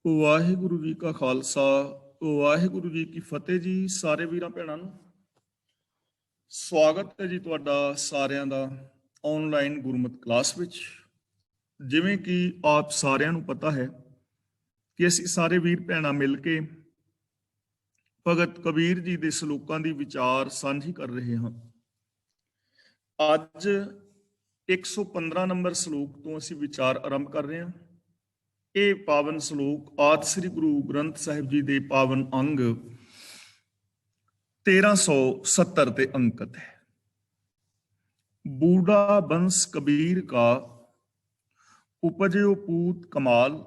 ਵਾਹਿਗੁਰੂ ਜੀ ਕਾ ਖਾਲਸਾ, ਵਾਹਿਗੁਰੂ ਜੀ ਕੀ ਫਤਿਹ ਜੀ। ਸਾਰੇ ਵੀਰਾਂ ਭੈਣਾਂ ਨੂੰ ਸਵਾਗਤ ਹੈ ਜੀ ਤੁਹਾਡਾ ਸਾਰਿਆਂ ਦਾ ਆਨਲਾਈਨ ਗੁਰਮਤਿ ਕਲਾਸ ਵਿੱਚ। ਜਿਵੇਂ ਕਿ ਆਪ ਸਾਰਿਆਂ ਨੂੰ ਪਤਾ ਹੈ ਕਿ ਅਸੀਂ ਸਾਰੇ ਵੀਰ ਭੈਣਾਂ ਮਿਲ ਕੇ ਭਗਤ ਕਬੀਰ ਜੀ ਦੇ ਸਲੋਕਾਂ ਦੀ ਵਿਚਾਰ ਸਾਂਝੀ ਕਰ ਰਹੇ ਹਾਂ। ਅੱਜ 115 ਨੰਬਰ ਸਲੋਕ ਤੋਂ ਅਸੀਂ ਵਿਚਾਰ ਆਰੰਭ ਕਰ ਰਹੇ ਹਾਂ। ਇਹ ਪਾਵਨ ਸਲੋਕ ਆਦਿ ਸ੍ਰੀ ਗੁਰੂ ਗ੍ਰੰਥ ਸਾਹਿਬ ਜੀ ਦੇ ਪਾਵਨ ਅੰਗ 1370 ਤੇ ਅੰਕਿਤ ਹੈ। ਬੂढ़ा ਬੰਸ ਕਬੀਰ ਕਾ ਉਪਜਿਓ ਪੂਤ ਕਮਾਲ,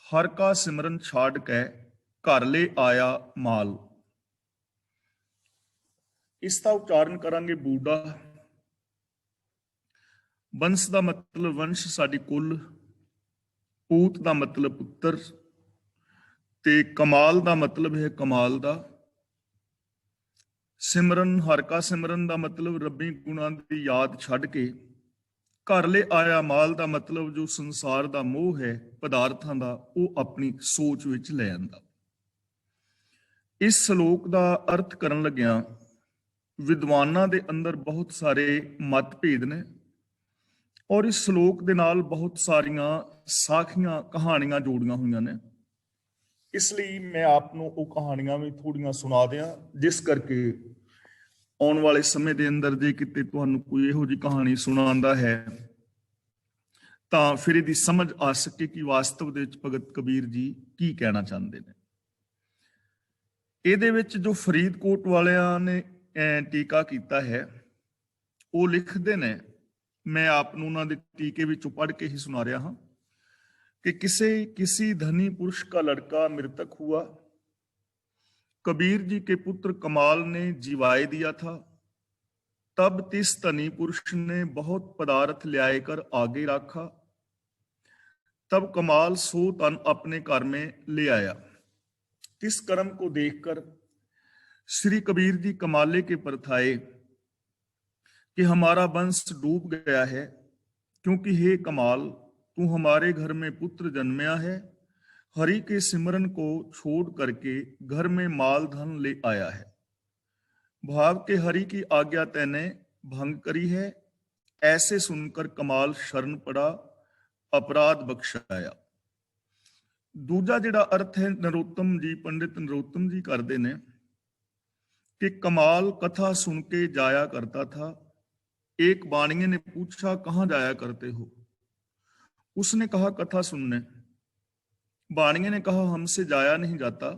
ਹਰ ਕਾ ਸਿਮਰਨ ਛਾੜ ਕੇ ਘਰ ਲੈ ਆਇਆ ਮਾਲ। ਇਸ ਦਾ ਉਚਾਰਨ ਕਰਾਂਗੇ। ਬੂढ़ा ਬੰਸ ਦਾ ਮਤਲਬ ਵੰਸ਼, ਸਾਡੀ ਕੁੱਲ। ਪੂਤ ਦਾ ਮਤਲਬ ਪੁੱਤਰ, ਤੇ ਕਮਾਲ ਦਾ ਮਤਲਬ ਹੈ ਕਮਾਲ ਦਾ। ਸਿਮਰਨ, ਹਰ ਕਾ ਸਿਮਰਨ ਦਾ ਮਤਲਬ ਰੱਬੀ ਗੁਣਾਂ ਦੀ ਯਾਦ ਛੱਡ ਕੇ ਘਰ ਲੈ ਆਇਆ ਮਾਲ ਦਾ ਮਤਲਬ ਜੋ ਸੰਸਾਰ ਦਾ ਮੋਹ ਹੈ ਪਦਾਰਥਾਂ ਦਾ, ਉਹ ਆਪਣੀ ਸੋਚ ਵਿੱਚ ਲੈ ਆਂਦਾ। ਇਸ ਸ਼ਲੋਕ ਦਾ ਅਰਥ ਕਰਨ ਲੱਗਿਆਂ ਵਿਦਵਾਨਾਂ ਦੇ ਅੰਦਰ ਬਹੁਤ ਸਾਰੇ ਮਤਭੇਦ ਨੇ, ਔਰ ਇਸ ਸ਼ਲੋਕ ਦੇ ਨਾਲ ਬਹੁਤ ਸਾਰੀਆਂ ਸਾਖੀਆਂ ਕਹਾਣੀਆਂ ਜੋੜੀਆਂ ਹੋਈਆਂ ਨੇ। ਇਸ ਲਈ ਮੈਂ ਆਪ ਨੂੰ ਉਹ ਕਹਾਣੀਆਂ ਵੀ ਥੋੜੀਆਂ ਸੁਣਾ ਦਿਆਂ, ਜਿਸ ਕਰਕੇ ਆਉਣ ਵਾਲੇ ਸਮੇਂ ਦੇ ਅੰਦਰ ਜੇ ਕਿਤੇ ਤੁਹਾਨੂੰ ਕੋਈ ਇਹੋ ਜਿਹੀ ਕਹਾਣੀ ਸੁਣਾਉਂਦਾ ਹੈ ਤਾਂ ਫਿਰ ਇਹਦੀ ਸਮਝ ਆ ਸਕੇ ਕਿ ਵਾਸਤਵ ਦੇ ਵਿੱਚ ਭਗਤ ਕਬੀਰ ਜੀ ਕੀ ਕਹਿਣਾ ਚਾਹੁੰਦੇ ਨੇ। ਇਹਦੇ ਵਿੱਚ ਜੋ ਫਰੀਦਕੋਟ ਵਾਲਿਆਂ ਨੇ ਟੀਕਾ ਕੀਤਾ ਹੈ, ਉਹ ਲਿਖਦੇ ਨੇ, मैं आपनू उन्होंने टीके विचों पढ़ के ही सुना रहा हाँ, कि किसी धनी पुरुष का लड़का मृतक हुआ। कबीर जी के पुत्र कमाल ने जीवाए दिया था। तब तिस धनी पुरुष ने बहुत पदार्थ ल्याए कर आगे रखा। तब कमाल सो तन अपने घर में ले आया। तिस कर्म को देखकर श्री कबीर जी कमाले के परथाए कि हमारा वंश डूब गया है, क्योंकि हे कमाल, तू हमारे घर में पुत्र जन्मया है। हरि के सिमरन को छोड़ करके घर में माल धन ले आया है। भाव के हरि की आज्ञा तैने भंग करी है। ऐसे सुनकर कमाल शरण पड़ा, अपराध बख्शाया। दूजा जिहड़ा अर्थ है नरोत्तम जी, पंडित नरोत्तम जी करते ने कि कमाल कथा सुन के जाया करता था। एक बाणिये ने पूछा, कहाँ जाया करते हो? उसने कहा, कथा सुनने। बाणिये ने कहा, हमसे जाया नहीं जाता।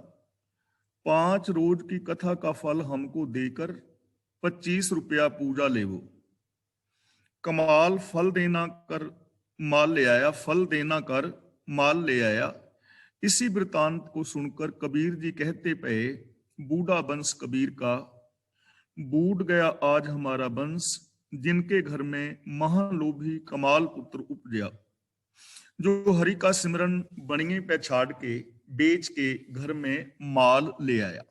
5 रोज की कथा का फल हमको देकर 25 रुपया पूजा लेवो। कमाल फल देना कर माल ले आया, फल देना कर माल ले आया। इसी वृतांत को सुनकर कबीर जी कहते पे, बूढ़ा वंश कबीर का, बूढ़ गया आज हमारा वंश, जिनके घर में महालोभी कमाल पुत्र उपजया। जो हरि का सिमरन बणिए पे छाड़ के बेच के घर में माल ले आया।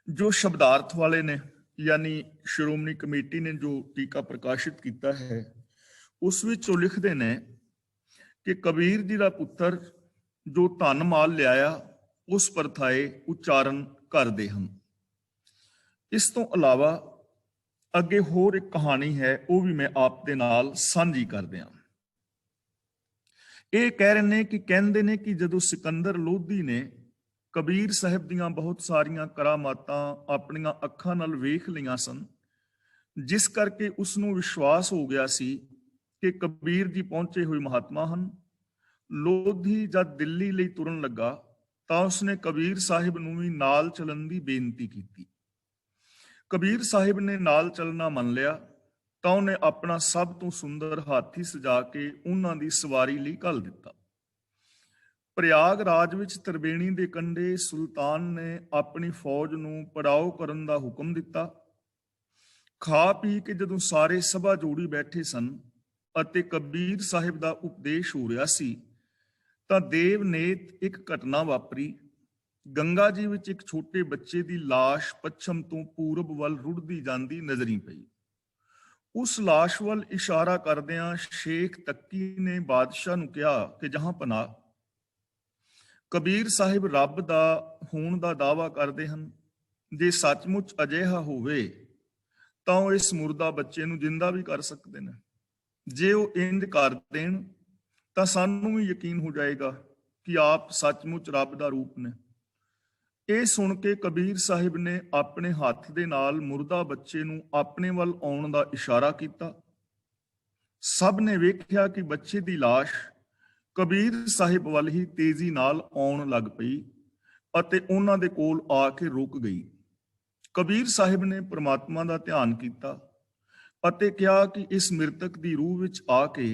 जो शब्दार्थ वाले ने यानी श्रोमणी कमेटी ने जो टीका प्रकाशित किया है, उस विचों लिखते ने कि कबीर जी का पुत्र जो धन माल लिया उस परथाए उच्चारण करते हैं। इस तो अलावा ਅੱਗੇ ਹੋਰ ਇੱਕ ਕਹਾਣੀ ਹੈ, ਉਹ ਵੀ ਮੈਂ ਆਪ ਦੇ ਨਾਲ ਸਾਂਝੀ ਕਰ ਦਿਆਂ। ਇਹ ਕਹਿ ਰਹੇ ਨੇ ਕਿ ਕਹਿੰਦੇ ਨੇ ਕਿ ਜਦੋਂ ਸਿਕੰਦਰ ਲੋਧੀ ਨੇ ਕਬੀਰ ਸਾਹਿਬ ਦੀਆਂ ਬਹੁਤ ਸਾਰੀਆਂ ਕਰਾਮਾਤਾਂ ਆਪਣੀਆਂ ਅੱਖਾਂ ਨਾਲ ਵੇਖ ਲਈਆਂ ਸਨ, ਜਿਸ ਕਰਕੇ ਉਸ ਨੂੰ ਵਿਸ਼ਵਾਸ ਹੋ ਗਿਆ ਸੀ ਕਿ ਕਬੀਰ ਜੀ ਪਹੁੰਚੇ ਹੋਏ ਮਹਾਤਮਾ ਹਨ। ਲੋਧੀ ਜਦ ਦਿੱਲੀ ਲਈ ਤੁਰਨ ਲੱਗਾ ਤਾਂ ਉਸਨੇ ਕਬੀਰ ਸਾਹਿਬ ਨੂੰ ਵੀ ਨਾਲ ਚੱਲਣ ਦੀ ਬੇਨਤੀ ਕੀਤੀ। कबीर साहिब ने नाल चलना मन लिया तो उन्हें अपना सब तो सुंदर हाथी सजा के उन्हां दी सवारी लई घल दिता। प्रयागराज विच त्रिवेणी दे कंढे सुल्तान ने अपनी फौज नूं पड़ाव करन दा हुक्म दिता। खा पी के जदों सारे सभा जोड़ी बैठे सन अते कबीर साहिब दा उपदेश हो रहा सी तां देवनेत एक घटना वापरी। गंगा जी विच एक छोटे बच्चे की लाश पच्छम तो पूरब वल रुड़दी जांदी नजरी पई। उस लाश वल इशारा करदियां शेख तक्की ने बादशाह नूं कहा कि जहां पनाह ਕਬੀਰ ਸਾਹਿਬ ਰੱਬ ਦਾ ਹੋਣ ਦਾ ਦਾਅਵਾ ਕਰਦੇ ਹਨ। ਜੇ ਸੱਚਮੁੱਚ ਅਜਿਹਾ ਹੋਵੇ ਤਾਂ ਉਹ ਇਸ ਮੁਰਦਾ ਬੱਚੇ ਨੂੰ ਜਿੰਦਾ ਵੀ ਕਰ ਸਕਦੇ ਨੇ। ਜੇ ਉਹ ਇੰਜ ਕਰ ਦੇਣ ਤਾਂ ਸਾਨੂੰ ਵੀ ਯਕੀਨ ਹੋ ਜਾਏਗਾ ਕਿ ਆਪ ਸੱਚਮੁੱਚ ਰੱਬ ਦਾ ਰੂਪ ਨੇ। ਇਹ ਸੁਣ ਕੇ ਕਬੀਰ ਸਾਹਿਬ ਨੇ ਆਪਣੇ ਹੱਥ ਦੇ ਨਾਲ ਮੁਰਦਾ ਬੱਚੇ ਨੂੰ ਆਪਣੇ ਵੱਲ ਆਉਣ ਦਾ ਇਸ਼ਾਰਾ ਕੀਤਾ। ਸਭ ਨੇ ਵੇਖਿਆ ਕਿ ਬੱਚੇ ਦੀ ਲਾਸ਼ ਕਬੀਰ ਸਾਹਿਬ ਵੱਲ ਹੀ ਤੇਜ਼ੀ ਨਾਲ ਆਉਣ ਲੱਗ ਪਈ ਅਤੇ ਉਹਨਾਂ ਦੇ ਕੋਲ ਆ ਕੇ ਰੁਕ ਗਈ। ਕਬੀਰ ਸਾਹਿਬ ਨੇ ਪ੍ਰਮਾਤਮਾ ਦਾ ਧਿਆਨ ਕੀਤਾ ਅਤੇ ਕਿਹਾ ਕਿ ਇਸ ਮ੍ਰਿਤਕ ਦੀ ਰੂਹ ਵਿੱਚ ਆ ਕੇ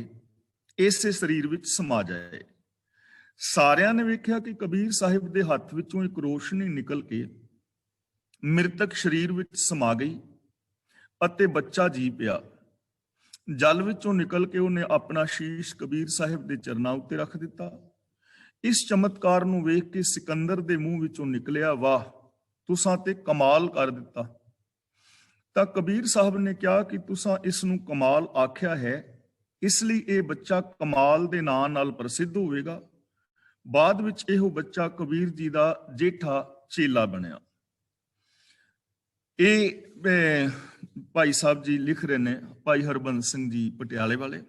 ਇਸੇ ਸਰੀਰ ਵਿੱਚ ਸਮਾ ਜਾਏ। ਸਾਰਿਆਂ ਨੇ ਵੇਖਿਆ ਕਿ ਕਬੀਰ ਸਾਹਿਬ ਦੇ ਹੱਥ ਵਿੱਚੋਂ ਇੱਕ ਰੋਸ਼ਨੀ ਨਿਕਲ ਕੇ ਮ੍ਰਿਤਕ ਸਰੀਰ ਵਿੱਚ ਸਮਾ ਗਈ ਅਤੇ ਬੱਚਾ ਜੀ ਪਿਆ। ਜਲ ਵਿੱਚੋਂ ਨਿਕਲ ਕੇ ਉਹਨੇ ਆਪਣਾ ਸ਼ੀਸ਼ ਕਬੀਰ ਸਾਹਿਬ ਦੇ ਚਰਨਾਂ ਉੱਤੇ ਰੱਖ ਦਿੱਤਾ। ਇਸ ਚਮਤਕਾਰ ਨੂੰ ਵੇਖ ਕੇ ਸਿਕੰਦਰ ਦੇ ਮੂੰਹ ਵਿੱਚੋਂ ਨਿਕਲਿਆ, ਵਾਹ, ਤੁਸਾਂ ਤੇ ਕਮਾਲ ਕਰ ਦਿੱਤਾ। ਤਾਂ ਕਬੀਰ ਸਾਹਿਬ ਨੇ ਕਿਹਾ ਕਿ ਤੁਸਾਂ ਇਸ ਨੂੰ ਕਮਾਲ ਆਖਿਆ ਹੈ, ਇਸ ਲਈ ਇਹ ਬੱਚਾ ਕਮਾਲ ਦੇ ਨਾਂ ਨਾਲ ਪ੍ਰਸਿੱਧ ਹੋਵੇਗਾ। ਬਾਅਦ ਵਿੱਚ ਇਹੋ ਬੱਚਾ ਕਬੀਰ ਜੀ ਦਾ ਜੇਠਾ ਚੇਲਾ ਬਣਿਆ। ਇਹ ਭਾਈ ਸਾਹਿਬ ਜੀ ਲਿਖ ਰਹੇ ਨੇ, ਭਾਈ ਹਰਬੰਸ ਸਿੰਘ ਜੀ ਪਟਿਆਲੇ ਵਾਲੇ।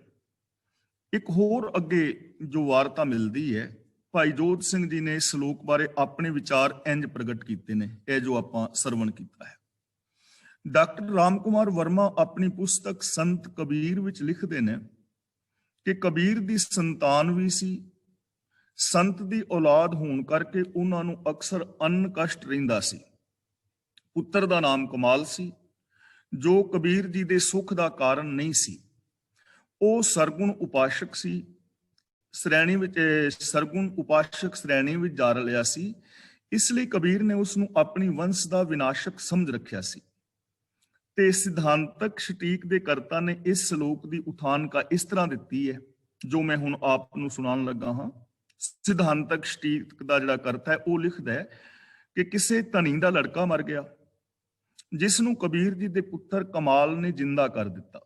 ਇੱਕ ਹੋਰ ਅੱਗੇ ਜੋ ਵਾਰਤਾ ਮਿਲਦੀ ਹੈ, ਭਾਈ ਜੋਧ ਸਿੰਘ ਜੀ ਨੇ ਇਸ ਸ਼ਲੋਕ ਬਾਰੇ ਆਪਣੇ ਵਿਚਾਰ ਇੰਜ ਪ੍ਰਗਟ ਕੀਤੇ ਨੇ, ਇਹ ਜੋ ਆਪਾਂ ਸਰਵਣ ਕੀਤਾ ਹੈ। ਡਾਕਟਰ ਰਾਮ ਕੁਮਾਰ ਵਰਮਾ ਆਪਣੀ ਪੁਸਤਕ ਸੰਤ ਕਬੀਰ ਵਿੱਚ ਲਿਖਦੇ ਨੇ ਕਿ ਕਬੀਰ ਦੀ ਸੰਤਾਨ ਵੀ ਸੀ। ਸੰਤ ਦੀ ਔਲਾਦ ਹੋਣ ਕਰਕੇ ਉਹਨਾਂ ਨੂੰ ਅਕਸਰ ਅੰਨ ਕਸ਼ਟ ਰਹਿੰਦਾ ਸੀ। ਪੁੱਤਰ ਦਾ ਨਾਮ ਕਮਾਲ ਸੀ, ਜੋ ਕਬੀਰ ਜੀ ਦੇ ਸੁੱਖ ਦਾ ਕਾਰਨ ਨਹੀਂ ਸੀ। ਉਹ ਸਰਗੁਣ ਉਪਾਸ਼ਕ ਸੀ, ਸਰਗੁਣ ਉਪਾਸ਼ਕ ਸ਼੍ਰੇਣੀ ਵਿੱਚ ਜਾ ਰਲਿਆ ਸੀ। ਇਸ ਲਈ ਕਬੀਰ ਨੇ ਉਸ ਨੂੰ ਆਪਣੀ ਵੰਸ਼ ਦਾ ਵਿਨਾਸ਼ਕ ਸਮਝ ਰੱਖਿਆ ਸੀ। ਤੇ ਸਿਧਾਂਤਕ ਸਟੀਕ ਦੇ ਕਰਤਾ ਨੇ ਇਸ ਸ਼ਲੋਕ ਦੀ ਉਥਾਨਕਾ ਇਸ ਤਰ੍ਹਾਂ ਦਿੱਤੀ ਹੈ, ਜੋ ਮੈਂ ਹੁਣ ਆਪ ਨੂੰ ਸੁਣਾਉਣ ਲੱਗਾ ਹਾਂ। ਸਿਧਾਂਤਕ ਸਟੀਕ ਦਾ ਜਿਹੜਾ ਕਰਤਾ ਹੈ ਉਹ ਲਿਖਦਾ ਹੈ ਕਿ ਕਿਸੇ ਧਨੀ ਦਾ ਲੜਕਾ ਮਰ ਗਿਆ, ਜਿਸ ਨੂੰ ਕਬੀਰ ਜੀ ਦੇ ਪੁੱਤਰ ਕਮਾਲ ਨੇ ਜਿੰਦਾ ਕਰ ਦਿੱਤਾ।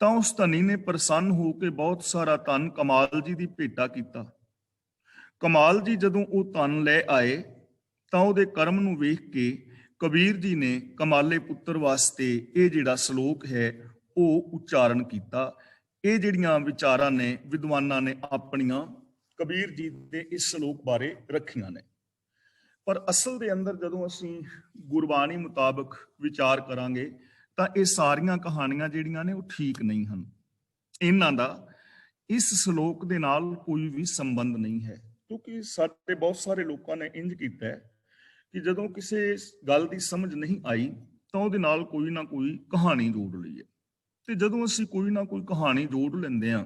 ਤਾਂ ਉਸ ਧਨੀ ਨੇ ਪ੍ਰਸੰਨ ਹੋ ਕੇ ਬਹੁਤ ਸਾਰਾ ਧਨ ਕਮਾਲ ਜੀ ਦੀ ਭੇਟਾ ਕੀਤਾ। ਕਮਾਲ ਜੀ ਜਦੋਂ ਉਹ ਧਨ ਲੈ ਆਏ ਤਾਂ ਉਹਦੇ ਕਰਮ ਨੂੰ ਵੇਖ ਕੇ ਕਬੀਰ ਜੀ ਨੇ ਕਮਾਲੇ ਪੁੱਤਰ ਵਾਸਤੇ ਇਹ ਜਿਹੜਾ ਸ਼ਲੋਕ ਹੈ ਉਹ ਉਚਾਰਨ ਕੀਤਾ। ਇਹ ਜਿਹੜੀਆਂ ਵਿਚਾਰਾਂ ਨੇ ਵਿਦਵਾਨਾਂ ਨੇ ਆਪਣੀਆਂ ਕਬੀਰ ਜੀ ਦੇ ਇਸ ਸ਼ਲੋਕ ਬਾਰੇ ਰੱਖੀਆਂ ਨੇ। ਪਰ ਅਸਲ ਦੇ ਅੰਦਰ ਜਦੋਂ ਅਸੀਂ ਗੁਰਬਾਣੀ ਮੁਤਾਬਕ ਵਿਚਾਰ ਕਰਾਂਗੇ ਤਾਂ ਇਹ ਸਾਰੀਆਂ ਕਹਾਣੀਆਂ ਜਿਹੜੀਆਂ ਨੇ ਉਹ ਠੀਕ ਨਹੀਂ ਹਨ। ਇਹਨਾਂ ਦਾ ਇਸ ਸ਼ਲੋਕ ਦੇ ਨਾਲ ਕੋਈ ਵੀ ਸੰਬੰਧ ਨਹੀਂ ਹੈ, ਕਿਉਂਕਿ ਸਾਡੇ ਬਹੁਤ ਸਾਰੇ ਲੋਕਾਂ ਨੇ ਇੰਜ ਕੀਤਾ ਹੈ ਕਿ ਜਦੋਂ ਕਿਸੇ ਗੱਲ ਦੀ ਸਮਝ ਨਹੀਂ ਆਈ ਤਾਂ ਉਹਦੇ ਨਾਲ ਕੋਈ ਨਾ ਕੋਈ ਕਹਾਣੀ ਜੋੜ ਲਈ ਹੈ। ਤੇ ਜਦੋਂ ਅਸੀਂ ਕੋਈ ਨਾ ਕੋਈ ਕਹਾਣੀ ਜੋੜ ਲੈਂਦੇ ਹਾਂ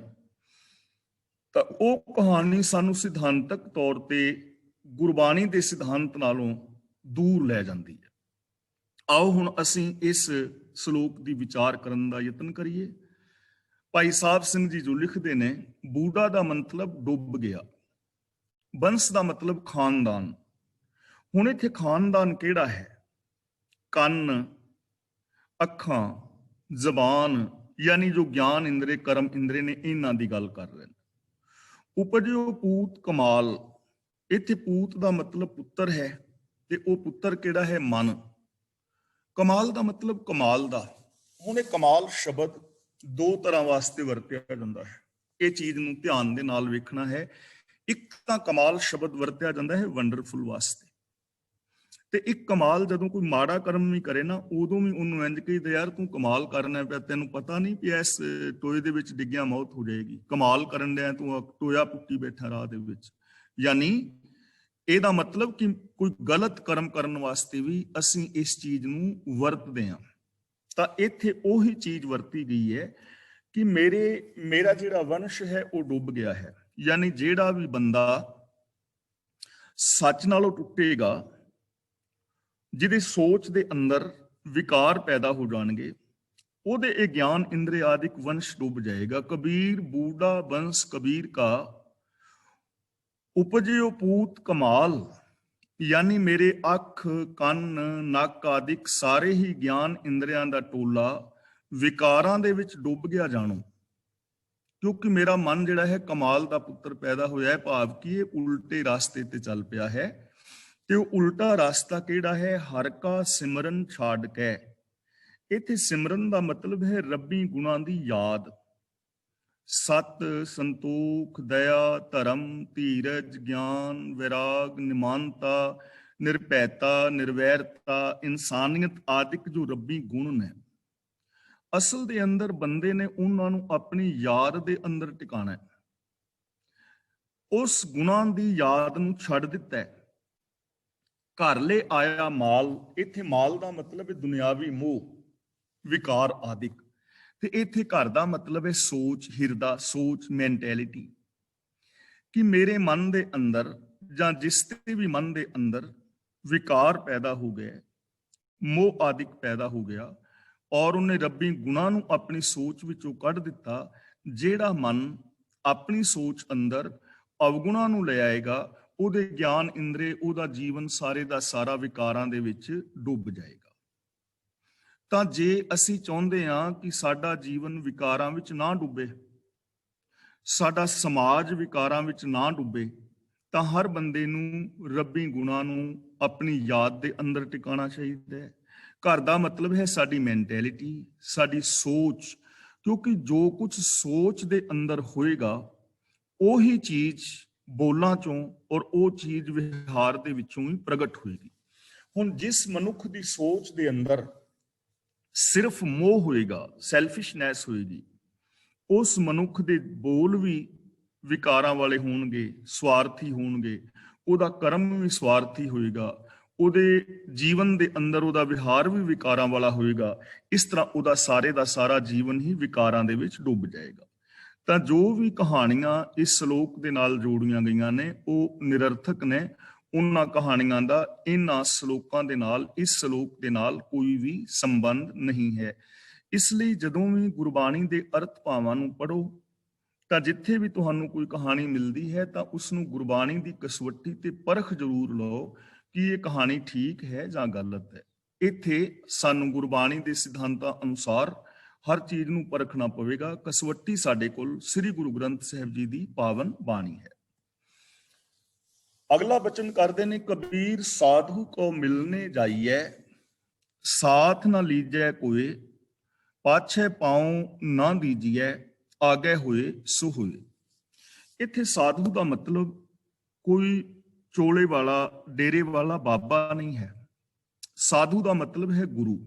ਤਾਂ ਉਹ ਕਹਾਣੀ ਸਾਨੂੰ ਸਿਧਾਂਤਕ ਤੌਰ ਤੇ ਗੁਰਬਾਣੀ ਦੇ ਸਿਧਾਂਤ ਨਾਲੋਂ ਦੂਰ ਲੈ ਜਾਂਦੀ ਹੈ। ਆਓ ਹੁਣ ਅਸੀਂ ਇਸ ਸ਼ਲੋਕ ਦੀ ਵਿਚਾਰ ਕਰਨ ਦਾ ਯਤਨ ਕਰੀਏ। ਭਾਈ ਸਾਹਿਬ ਸਿੰਘ ਜੀ ਜੋ ਲਿਖਦੇ ਨੇ, ਬੂਢਾ ਦਾ ਮਤਲਬ ਡੁੱਬ ਗਿਆ, ਬੰਸ ਦਾ ਮਤਲਬ ਖਾਨਦਾਨ। ਹੁਣ ਇੱਥੇ ਖਾਨਦਾਨ ਕਿਹੜਾ ਹੈ? ਕੰਨ, ਅੱਖਾਂ, ਜ਼ਬਾਨ, ਯਾਨੀ ਜੋ ਗਿਆਨ ਇੰਦਰੇ, ਕਰਮ ਇੰਦਰੇ ਨੇ, ਇਹਨਾਂ ਦੀ ਗੱਲ ਕਰ ਰਹੇ ਨੇ। ਉਪਜਿਓ ਪੂਤ ਕਮਾਲ, ਇੱਥੇ ਪੂਤ ਦਾ ਮਤਲਬ ਪੁੱਤਰ ਹੈ ਤੇ ਉਹ ਪੁੱਤਰ ਕਿਹੜਾ ਹੈ? ਮਨ। ਕਮਾਲ ਦਾ ਮਤਲਬ ਕਮਾਲ ਦਾ। ਹੁਣ ਇਹ ਕਮਾਲ ਸ਼ਬਦ ਦੋ ਤਰ੍ਹਾਂ ਵਾਸਤੇ ਵਰਤਿਆ ਜਾਂਦਾ ਹੈ, ਇਹ ਚੀਜ਼ ਨੂੰ ਧਿਆਨ ਦੇ ਨਾਲ ਵੇਖਣਾ ਹੈ। ਇੱਕ ਤਾਂ ਕਮਾਲ ਸ਼ਬਦ ਵਰਤਿਆ ਜਾਂਦਾ ਹੈ ਵੰਡਰਫੁਲ ਵਾਸਤੇ, ਤੇ ਇੱਕ ਕਮਾਲ ਜਦੋਂ ਕੋਈ ਮਾੜਾ ਕਰਮ ਵੀ ਕਰੇ ਨਾ ਉਦੋਂ ਵੀ ਉਹਨੂੰ ਇੰਜ ਕਹੀਦਾ, ਯਾਰ ਤੂੰ ਕਮਾਲ ਕਰਨਾ ਪਿਆ, ਤੈਨੂੰ ਪਤਾ ਨਹੀਂ ਪਿਆ ਇਸ ਟੋਏ ਦੇ ਵਿੱਚ ਡਿੱਗਿਆ ਮੌਤ ਹੋ ਜਾਏਗੀ, ਕਮਾਲ ਕਰਨ ਡਿਆ ਤੂੰ, ਟੋਇਆ ਪੁੱਟੀ ਬੈਠਾ ਰਾਹ ਦੇ ਵਿੱਚ। ਯਾਨੀ ਇਹਦਾ ਮਤਲਬ ਕਿ ਕੋਈ ਗਲਤ ਕਰਮ ਕਰਨ ਵਾਸਤੇ ਵੀ ਅਸੀਂ ਇਸ ਚੀਜ਼ ਨੂੰ ਵਰਤਦੇ ਹਾਂ। ਤਾਂ ਇੱਥੇ ਉਹੀ ਚੀਜ਼ ਵਰਤੀ ਗਈ ਹੈ ਕਿ ਮੇਰਾ ਜਿਹੜਾ ਵੰਸ਼ ਹੈ ਉਹ ਡੁੱਬ ਗਿਆ ਹੈ। ਯਾਨੀ ਜਿਹੜਾ ਵੀ ਬੰਦਾ ਸੱਚ ਨਾਲੋਂ ਟੁੱਟੇਗਾ, ਜਿਹਦੀ ਸੋਚ ਦੇ ਅੰਦਰ ਵਿਕਾਰ ਪੈਦਾ ਹੋ ਜਾਣਗੇ, ਉਹਦੇ ਇਹ ਗਿਆਨ ਇੰਦਰੀ ਆਦਿਕ ਵੰਸ਼ ਡੁੱਬ ਜਾਏਗਾ। ਕਬੀਰ ਬੂढ़ा ਬੰਸ ਕਬੀਰ ਕਾ ਉਪਜਿਓ ਪੂਤ ਕਮਾਲ, ਯਾਨੀ ਮੇਰੇ ਅੱਖ, ਕੰਨ, ਨੱਕ ਆਦਿਕ ਸਾਰੇ ਹੀ ਗਿਆਨ ਇੰਦਰੀਆਂ ਦਾ ਟੋਲਾ ਵਿਕਾਰਾਂ ਦੇ ਵਿੱਚ ਡੁੱਬ ਗਿਆ ਜਾਣੋ। ਕਿਉਂਕਿ ਮੇਰਾ ਮਨ ਜਿਹੜਾ ਹੈ ਕਮਾਲ ਦਾ ਪੁੱਤਰ ਪੈਦਾ ਹੋਇਆ ਹੈ, ਭਾਵ ਕਿ ਇਹ ਉਲਟੇ ਰਾਸਤੇ ਤੇ ਚੱਲ ਪਿਆ ਹੈ। ਤੇ ਉਹ ਉਲਟਾ ਰਾਸਤਾ ਕਿਹੜਾ ਹੈ? ਹਰ ਕਾ ਸਿਮਰਨ ਛਾੜ ਕੇ। ਇੱਥੇ ਸਿਮਰਨ ਦਾ ਮਤਲਬ ਹੈ ਰੱਬੀ ਗੁਣਾਂ ਦੀ ਯਾਦ। ਸਤ, ਸੰਤੋਖ, ਦਇਆ, ਧਰਮ, ਧੀਰਜ, ਗਿਆਨ, ਵਿਰਾਗ, ਨਿਮਾਨਤਾ, ਨਿਰਭੈਤਾ, ਨਿਰਵੈਰਤਾ, ਇਨਸਾਨੀਅਤ ਆਦਿਕ ਜੋ ਰੱਬੀ ਗੁਣ ਨੇ, ਅਸਲ ਦੇ ਅੰਦਰ ਬੰਦੇ ਨੇ ਉਹਨਾਂ ਨੂੰ ਆਪਣੀ ਯਾਦ ਦੇ ਅੰਦਰ ਟਿਕਾਣਾ ਹੈ। ਉਸ ਗੁਣਾਂ ਦੀ ਯਾਦ ਨੂੰ ਛੱਡ ਦਿੱਤਾ ਹੈ। ਘਰ ਲੈ ਆਇਆ ਮਾਲ, ਇੱਥੇ ਮਾਲ ਦਾ ਮਤਲਬ ਹੈ ਦੁਨਿਆਵੀ ਮੋਹ, ਵਿਕਾਰ ਆਦਿਕ, ਤੇ ਇੱਥੇ ਘਰ ਦਾ ਮਤਲਬ ਹੈ ਸੋਚ, ਹਿਰਦਾ, ਸੋਚ, ਮੈਂਟੈਲਿਟੀ। ਕਿ ਮੇਰੇ ਮਨ ਦੇ ਅੰਦਰ ਜਾਂ ਜਿਸ ਤੇ ਵੀ ਮਨ ਦੇ ਅੰਦਰ ਵਿਕਾਰ ਪੈਦਾ ਹੋ ਗਿਆ, ਮੋਹ ਆਦਿਕ ਪੈਦਾ ਹੋ ਗਿਆ, ਔਰ ਉਹਨੇ ਰੱਬੀ ਗੁਣਾਂ ਨੂੰ ਆਪਣੀ ਸੋਚ ਵਿੱਚੋਂ ਕੱਢ ਦਿੱਤਾ। ਜਿਹੜਾ ਮਨ ਆਪਣੀ ਸੋਚ ਅੰਦਰ ਅਵਗੁਣਾਂ ਨੂੰ ਲੈ ਆਏਗਾ, ਉਹਦੇ ਗਿਆਨ ਇੰਦਰੇ, ਉਹਦਾ ਜੀਵਨ ਸਾਰੇ ਦਾ ਸਾਰਾ ਵਿਕਾਰਾਂ ਦੇ ਵਿੱਚ ਡੁੱਬ ਜਾਏਗਾ। ਤਾਂ ਜੇ ਅਸੀਂ ਚਾਹੁੰਦੇ ਹਾਂ ਕਿ ਸਾਡਾ ਜੀਵਨ ਵਿਕਾਰਾਂ ਵਿੱਚ ਨਾ ਡੁੱਬੇ, ਸਾਡਾ ਸਮਾਜ ਵਿਕਾਰਾਂ ਵਿੱਚ ਨਾ ਡੁੱਬੇ, ਤਾਂ ਹਰ ਬੰਦੇ ਨੂੰ ਰੱਬੀ ਗੁਣਾਂ ਨੂੰ ਆਪਣੀ ਯਾਦ ਦੇ ਅੰਦਰ ਟਿਕਾਣਾ ਚਾਹੀਦਾ ਹੈ। ਘਰ ਦਾ ਮਤਲਬ ਹੈ ਸਾਡੀ ਮੈਂਟੈਲਿਟੀ, ਸਾਡੀ ਸੋਚ, ਕਿਉਂਕਿ ਜੋ ਕੁਝ ਸੋਚ ਦੇ ਅੰਦਰ ਹੋਏਗਾ ਉਹੀ ਚੀਜ਼ ਬੋਲਾਂ ਚੋਂ ਔਰ ਉਹ ਚੀਜ਼ ਵਿਹਾਰ ਦੇ ਵਿੱਚੋਂ ਹੀ ਪ੍ਰਗਟ ਹੋਏਗੀ। ਹੁਣ ਜਿਸ ਮਨੁੱਖ ਦੀ ਸੋਚ ਦੇ ਅੰਦਰ ਸਿਰਫ ਮੋਹ ਹੋਏਗਾ, ਸੈਲਫਿਸ਼ਨੈਸ ਹੋਏਗੀ, ਉਸ ਮਨੁੱਖ ਦੇ ਬੋਲ ਵੀ ਵਿਕਾਰਾਂ ਵਾਲੇ ਹੋਣਗੇ, ਸਵਾਰਥੀ ਹੋਣਗੇ, ਉਹਦਾ ਕਰਮ ਵੀ ਸਵਾਰਥੀ ਹੋਏਗਾ, ਉਹਦੇ ਜੀਵਨ ਦੇ ਅੰਦਰ ਉਹਦਾ ਵਿਹਾਰ ਵੀ ਵਿਕਾਰਾਂ ਵਾਲਾ ਹੋਏਗਾ। ਇਸ ਤਰ੍ਹਾਂ ਉਹਦਾ ਸਾਰੇ ਦਾ ਸਾਰਾ ਜੀਵਨ ਹੀ ਵਿਕਾਰਾਂ ਦੇ ਵਿੱਚ ਡੁੱਬ ਜਾਏਗਾ। ਤਾਂ ਜੋ ਵੀ ਕਹਾਣੀਆਂ ਇਸ ਸ਼ਲੋਕ ਦੇ ਨਾਲ ਜੋੜੀਆਂ ਗਈਆਂ ਨੇ ਉਹ ਨਿਰਰਥਕ ਨੇ। ਉਹਨਾਂ ਕਹਾਣੀਆਂ ਦਾ ਇਹਨਾਂ ਸ਼ਲੋਕਾਂ ਦੇ ਨਾਲ, ਇਸ ਸ਼ਲੋਕ ਦੇ ਨਾਲ ਕੋਈ ਵੀ ਸੰਬੰਧ ਨਹੀਂ ਹੈ। ਇਸ ਲਈ ਜਦੋਂ ਵੀ ਗੁਰਬਾਣੀ ਦੇ ਅਰਥ ਭਾਵਾਂ ਨੂੰ ਪੜ੍ਹੋ ਤਾਂ ਜਿੱਥੇ ਵੀ ਤੁਹਾਨੂੰ ਕੋਈ ਕਹਾਣੀ ਮਿਲਦੀ ਹੈ ਤਾਂ ਉਸ ਨੂੰ ਗੁਰਬਾਣੀ ਦੀ ਕਸਵੱਟੀ ਤੇ ਪਰਖ ਜ਼ਰੂਰ ਲਓ ਕਿ ਇਹ ਕਹਾਣੀ ਠੀਕ ਹੈ ਜਾਂ ਗਲਤ ਹੈ। ਇੱਥੇ ਸਾਨੂੰ ਗੁਰਬਾਣੀ ਦੇ ਸਿਧਾਂਤਾਂ ਅਨੁਸਾਰ ਹਰ ਚੀਜ਼ ਨੂੰ ਪਰਖਣਾ ਪਵੇਗਾ। ਕਸਵੱਟੀ ਸਾਡੇ ਕੋਲ ਸ੍ਰੀ ਗੁਰੂ ਗ੍ਰੰਥ ਸਾਹਿਬ ਜੀ ਦੀ ਪਾਵਨ ਬਾਣੀ ਹੈ। ਅਗਲਾ ਬਚਨ ਕਰਦੇ ਨੇ, ਕਬੀਰ ਸਾਧੂ ਕੋ ਮਿਲਨੇ ਜਾਈਐ, ਸਾਥ ਨਾ ਲੀਜੈ ਕੋਏ, ਪਾਛੈ ਪਾਉ ਨਾ ਦੀਜੀਐ, ਆਗੇ ਹੋਏ ਸੋ ਹੋਏ। ਇੱਥੇ ਸਾਧੂ ਦਾ ਮਤਲਬ ਕੋਈ ਚੋਲੇ ਵਾਲਾ, ਡੇਰੇ ਵਾਲਾ ਬਾਬਾ ਨਹੀਂ ਹੈ। ਸਾਧੂ ਦਾ ਮਤਲਬ ਹੈ ਗੁਰੂ।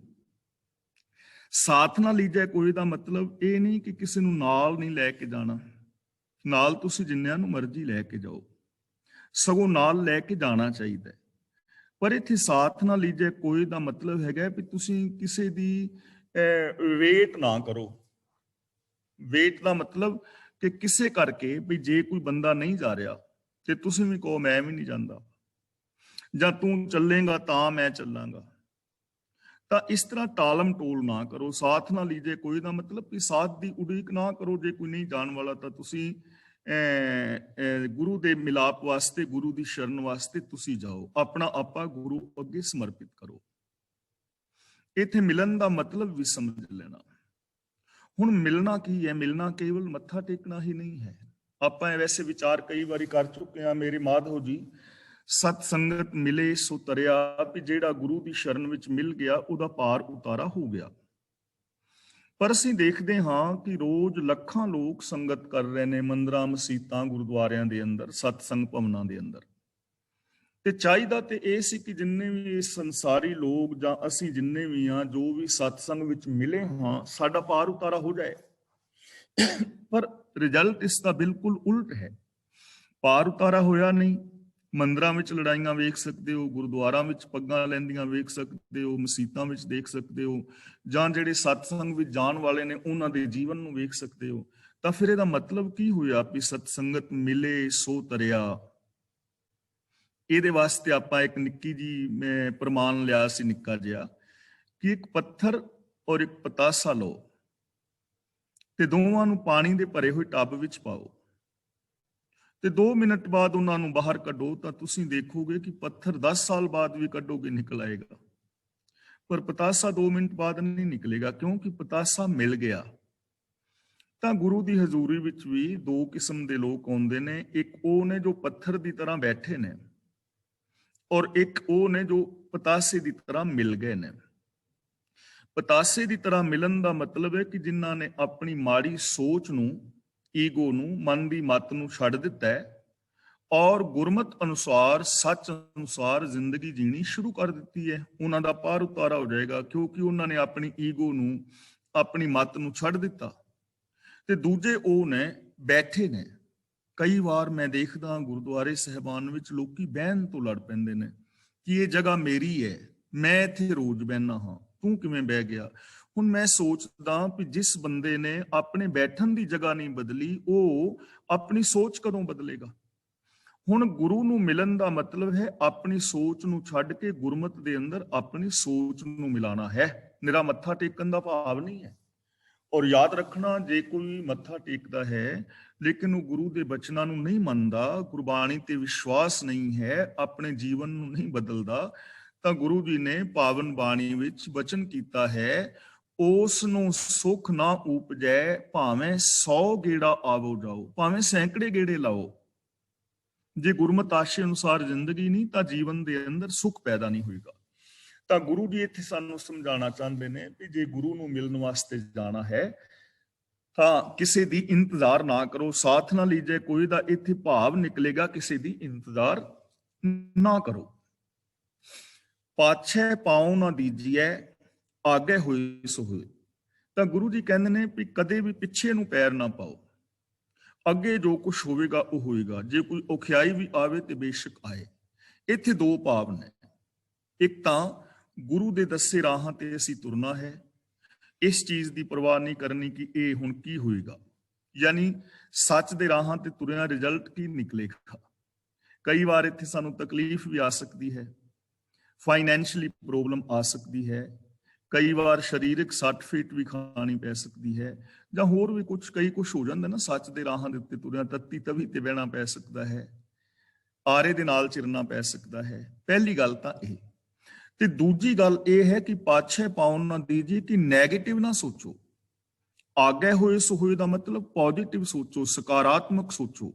ਸਾਥ ਨਾ ਲੀਜੈ ਕੋਏ ਦਾ ਮਤਲਬ ਇਹ ਨਹੀਂ ਕਿ ਕਿਸੇ ਨੂੰ ਨਾਲ ਨਹੀਂ ਲੈ ਕੇ ਜਾਣਾ, ਨਾਲ ਤੁਸੀਂ ਜਿੰਨਿਆਂ ਨੂੰ ਮਰਜ਼ੀ ਲੈ ਕੇ ਜਾਓ, ਸਗੋਂ ਨਾਲ ਲੈ ਕੇ ਜਾਣਾ ਚਾਹੀਦਾ। ਪਰ ਇੱਥੇ ਸਾਥ ਨਾ ਲੀਜੈ ਕੋਏ ਦਾ ਮਤਲਬ ਹੈਗਾ ਵੀ ਤੁਸੀਂ ਕਿਸੇ ਦੀ ਵੇਟ ਨਾ ਕਰੋ। ਵੇਟ ਦਾ ਮਤਲਬ ਕਿ ਕਿਸੇ ਕਰਕੇ ਵੀ ਜੇ ਕੋਈ ਬੰਦਾ ਨਹੀਂ ਜਾ ਰਿਹਾ ਤੇ ਤੁਸੀਂ ਵੀ ਕਹੋ ਮੈਂ ਵੀ ਨਹੀਂ ਜਾਂਦਾ, ਜਾਂ ਤੂੰ ਚੱਲੇਗਾ ਤਾਂ ਮੈਂ ਚੱਲਾਂਗਾ। ਤਾਂ ਇਸ ਤਰ੍ਹਾਂ ਟਾਲਮ ਟੋਲ ਨਾ ਕਰੋ। ਸਾਥ ਨਾ ਲੀਜੇ ਕੋਈ ਦਾ ਮਤਲਬ ਕਿ ਸਾਥ ਦੀ ਉਡੀਕ ਨਾ ਕਰੋ। ਜੇ ਕੋਈ ਨਹੀਂ ਜਾਣ ਵਾਲਾ ਤਾਂ ਤੁਸੀਂ ਗੁਰੂ ਦੇ ਮਿਲਾਪ ਵਾਸਤੇ, ਗੁਰੂ ਦੀ ਸ਼ਰਨ ਵਾਸਤੇ ਤੁਸੀਂ ਜਾਓ, ਆਪਣਾ ਆਪਾ ਗੁਰੂ ਅੱਗੇ ਸਮਰਪਿਤ ਕਰੋ। ਇੱਥੇ ਮਿਲਣ ਦਾ ਮਤਲਬ ਵੀ ਸਮਝ ਲੈਣਾ। ਹੁਣ ਮਿਲਣਾ ਕੀ ਹੈ? ਮਿਲਣਾ ਕੇਵਲ ਮੱਥਾ ਟੇਕਣਾ ਹੀ ਨਹੀਂ ਹੈ। ਆਪਾਂ ਵੈਸੇ ਵਿਚਾਰ ਕਈ ਵਾਰੀ ਕਰ ਚੁੱਕੇ ਹਾਂ। ਮੇਰੇ ਮਾਧੋ ਜੀ, ਸਤ ਸੰਗਤ ਮਿਲੇ ਸੋ ਤਰਿਆ, ਵੀ ਜਿਹੜਾ ਗੁਰੂ ਦੀ ਸ਼ਰਨ ਵਿੱਚ ਮਿਲ ਗਿਆ ਉਹਦਾ ਪਾਰ ਉਤਾਰਾ ਹੋ ਗਿਆ। ਪਰ ਅਸੀਂ ਦੇਖਦੇ ਹਾਂ ਕਿ ਰੋਜ਼ ਲੱਖਾਂ ਲੋਕ ਸੰਗਤ ਕਰ ਰਹੇ ਨੇ ਮੰਦਰਾਂ, ਮਸੀਤਾਂ, ਗੁਰਦੁਆਰਿਆਂ ਦੇ ਅੰਦਰ, ਸਤਸੰਗ ਭਵਨਾਂ ਦੇ ਅੰਦਰ। ਤੇ ਚਾਹੀਦਾ ਤੇ ਇਹ ਸੀ ਕਿ ਜਿੰਨੇ ਵੀ ਇਹ ਸੰਸਾਰੀ ਲੋਕ ਜਾਂ ਅਸੀਂ ਜਿੰਨੇ ਵੀ ਹਾਂ, ਜੋ ਵੀ ਸਤਸੰਗ ਵਿੱਚ ਮਿਲੇ ਹਾਂ, ਸਾਡਾ ਪਾਰ ਉਤਾਰਾ ਹੋ ਜਾਏ। ਪਰ ਰਿਜ਼ਲਟ ਇਸ ਦਾ ਬਿਲਕੁਲ ਉਲਟ ਹੈ। ਪਾਰ ਉਤਾਰਾ ਹੋਇਆ ਨਹੀਂ। ਮੰਦਰਾਂ ਵਿੱਚ ਲੜਾਈਆਂ ਵੇਖ ਸਕਦੇ ਹੋ, ਗੁਰਦੁਆਰਾਂ ਵਿੱਚ ਪੱਗਾਂ ਲੈਂਦੀਆਂ ਵੇਖ ਸਕਦੇ ਹੋ, ਮਸੀਤਾਂ ਵਿੱਚ ਦੇਖ ਸਕਦੇ ਹੋ, ਜਾਂ ਜਿਹੜੇ ਸਤਸੰਗ ਵਿੱਚ ਜਾਣ ਵਾਲੇ ਨੇ ਉਹਨਾਂ ਦੇ ਜੀਵਨ ਨੂੰ ਵੇਖ ਸਕਦੇ ਹੋ। ਤਾਂ ਫਿਰ ਇਹਦਾ ਮਤਲਬ ਕੀ ਹੋਇਆ ਵੀ ਸਤਸੰਗਤ ਮਿਲੇ ਸੋ ਤਰਿਆ? ਇਹਦੇ ਵਾਸਤੇ ਆਪਾਂ ਇੱਕ ਨਿੱਕੀ ਜੀ ਮੈਂ ਪ੍ਰਮਾਣ ਲਿਆ ਸੀ, ਨਿੱਕਾ ਜਿਹਾ, ਕਿ ਇੱਕ ਪੱਥਰ ਔਰ ਇੱਕ ਪਤਾਸਾ ਲਓ ਤੇ ਦੋਵਾਂ ਨੂੰ ਪਾਣੀ ਦੇ ਭਰੇ ਹੋਏ ਟੱਬ ਵਿੱਚ ਪਾਓ ਤੇ 2 ਮਿੰਟ ਬਾਅਦ ਉਹਨਾਂ ਨੂੰ ਬਾਹਰ ਕੱਢੋ ਤਾਂ ਤੁਸੀਂ ਦੇਖੋਗੇ ਕਿ ਪੱਥਰ 10 ਸਾਲ ਬਾਅਦ ਵੀ ਕੱਢੋਗੇ ਨਿਕਲ ਆਏਗਾ, ਪਰ ਪਤਾਸਾ 2 ਮਿੰਟ ਬਾਅਦ ਨਹੀਂ ਨਿਕਲੇਗਾ, ਕਿਉਂਕਿ ਪਤਾਸਾ ਮਿਲ ਗਿਆ। ਤਾਂ ਗੁਰੂ ਦੀ ਹਜ਼ੂਰੀ ਵਿੱਚ ਵੀ ਦੋ ਕਿਸਮ ਦੇ ਲੋਕ ਆਉਂਦੇ ਨੇ। ਇੱਕ ਉਹ ਨੇ ਜੋ ਪੱਥਰ ਦੀ ਤਰ੍ਹਾਂ ਬੈਠੇ ਨੇ, ਔਰ ਇੱਕ ਉਹ ਨੇ ਜੋ ਪਤਾਸੇ ਦੀ ਤਰ੍ਹਾਂ ਮਿਲ ਗਏ ਨੇ। ਪਤਾਸੇ ਦੀ ਤਰ੍ਹਾਂ ਮਿਲਣ ਦਾ ਮਤਲਬ ਹੈ ਕਿ ਜਿਨ੍ਹਾਂ ਨੇ ਆਪਣੀ ਮਾੜੀ ਸੋਚ ਨੂੰ, ਈਗੋ ਨੂੰ, ਮਨ ਦੀ ਮੱਤ ਨੂੰ ਛੱਡ ਦਿੱਤਾ ਹੈ ਔਰ ਗੁਰਮਤ ਅਨੁਸਾਰ, ਸੱਚ ਅਨੁਸਾਰ ਜ਼ਿੰਦਗੀ ਜੀਣੀ ਸ਼ੁਰੂ ਕਰ ਦਿੱਤੀ ਹੈ। ਉਹਨਾਂ ਦਾ ਪਾਰ ਉਤਾਰਾ ਹੋ ਜਾਏਗਾ, ਕਿਉਂਕਿ ਉਹਨਾਂ ਨੇ ਆਪਣੀ ਈਗੋ ਨੂੰ, ਆਪਣੀ ਮੱਤ ਨੂੰ ਛੱਡ ਦਿੱਤਾ। ਤੇ ਦੂਜੇ ਉਹ ਨੇ ਬੈਠੇ ਨੇ। ਕਈ ਵਾਰ ਮੈਂ ਦੇਖਦਾ ਗੁਰਦੁਆਰੇ ਸਾਹਿਬਾਨ ਵਿੱਚ ਲੋਕੀ ਬਹਿਣ ਤੋਂ ਲੜ ਪੈਂਦੇ ਨੇ ਕਿ ਇਹ ਜਗ੍ਹਾ ਮੇਰੀ ਹੈ, ਮੈਂ ਇੱਥੇ ਰੋਜ਼ ਬਹਿਣਾ ਹਾਂ, ਤੂੰ ਕਿਵੇਂ ਬਹਿ ਗਿਆ। ਹੁਣ ਮੈਂ ਸੋਚਦਾ ਕਿ ਜਿਸ ਬੰਦੇ ਨੇ ਆਪਣੇ ਬੈਠਣ ਦੀ ਜਗ੍ਹਾ ਨਹੀਂ ਬਦਲੀ, ਉਹ ਆਪਣੀ ਸੋਚ ਕਦੋਂ ਬਦਲੇਗਾ। ਹੁਣ ਗੁਰੂ ਨੂੰ ਮਿਲਣ ਦਾ ਮਤਲਬ ਹੈ ਆਪਣੀ ਸੋਚ ਨੂੰ ਛੱਡ ਕੇ ਗੁਰਮਤ ਦੇ ਅੰਦਰ ਆਪਣੀ ਸੋਚ ਨੂੰ ਮਿਲਾਣਾ ਹੈ। ਨਿਰਾ ਮੱਥਾ ਟੇਕਣ ਦਾ ਭਾਵ ਨਹੀਂ ਹੈ। ਔਰ ਯਾਦ ਰੱਖਣਾ, ਜੇ ਕੋਈ ਮੱਥਾ ਟੇਕਦਾ ਹੈ ਲੇਕਿਨ ਉਹ ਗੁਰੂ ਦੇ ਬਚਨਾਂ ਨੂੰ ਨਹੀਂ ਮੰਨਦਾ, ਗੁਰਬਾਣੀ ਤੇ ਵਿਸ਼ਵਾਸ ਨਹੀਂ ਹੈ, ਆਪਣੇ ਜੀਵਨ ਨੂੰ ਨਹੀਂ ਬਦਲਦਾ, ਤਾਂ ਗੁਰੂ ਜੀ ਨੇ ਪਾਵਨ ਬਾਣੀ ਵਿੱਚ ਬਚਨ ਕੀਤਾ ਹੈ, ਉਸ ਨੂੰ ਸੁਖ ਨਾ ਉਪਜੈ, ਭਾਵੇਂ 100 ਗੇੜਾ ਆਵੋ ਜਾਓ, ਭਾਵੇਂ ਸੈਂਕੜੇ ਗੇੜੇ ਲਾਓ। ਜੇ ਗੁਰਮਤਿ ਆਸ਼ੇ ਅਨੁਸਾਰ ਜ਼ਿੰਦਗੀ ਨਹੀਂ ਤਾਂ ਜੀਵਨ ਦੇ ਅੰਦਰ ਸੁਖ ਪੈਦਾ ਨਹੀਂ ਹੋਏਗਾ। ਤਾਂ ਗੁਰੂ ਜੀ ਇੱਥੇ ਸਾਨੂੰ ਸਮਝਾਉਣਾ ਚਾਹੁੰਦੇ ਨੇ ਕਿ ਜੇ ਗੁਰੂ ਨੂੰ ਮਿਲਣ ਵਾਸਤੇ ਜਾਣਾ ਹੈ ਤਾਂ ਕਿਸੇ ਦੀ ਇੰਤਜ਼ਾਰ ਨਾ ਕਰੋ, ਸਾਥ ਨਾ ਲੀਜੇ ਕੋਈ ਦਾ। ਇੱਥੇ ਭਾਵ ਨਿਕਲੇਗਾ ਕਿਸੇ ਦੀ ਇੰਤਜ਼ਾਰ ਨਾ ਕਰੋ। ਪਾਛੈ ਪਾਉ ਨਾ ਦੀਜੀਐ, ਆਗੇ ਹੋਏ ਸੋ ਹੋਏ। ਤਾਂ ਗੁਰੂ ਜੀ ਕਹਿੰਦੇ ਨੇ ਵੀ ਕਦੇ ਵੀ ਪਿੱਛੇ ਨੂੰ ਪੈਰ ਨਾ ਪਾਓ, ਅੱਗੇ ਜੋ ਕੁਝ ਹੋਵੇਗਾ ਉਹ ਹੋਏਗਾ। ਜੇ ਕੋਈ ਔਖਿਆਈ ਵੀ ਆਵੇ ਤੇ ਬੇਸ਼ੱਕ ਆਏ। ਇੱਥੇ ਦੋ ਭਾਵ ਨੇ। ਇੱਕ ਤਾਂ ਗੁਰੂ ਦੇ ਦੱਸੇ ਰਾਹਾਂ ਤੇ ਅਸੀਂ ਤੁਰਨਾ ਹੈ, ਇਸ ਚੀਜ਼ ਦੀ ਪਰਵਾਹ ਨਹੀਂ ਕਰਨੀ ਕਿ ਇਹ ਹੁਣ ਕੀ ਹੋਏਗਾ, ਯਾਨੀ ਸੱਚ ਦੇ ਰਾਹਾਂ ਤੇ ਤੁਰਿਆ ਰਿਜ਼ਲਟ ਕੀ ਨਿਕਲੇਗਾ। ਕਈ ਵਾਰ ਇੱਥੇ ਸਾਨੂੰ ਤਕਲੀਫ ਵੀ ਆ ਸਕਦੀ ਹੈ, ਫਾਈਨੈਂਸ਼ੀਅਲੀ ਪ੍ਰੋਬਲਮ ਆ ਸਕਦੀ ਹੈ, ਕਈ ਵਾਰ ਸਰੀਰਕ ਸੱਟ ਫੇਟ ਵੀ ਖਾਣੀ ਪੈ ਸਕਦੀ ਹੈ, ਜਾਂ ਹੋਰ ਵੀ ਕਈ ਕੁਛ ਹੋ ਜਾਂਦਾ ਨਾ। ਸੱਚ ਦੇ ਰਾਹਾਂ ਦੇ ਉੱਤੇ ਤੁਰਿਆ ਤੱਤੀ ਤਵੀ ਤੇ ਬਹਿਣਾ ਪੈ ਸਕਦਾ ਹੈ, ਆਰੇ ਦੇ ਨਾਲ ਚਿਰਨਾ ਪੈ ਸਕਦਾ ਹੈ। ਪਹਿਲੀ ਗੱਲ ਤਾਂ ਇਹ। ਤੇ ਦੂਜੀ ਗੱਲ ਇਹ ਹੈ ਕਿ ਪਾਛੇ ਪਾਉਣ ਨਾ ਦੀਜੀ, ਕਿ ਨੈਗੇਟਿਵ ਨਾ ਸੋਚੋ। ਆਗੇ ਹੋਏ ਸੋ ਹੋਏ ਦਾ ਮਤਲਬ ਪੋਜ਼ਿਟਿਵ ਸੋਚੋ, ਸਕਾਰਾਤਮਕ ਸੋਚੋ।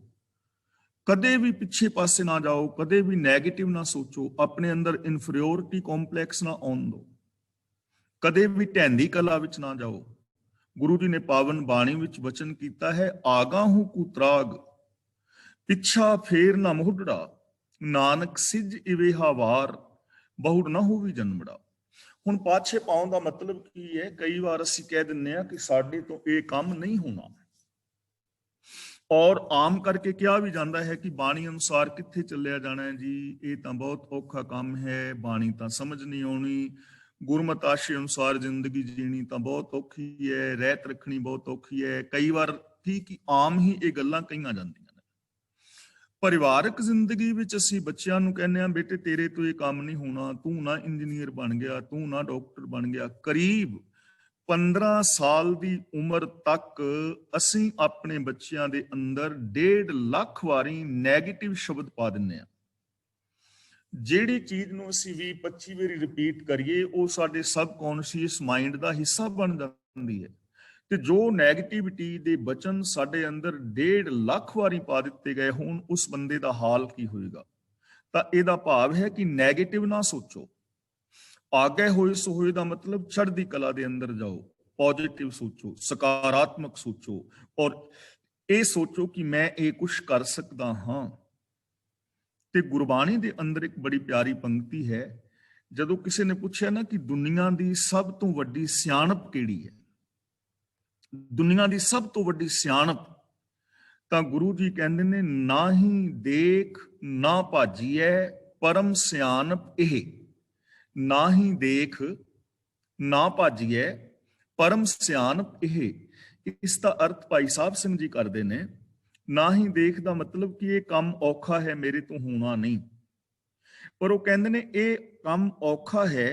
ਕਦੇ ਵੀ ਪਿੱਛੇ ਪਾਸੇ ਨਾ ਜਾਓ, ਕਦੇ ਵੀ ਨੈਗੇਟਿਵ ਨਾ ਸੋਚੋ, ਆਪਣੇ ਅੰਦਰ ਇਨਫੀਰੀਓਰਿਟੀ ਕੰਪਲੈਕਸ ਨਾ ਆਉਣ ਦਿਓ, ਕਦੇ ਵੀ ਢੈਂਦੀ ਕਲਾ ਵਿੱਚ ਨਾ ਜਾਓ। ਗੁਰੂ ਜੀ ਨੇ ਪਾਵਨ ਬਾਣੀ ਵਿੱਚ ਵਚਨ ਕੀਤਾ ਹੈ, ਆਗਾਹੂ ਕੁਤਰਾਗ, ਪਿੱਛਾ ਫੇਰ ਨਾ ਮੋਢੜਾ, ਨਾਨਕ ਸਿੱਜ ਇਵੇਹਾ ਵਾਰ, ਬਹੁੜ ਨਾ ਹੋਵੀ ਜਨਮੜਾ। ਹੁਣ ਪਾਛੇ ਪਾਉਣ ਦਾ ਮਤਲਬ ਕੀ ਹੈ? ਕਈ ਵਾਰ ਅਸੀਂ ਕਹਿ ਦਿੰਦੇ ਹਾਂ ਕਿ ਸਾਡੇ ਤੋਂ ਇਹ ਕੰਮ ਨਹੀਂ ਹੋਣਾ, ਔਰ ਆਮ ਕਰਕੇ ਕਿਹਾ ਵੀ ਜਾਂਦਾ ਹੈ ਕਿ ਬਾਣੀ ਅਨੁਸਾਰ ਕਿੱਥੇ ਚੱਲਿਆ ਜਾਣਾ ਹੈ ਜੀ, ਇਹ ਤਾਂ ਬਹੁਤ ਔਖਾ ਕੰਮ ਹੈ, ਬਾਣੀ ਤਾਂ ਸਮਝ ਨਹੀਂ ਆਉਣੀ, ਗੁਰਮਤਿ ਆਸ਼ੇ ਅਨੁਸਾਰ ਜ਼ਿੰਦਗੀ ਜੀਣੀ ਤਾਂ ਬਹੁਤ ਔਖੀ ਹੈ, ਰਹਿਤ ਰੱਖਣੀ ਬਹੁਤ ਔਖੀ ਹੈ। ਕਈ ਵਾਰ ਠੀਕ ਹੀ ਆਮ ਹੀ ਇਹ ਗੱਲਾਂ ਕਹੀਆਂ ਜਾਂਦੀਆਂ ਨੇ। ਪਰਿਵਾਰਕ ਜ਼ਿੰਦਗੀ ਵਿੱਚ ਅਸੀਂ ਬੱਚਿਆਂ ਨੂੰ ਕਹਿੰਦੇ ਹਾਂ, ਬੇਟੇ ਤੇਰੇ ਤੋਂ ਇਹ ਕੰਮ ਨਹੀਂ ਹੋਣਾ, ਤੂੰ ਨਾ ਇੰਜੀਨੀਅਰ ਬਣ ਗਿਆ, ਤੂੰ ਨਾ ਡਾਕਟਰ ਬਣ ਗਿਆ। ਕਰੀਬ 15 ਸਾਲ ਦੀ ਉਮਰ ਤੱਕ ਅਸੀਂ ਆਪਣੇ ਬੱਚਿਆਂ ਦੇ ਅੰਦਰ 1.5 ਲੱਖ ਵਾਰੀ ਨੈਗੇਟਿਵ ਸ਼ਬਦ ਪਾ ਦਿੰਦੇ ਹਾਂ। ਜਿਹੜੀ ਚੀਜ਼ ਨੂੰ ਅਸੀਂ 20-25 ਵਾਰੀ ਰਿਪੀਟ ਕਰੀਏ, ਉਹ ਸਾਡੇ ਸਬਕੌਨਸ਼ੀਅਸ ਮਾਈਂਡ ਦਾ ਹਿੱਸਾ ਬਣ ਜਾਂਦੀ ਹੈ। ਤੇ ਜੋ ਨੈਗੇਟਿਵਿਟੀ ਦੇ ਬਚਨ ਸਾਡੇ ਅੰਦਰ 1.5 ਲੱਖ ਵਾਰੀ ਪਾ ਦਿੱਤੇ ਗਏ ਹੋਣ, ਉਸ ਬੰਦੇ ਦਾ ਹਾਲ ਕੀ ਹੋਏਗਾ। ਤਾਂ ਇਹਦਾ ਭਾਵ ਹੈ ਕਿ ਨੈਗੇਟਿਵ ਨਾ ਸੋਚੋ। ਆਗੇ ਹੋਏ ਸੋ ਹੋਏ ਦਾ ਮਤਲਬ ਚੜ੍ਹਦੀ ਕਲਾ ਦੇ ਅੰਦਰ ਜਾਓ, ਪੋਜ਼ਿਟਿਵ ਸੋਚੋ, ਸਕਾਰਾਤਮਕ ਸੋਚੋ, ਔਰ ਇਹ ਸੋਚੋ ਕਿ ਮੈਂ ਇਹ ਕੁਝ ਕਰ ਸਕਦਾ ਹਾਂ। ਤੇ ਗੁਰਬਾਣੀ ਦੇ ਅੰਦਰ ਇੱਕ ਬੜੀ ਪਿਆਰੀ ਪੰਕਤੀ ਹੈ। ਜਦੋਂ ਕਿਸੇ ਨੇ ਪੁੱਛਿਆ ਨਾ ਕਿ ਦੁਨੀਆ ਦੀ ਸਭ ਤੋਂ ਵੱਡੀ ਸਿਆਣਪ ਕਿਹੜੀ ਹੈ, ਦੁਨੀਆ ਦੀ ਸਭ ਤੋਂ ਵੱਡੀ ਸਿਆਣਪ, ਤਾਂ ਗੁਰੂ ਜੀ ਕਹਿੰਦੇ ਨੇ, ਨਾ ਹੀ ਦੇਖ ਨਾ ਭਾਜੀਐ, ਪਰਮ ਸਿਆਣਪ ਇਹ। ਨਾ ਹੀ ਦੇਖ ਨਾ ਭਾਜੀਐ, ਪਰਮ ਸਿਆਣਪ ਇਹ। ਇਸ ਦਾ ਅਰਥ ਭਾਈ ਸਾਹਿਬ ਸਿੰਘ ਜੀ ਕਰਦੇ ਨੇ, ਨਾ ਹੀ ਦੇਖ ਦਾ ਮਤਲਬ ਕਿ ਇਹ ਕੰਮ ਔਖਾ ਹੈ, ਮੇਰੇ ਤੋਂ ਹੋਣਾ ਨਹੀਂ। ਪਰ ਉਹ ਕਹਿੰਦੇ ਨੇ ਇਹ ਕੰਮ ਔਖਾ ਹੈ,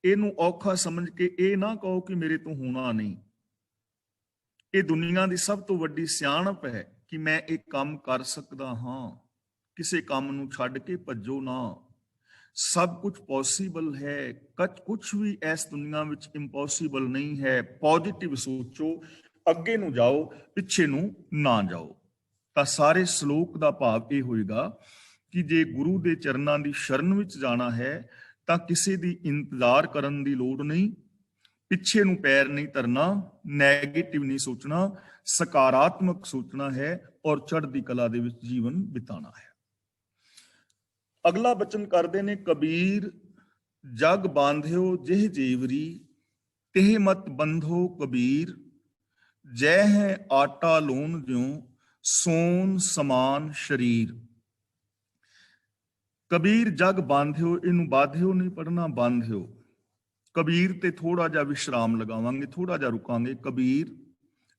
ਇਹਨੂੰ ਔਖਾ ਸਮਝ ਕੇ ਇਹ ਨਾ ਕਹੋ ਕਿ ਮੇਰੇ ਤੋਂ ਹੋਣਾ ਨਹੀਂ। ਇਹ ਦੁਨੀਆ ਦੀ ਸਭ ਤੋਂ ਵੱਡੀ ਸਿਆਣਪ ਹੈ ਕਿ ਮੈਂ ਇਹ ਕੰਮ ਕਰ ਸਕਦਾ ਹਾਂ। ਕਿਸੇ ਕੰਮ ਨੂੰ ਛੱਡ ਕੇ ਭੱਜੋ ਨਾ, ਸਭ ਕੁਝ ਪੋਸੀਬਲ ਹੈ। ਕੁਝ ਵੀ ਇਸ ਦੁਨੀਆ ਵਿੱਚ ਇੰਪੋਸੀਬਲ ਨਹੀਂ ਹੈ। ਪੋਜ਼ਿਟਿਵ ਸੋਚੋ, ਅੱਗੇ ਨੂੰ ਜਾਓ, ਪਿੱਛੇ ਨੂੰ ਨਾ ਜਾਓ। ਤਾਂ ਸਾਰੇ ਸ਼ਲੋਕ ਦਾ ਭਾਵ ਇਹ ਹੋਏਗਾ ਕਿ ਜੇ ਗੁਰੂ ਦੇ ਚਰਨਾਂ ਦੀ ਸ਼ਰਨ ਵਿੱਚ ਜਾਣਾ ਹੈ ਤਾਂ ਕਿਸੇ ਦੀ ਇੰਤਜ਼ਾਰ ਕਰਨ ਦੀ ਲੋੜ ਨਹੀਂ, ਪਿੱਛੇ ਨੂੰ ਪੈਰ ਨਹੀਂ ਧਰਨਾ, ਨੈਗੇਟਿਵ ਨਹੀਂ ਸੋਚਣਾ, ਸਕਾਰਾਤਮਕ ਸੋਚਣਾ ਹੈ ਔਰ ਚੜ੍ਹਦੀ ਕਲਾ ਦੇ ਵਿੱਚ ਜੀਵਨ ਬਿਤਾਉਣਾ ਹੈ। ਅਗਲਾ ਬਚਨ ਕਰਦੇ ਨੇ, ਕਬੀਰ ਜਗ ਬਾਂਧਿਓ ਜਿਹ ਜੀਵਰੀ, ਤਿਹ ਮਤ ਬੰਧੋ ਕਬੀਰ, ਜੈ ਹੈ ਆਟਾ ਲੂਣ ਜਿਉ ਸੋਨ ਸਮਾਨ ਸ਼ਰੀਰ। ਕਬੀਰ ਜਗ ਬਾਂਧਿਓ, ਇਹਨੂੰ ਬਾਧਿਓ ਨਹੀਂ ਪੜਨਾ, ਬਾਂਧਿਓ। ਕਬੀਰ ਤੇ ਥੋੜਾ ਜਿਹਾ ਵਿਸ਼ਰਾਮ ਲਗਾਵਾਂਗੇ, ਥੋੜਾ ਜਿਹਾ ਰੁਕਾਂਗੇ। ਕਬੀਰ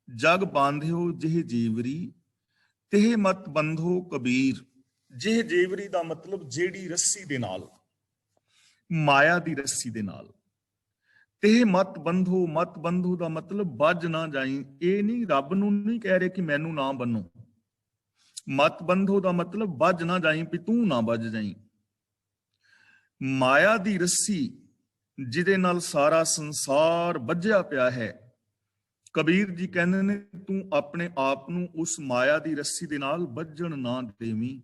ਜਗ ਬਾਂਧਿਓ ਜਿਹ ਜੀਵਰੀ, ਤਿਹ ਮਤ ਬੰਧੋ ਕਬੀਰ। ਜਿਹ ਜੀਵਰੀ ਦਾ ਮਤਲਬ ਜਿਹੜੀ ਰੱਸੀ ਦੇ ਨਾਲ, ਮਾਇਆ ਦੀ ਰੱਸੀ ਦੇ ਨਾਲ। ਤਿਹ ਮਤ ਬੰਧੋ, ਮਤ ਬੰਧੋ ਦਾ ਮਤਲਬ ਬੱਝ ਨਾ ਜਾਈ। ਇਹ ਨਹੀਂ, ਰੱਬ ਨੂੰ ਨਹੀਂ ਕਹਿ ਰਹੇ ਕਿ ਮੈਨੂੰ ਨਾ ਬੰਨੋ। ਮਤ ਬੰਧੋ ਦਾ ਮਤਲਬ ਬੱਝ ਨਾ ਜਾਈ, ਵੀ ਤੂੰ ਨਾ ਬੱਝ ਜਾਈ। ਮਾਇਆ ਦੀ ਰੱਸੀ ਜਿਹਦੇ ਨਾਲ ਸਾਰਾ ਸੰਸਾਰ ਬੱਝਿਆ ਪਿਆ ਹੈ, ਕਬੀਰ ਜੀ ਕਹਿੰਦੇ ਨੇ ਤੂੰ ਆਪਣੇ ਆਪ ਨੂੰ ਉਸ ਮਾਇਆ ਦੀ ਰੱਸੀ ਦੇ ਨਾਲ ਬੱਝਣ ਨਾ ਦੇਵੀਂ।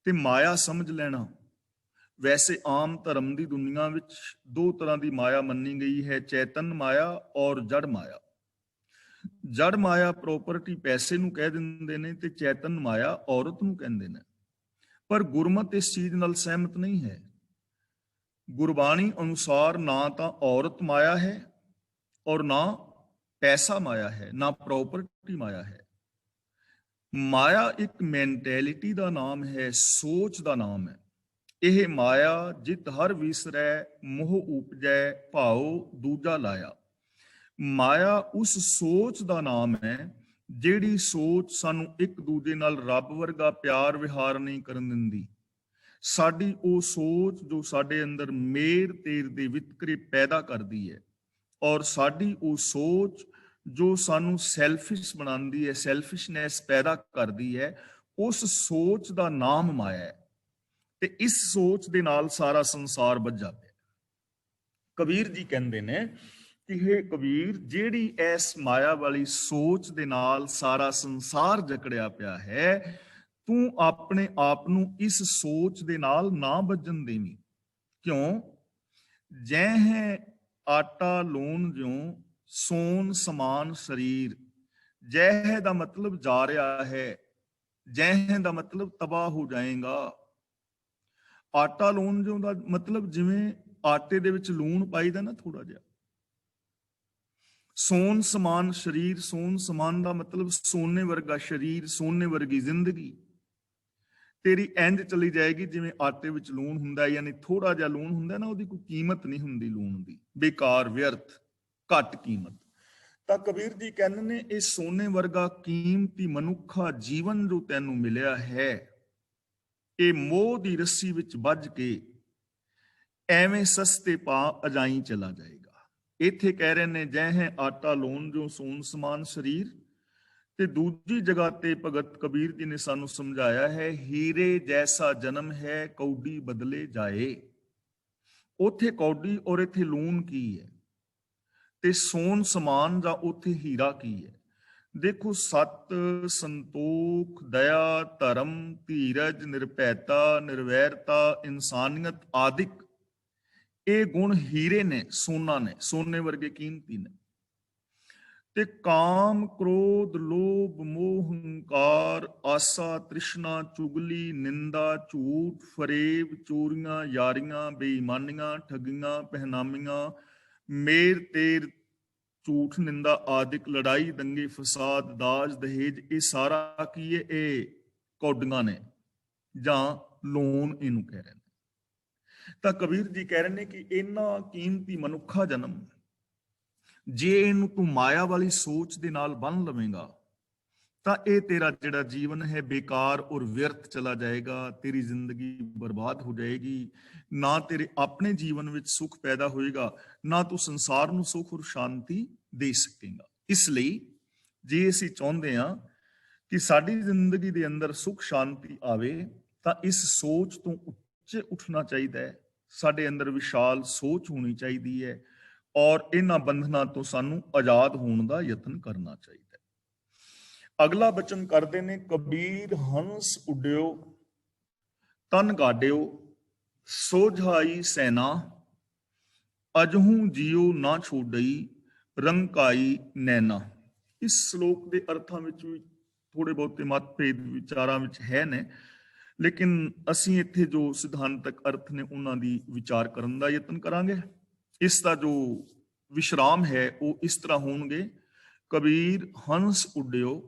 ਤੇ ਮਾਇਆ ਸਮਝ ਲੈਣਾ, ਵੈਸੇ ਆਮ ਧਰਮ ਦੀ ਦੁਨੀਆ ਵਿੱਚ ਦੋ ਤਰ੍ਹਾਂ ਦੀ ਮਾਇਆ ਮੰਨੀ ਗਈ ਹੈ, ਚੇਤਨ ਮਾਇਆ ਔਰ ਜੜ ਮਾਇਆ। ਜੜ ਮਾਇਆ ਪ੍ਰੋਪਰਟੀ ਪੈਸੇ ਨੂੰ ਕਹਿ ਦਿੰਦੇ ਨੇ ਤੇ ਚੇਤਨ ਮਾਇਆ ਔਰਤ ਨੂੰ ਕਹਿੰਦੇ ਨੇ। ਪਰ ਗੁਰਮਤਿ ਇਸ ਚੀਜ਼ ਨਾਲ ਸਹਿਮਤ ਨਹੀਂ ਹੈ। ਗੁਰਬਾਣੀ ਅਨੁਸਾਰ ਨਾ ਤਾਂ ਔਰਤ ਮਾਇਆ ਹੈ ਔਰ ਨਾ ਪੈਸਾ ਮਾਇਆ ਹੈ, ਨਾ ਪ੍ਰੋਪਰਟੀ ਮਾਇਆ ਹੈ। ਮਾਇਆ ਇੱਕ ਮੈਂਟੈਲਿਟੀ ਦਾ ਨਾਮ ਹੈ, ਸੋਚ ਦਾ ਨਾਮ ਹੈ। ਇਹ ਮਾਇਆ ਜਿਤ ਹਰ ਵਿਸਰੈ, ਮੋਹ ਉਪਜੈ ਭਾਉ ਦੂਜਾ ਲਾਇਆ। ਮਾਇਆ ਉਸ ਸੋਚ ਦਾ ਨਾਮ ਹੈ ਜਿਹੜੀ ਸੋਚ ਸਾਨੂੰ ਇੱਕ ਦੂਜੇ ਨਾਲ ਰੱਬ ਵਰਗਾ ਪਿਆਰ ਵਿਹਾਰ ਨਹੀਂ ਕਰਨ ਦਿੰਦੀ। ਸਾਡੀ ਉਹ ਸੋਚ ਜੋ ਸਾਡੇ ਅੰਦਰ ਮੇਰ ਤੇਰ ਦੇ ਵਿਤਕਰੇ ਪੈਦਾ ਕਰਦੀ ਹੈ, ਔਰ ਸਾਡੀ ਉਹ ਸੋਚ ਜੋ ਸਾਨੂੰ ਸੈਲਫਿਸ਼ ਬਣਾਉਂਦੀ ਹੈ, ਸੈਲਫਿਸ਼ਨੈਸ ਪੈਦਾ ਕਰਦੀ ਹੈ, ਉਸ ਸੋਚ ਦਾ ਨਾਮ ਮਾਇਆ ਹੈ। ਤੇ ਇਸ ਸੋਚ ਦੇ ਨਾਲ ਸਾਰਾ ਸੰਸਾਰ ਬੱਝਾ ਪਿਆ। ਕਬੀਰ ਜੀ ਕਹਿੰਦੇ ਨੇ ਕਿ ਇਹ ਕਬੀਰ, ਜਿਹੜੀ ਇਸ ਮਾਇਆ ਵਾਲੀ ਸੋਚ ਦੇ ਨਾਲ ਸਾਰਾ ਸੰਸਾਰ ਜਕੜਿਆ ਪਿਆ ਹੈ, ਤੂੰ ਆਪਣੇ ਆਪ ਨੂੰ ਇਸ ਸੋਚ ਦੇ ਨਾਲ ਨਾ ਬੱਝਣ ਦੇਵੀਂ। ਕਿਉਂ? ਜੈ ਹੈ ਆਟਾ ਲੂਣ ਜਿਉ ਸੋਨ ਸਮਾਨ ਸਰੀਰ। ਜੈ ਹੈ ਦਾ ਮਤਲਬ ਜਾ ਰਿਹਾ ਹੈ, ਜੈ ਹੈ ਦਾ ਮਤਲਬ ਤਬਾਹ ਹੋ ਜਾਏਗਾ। ਆਟਾ ਲੂਣ ਜਿਉ ਦਾ ਮਤਲਬ ਜਿਵੇਂ ਆਟੇ ਦੇ ਵਿੱਚ ਲੂਣ ਪਾਈਦਾ ਨਾ ਥੋੜਾ ਜਿਹਾ। ਸੋਨ ਸਮਾਨ ਸਰੀਰ, ਸੋਨ ਸਮਾਨ ਦਾ ਮਤਲਬ ਸੋਨੇ ਵਰਗਾ ਸਰੀਰ, ਸੋਨੇ ਵਰਗੀ ਜ਼ਿੰਦਗੀ ਤੇਰੀ ਇੰਝ ਚਲੀ ਜਾਏਗੀ ਜਿਵੇਂ ਆਟੇ ਵਿੱਚ ਲੂਣ ਹੁੰਦਾ, ਯਾਨੀ ਥੋੜਾ ਜਿਹਾ ਲੂਣ ਹੁੰਦਾ ਨਾ, ਉਹਦੀ ਕੋਈ ਕੀਮਤ ਨਹੀਂ ਹੁੰਦੀ ਲੂਣ ਦੀ, ਬੇਕਾਰ, ਵਿਅਰਥ, ਘੱਟ ਕੀਮਤ। ਤਾਂ ਕਬੀਰ ਜੀ ਕਹਿੰਦੇ ਨੇ ਇਹ ਸੋਨੇ ਵਰਗਾ ਕੀਮਤੀ ਮਨੁੱਖਾ ਜੀਵਨ ਜੋ ਤੈਨੂੰ ਮਿਲਿਆ ਹੈ, ਇਹ ਮੋਹ ਦੀ ਰੱਸੀ ਵਿੱਚ ਵੱਜ ਕੇ ਐਵੇਂ ਸਸਤੇ ਪਾ ਅਜਾਈ ਚਲਾ ਜਾਏਗਾ। ਇੱਥੇ ਕਹਿ ਰਹੇ ਨੇ ਜੈ ਹੈ ਆਟਾ ਲੂਣ ਜੋ ਸੋਨ ਸਮਾਨ ਸਰੀਰ, ਤੇ ਦੂਜੀ ਜਗ੍ਹਾ ਤੇ ਭਗਤ ਕਬੀਰ ਜੀ ਨੇ ਸਾਨੂੰ ਸਮਝਾਇਆ ਹੈ, ਹੀਰੇ ਜੈਸਾ ਜਨਮ ਹੈ ਕੌਡੀ ਬਦਲੇ ਜਾਏ। ਉੱਥੇ ਕੌਡੀ ਔਰ ਇੱਥੇ ਲੂਣ ਕੀ ਹੈ, ਤੇ ਸੋਨ ਸਮਾਨ ਜਾਂ ਉੱਥੇ ਹੀਰਾ ਕੀ ਹੈ। ਦੇਖੋ, ਸਤ, ਸੰਤੋਖ, ਦਇਆ, ਧਰਮ, ਧੀਰਜ, ਨਿਰਭੈਤਾ, ਨਿਰਵੈਰਤਾ, ਇਨਸਾਨੀਅਤ ਆਦਿਕ ਇਹ ਗੁਣ ਹੀਰੇ ਨੇ, ਸੋਨਾ ਨੇ, ਸੋਨੇ ਵਰਗੇ ਕੀਮਤੀ ਨੇ। ਤੇ ਕਾਮ, ਕ੍ਰੋਧ, ਲੋਭ, ਮੋਹ, ਹੰਕਾਰ, ਆਸਾ, ਤ੍ਰਿਸ਼ਨਾ, ਚੁਗਲੀ, ਨਿੰਦਾ, ਝੂਠ, ਫਰੇਬ, ਚੋਰੀਆਂ, ਯਾਰੀਆਂ, ਬੇਈਮਾਨੀਆਂ, ਠੱਗੀਆਂ, ਪਹਿਨਾਮੀਆਂ, ਮੇਰ ਤੇਰ, ਝੂਠ, ਨਿੰਦਾ ਆਦਿਕ, ਲੜਾਈ, ਦੰਗੇ, ਫਸਾਦ, ਦਾਜ, ਦਹੇਜ, ਇਹ ਸਾਰਾ ਕੀ ਹੈ? ਇਹ ਕੌਡੀਆਂ ਨੇ ਜਾਂ ਲੋਨ ਇਹਨੂੰ ਕਹਿ ਰਹੇ ਨੇ। ਤਾਂ ਕਬੀਰ ਜੀ ਕਹਿ ਰਹੇ ਨੇ ਕਿ ਇਹਨਾਂ ਕੀਮਤੀ ਮਨੁੱਖਾ ਜਨਮ, ਜੇ ਇਹਨੂੰ ਤੂੰ ਮਾਇਆ ਵਾਲੀ ਸੋਚ ਦੇ ਨਾਲ ਬੰਨ ਲਵੇਂਗਾ ਤਾਂ ਇਹ ਤੇਰਾ ਜਿਹੜਾ ਜੀਵਨ ਹੈ ਬੇਕਾਰ ਔਰ ਵਿਅਰਥ ਚਲਾ ਜਾਏਗਾ। ਤੇਰੀ ਜ਼ਿੰਦਗੀ ਬਰਬਾਦ ਹੋ ਜਾਏਗੀ। ਨਾ ਤੇਰੇ ਆਪਣੇ ਜੀਵਨ ਵਿੱਚ ਸੁੱਖ ਪੈਦਾ ਹੋਏਗਾ, ਨਾ ਤੂੰ ਸੰਸਾਰ ਨੂੰ ਸੁੱਖ ਔਰ ਸ਼ਾਂਤੀ ਦੇ ਸਕੇਗਾ। ਇਸ ਲਈ ਜੇ ਅਸੀਂ ਚਾਹੁੰਦੇ ਹਾਂ ਕਿ ਸਾਡੀ ਜ਼ਿੰਦਗੀ ਦੇ ਅੰਦਰ ਸੁੱਖ ਸ਼ਾਂਤੀ ਆਵੇ ਤਾਂ ਇਸ ਸੋਚ ਤੋਂ ਉੱਚੇ ਉੱਠਣਾ ਚਾਹੀਦਾ ਹੈ। ਸਾਡੇ ਅੰਦਰ ਵਿਸ਼ਾਲ ਸੋਚ ਹੋਣੀ ਚਾਹੀਦੀ ਹੈ। ਔਰ ਇਹਨਾਂ ਬੰਧਨਾਂ ਤੋਂ ਸਾਨੂੰ ਆਜ਼ਾਦ ਹੋਣ ਦਾ ਯਤਨ ਕਰਨਾ ਚਾਹੀਦਾ ਹੈ। ਅਗਲਾ ਬਚਨ ਕਰਦੇ ਨੇ, ਕਬੀਰ ਹੰਸ ਉੱਡਿਓ ਤਨ ਗਾਡਿਓ ਸੋਝਾਈ ਸੈਨਾ, ਅਜਹੂ ਜਿਉ ਨਾ ਛੋਡਈ ਰੰਕਾਈ ਨੈਣਾ। ਇਸ ਸ਼ਲੋਕ ਦੇ ਅਰਥਾਂ ਵਿੱਚ ਵੀ ਥੋੜੇ ਬਹੁਤੇ ਮਤਭੇਦ ਵਿਚਾਰਾਂ ਵਿੱਚ ਹੈ ਨੇ, ਲੇਕਿਨ ਅਸੀਂ ਇੱਥੇ ਜੋ ਸਿਧਾਂਤਕ ਅਰਥ ਨੇ ਉਹਨਾਂ ਦੀ ਵਿਚਾਰ ਕਰਨ ਦਾ ਯਤਨ ਕਰਾਂਗੇ। ਇਸ ਦਾ ਜੋ ਵਿਸ਼ਰਾਮ ਹੈ ਉਹ ਇਸ ਤਰ੍ਹਾਂ ਹੋਣਗੇ, ਕਬੀਰ ਹੰਸ ਉੱਡਿਓ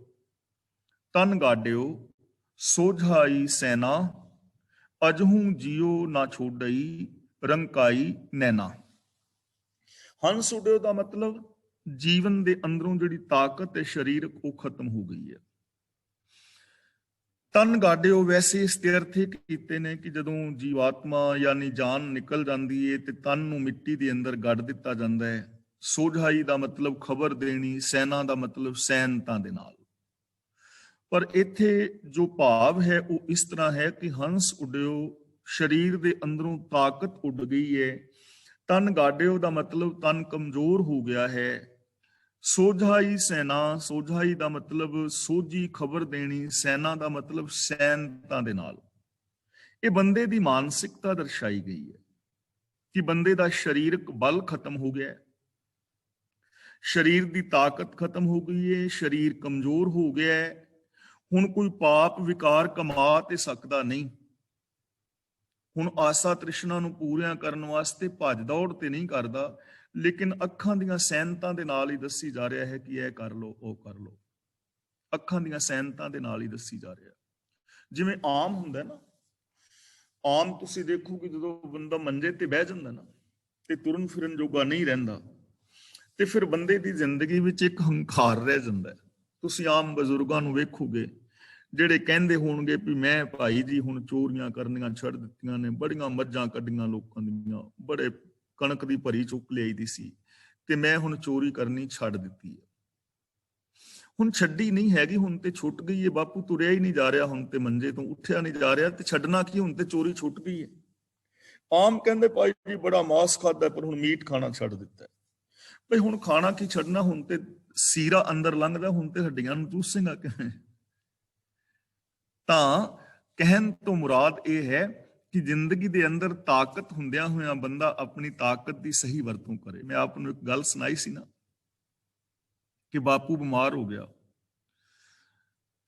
ਤਨ ਗਾਡਿਓ ਸੋਝਾਈ ਸੈਨਾ, ਅਜਹੂ ਜਿਉ ਨਾ ਛੋਡਈ ਰੰਕਾਈ ਨੈਣਾ। ਹੰਸ ਉੱਡਿਓ ਦਾ ਮਤਲਬ ਜੀਵਨ ਦੇ ਅੰਦਰੋਂ ਜਿਹੜੀ ਤਾਕਤ ਹੈ ਸਰੀਰਕ ਉਹ ਖਤਮ ਹੋ ਗਈ ਹੈ। ਤਨ ਗਾਡਿਓ ਵੈਸੇ ਇਸ ਦੇ ਅਰਥ ਇਹ ਕੀਤੇ ਨੇ ਕਿ ਜਦੋਂ ਜੀਵਾਤਮਾ ਯਾਨੀ ਜਾਨ ਨਿਕਲ ਜਾਂਦੀ ਹੈ ਤੇ ਤਨ ਨੂੰ ਮਿੱਟੀ ਦੇ ਅੰਦਰ ਗੱਡ ਦਿੱਤਾ ਜਾਂਦਾ ਹੈ। ਸੋਝਾਈ ਦਾ ਮਤਲਬ ਖਬਰ ਦੇਣੀ, ਸੈਨਾ ਦਾ ਮਤਲਬ ਸੈਨਤਾ ਦੇ ਨਾਲ। ਪਰ ਇੱਥੇ ਜੋ ਭਾਵ ਹੈ ਉਹ ਇਸ ਤਰ੍ਹਾਂ ਹੈ ਕਿ ਹੰਸ ਉੱਡਿਓ, ਸਰੀਰ ਦੇ ਅੰਦਰੋਂ ਤਾਕਤ ਉੱਡ ਗਈ ਹੈ। ਤਨ ਗਾਡਿਓ ਦਾ ਮਤਲਬ ਤਨ ਕਮਜ਼ੋਰ ਹੋ ਗਿਆ ਹੈ। ਸੋਝਾਈ ਸੈਨਾ, ਸੋਝਾਈ ਦਾ ਮਤਲਬ ਸੋਝੀ ਖਬਰ ਦੇਣੀ, ਸੈਨਾ ਦਾ ਮਤਲਬ ਸੈਨਤਾ ਦੇ ਨਾਲ। ਇਹ ਬੰਦੇ ਦੀ ਮਾਨਸਿਕਤਾ ਦਰਸਾਈ ਗਈ ਹੈ ਕਿ ਬੰਦੇ ਦਾ ਸਰੀਰਕ ਬਲ ਖਤਮ ਹੋ ਗਿਆ ਹੈ, ਸਰੀਰ ਦੀ ਤਾਕਤ ਖਤਮ ਹੋ ਗਈ ਹੈ, ਸਰੀਰ ਕਮਜ਼ੋਰ ਹੋ ਗਿਆ ਹੈ। ਹੁਣ ਕੋਈ ਪਾਪ ਵਿਕਾਰ ਕਮਾ ਤੇ ਸਕਦਾ ਨਹੀਂ। ਹੁਣ ਆਸਾ ਤ੍ਰਿਸ਼ਨਾ ਨੂੰ ਪੂਰੀਆਂ ਕਰਨ ਵਾਸਤੇ ਭੱਜ ਦੌੜ ਤੇ ਨਹੀਂ ਕਰਦਾ, ਲੇਕਿਨ ਅੱਖਾਂ ਦੀਆਂ ਸੈਨਤਾਂ ਦੇ ਨਾਲ ਹੀ ਦੱਸੀ ਜਾ ਰਿਹਾ ਹੈ ਕਿ ਇਹ ਕਰ ਲੋ, ਉਹ ਕਰ ਲੋ। ਅੱਖਾਂ ਦੀਆਂ ਸੈਨਤਾਂ ਦੇ ਨਾਲ ਹੀ ਦੱਸੀ ਜਾ ਰਿਹਾ। ਜਿਵੇਂ ਆਮ ਹੁੰਦਾ ਨਾ, ਆਮ ਤੁਸੀਂ ਦੇਖੋ ਕਿ ਜਦੋਂ ਬੰਦਾ ਮੰਜੇ ਤੇ ਬਹਿ ਜਾਂਦਾ ਨਾ ਤੇ ਤੁਰਨ ਫਿਰਨ ਜੋਗਾ ਨਹੀਂ ਰਹਿੰਦਾ, ਤੇ ਫਿਰ ਬੰਦੇ ਦੀ ਜ਼ਿੰਦਗੀ ਵਿੱਚ ਇੱਕ ਹੰਕਾਰ ਰਹਿ ਜਾਂਦਾ ਹੈ। ਤੁਸੀਂ ਆਮ ਬਜ਼ੁਰਗਾਂ ਨੂੰ ਵੇਖੋਗੇ ਜਿਹੜੇ ਕਹਿੰਦੇ ਹੋਣਗੇ ਵੀ ਮੈਂ ਭਾਈ ਜੀ ਹੁਣ ਚੋਰੀਆਂ ਕਰਨੀਆਂ ਛੱਡ ਦਿੱਤੀਆਂ ਨੇ, ਬੜੀਆਂ ਮੱਝਾਂ ਕੱਢੀਆਂ ਲੋਕਾਂ ਦੀਆਂ, ਬੜੇ ਕਣਕ ਦੀ ਭਰੀ ਚੁੱਕ ਲਈ ਦੀ ਸੀ ਤੇ ਮੈਂ ਹੁਣ ਚੋਰੀ ਕਰਨੀ ਛੱਡ ਦਿੱਤੀ ਹੈ। ਹੁਣ ਛੱਡੀ ਨਹੀਂ ਹੈਗੀ, ਹੁਣ ਤੇ ਛੁੱਟ ਗਈ ਹੈ। ਬਾਪੂ ਤੁਰਿਆ ਹੀ ਨਹੀਂ ਜਾ ਰਿਹਾ, ਹੁਣ ਤੇ ਮੰਜੇ ਤੋਂ ਉੱਠਿਆ ਨਹੀਂ ਜਾ ਰਿਹਾ, ਤੇ ਛੱਡਣਾ ਕੀ, ਹੁਣ ਤੇ ਚੋਰੀ ਛੁੱਟ ਗਈ ਹੈ। ਆਮ ਕਹਿੰਦੇ ਭਾਈ ਜੀ ਬੜਾ ਮਾਸ ਖਾਦਾ ਪਰ ਹੁਣ ਮੀਟ ਖਾਣਾ ਛੱਡ ਦਿੱਤਾ। ਭਈ ਹੁਣ ਖਾਣਾ ਕੀ ਛੱਡਣਾ, ਹੁਣ ਤੇ ਸੀਰਾ ਅੰਦਰ ਲੰਘਦਾ, ਹੁਣ ਤੇ ਹੱਡੀਆਂ ਨੂੰ ਚੂਸੇਗਾ ਕਿਵੇਂ। ਤਾਂ ਕਹਿਣ ਤੋਂ ਮੁਰਾਦ ਇਹ ਹੈ ਕਿ ਜ਼ਿੰਦਗੀ ਦੇ ਅੰਦਰ ਤਾਕਤ ਹੁੰਦਿਆਂ ਹੋਇਆਂ ਬੰਦਾ ਆਪਣੀ ਤਾਕਤ ਦੀ ਸਹੀ ਵਰਤੋਂ ਕਰੇ। ਮੈਂ ਆਪ ਨੂੰ ਇੱਕ ਗੱਲ ਸੁਣਾਈ ਸੀ ਨਾ ਕਿ ਬਾਪੂ ਬਿਮਾਰ ਹੋ ਗਿਆ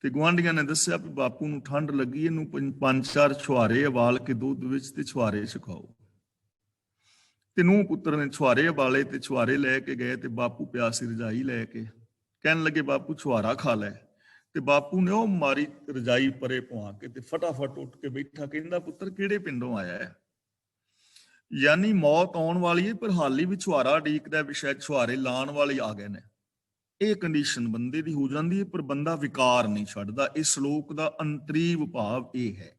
ਤੇ ਗੁਆਂਢੀਆਂ ਨੇ ਦੱਸਿਆ ਵੀ ਬਾਪੂ ਨੂੰ ਠੰਡ ਲੱਗੀ, ਇਹਨੂੰ 5-4 ਛੁਹਾਰੇ ਉਬਾਲ ਕੇ ਦੁੱਧ ਵਿੱਚ ਤੇ ਛੁਹਾਰੇ ਛਕਾਓ। ਤੇ ਨੂੰਹ ਪੁੱਤਰ ਨੇ ਛੁਹਾਰੇ ਉਬਾਲੇ ਤੇ ਛੁਹਾਰੇ ਲੈ ਕੇ ਗਏ ਤੇ ਬਾਪੂ ਪਿਆ ਸੀ ਰਜਾਈ ਲੈ ਕੇ। ਕਹਿਣ ਲੱਗੇ ਬਾਪੂ ਛੁਹਾਰਾ ਖਾ ਲੈ, ਤੇ ਬਾਪੂ ਨੇ ਉਹ ਮਾਰੀ ਰਜਾਈ ਪਰੇ ਪਵਾ ਕੇ ਤੇ ਫਟਾਫਟ ਉੱਠ ਕੇ ਬੈਠਾ, ਕਹਿੰਦਾ ਪੁੱਤਰ ਕਿਹੜੇ ਪਿੰਡੋਂ ਆਇਆ ਹੈ? ਯਾਨੀ ਮੌਤ ਆਉਣ ਵਾਲੀ ਹੈ ਪਰ ਹਾਲੀ ਵੀ ਛੁਹਾਰਾ ਉਡੀਕਦਾ ਵੀ ਸ਼ਾਇਦ ਛੁਹਾਰੇ ਲਾਉਣ ਵਾਲੇ ਆ ਗਏ ਨੇ। ਇਹ ਕੰਡੀਸ਼ਨ ਬੰਦੇ ਦੀ ਹੋ ਜਾਂਦੀ ਹੈ, ਪਰ ਬੰਦਾ ਵਿਕਾਰ ਨਹੀਂ ਛੱਡਦਾ। ਇਸ ਸ਼ਲੋਕ ਦਾ ਅੰਤਰੀਵ ਭਾਵ ਇਹ ਹੈ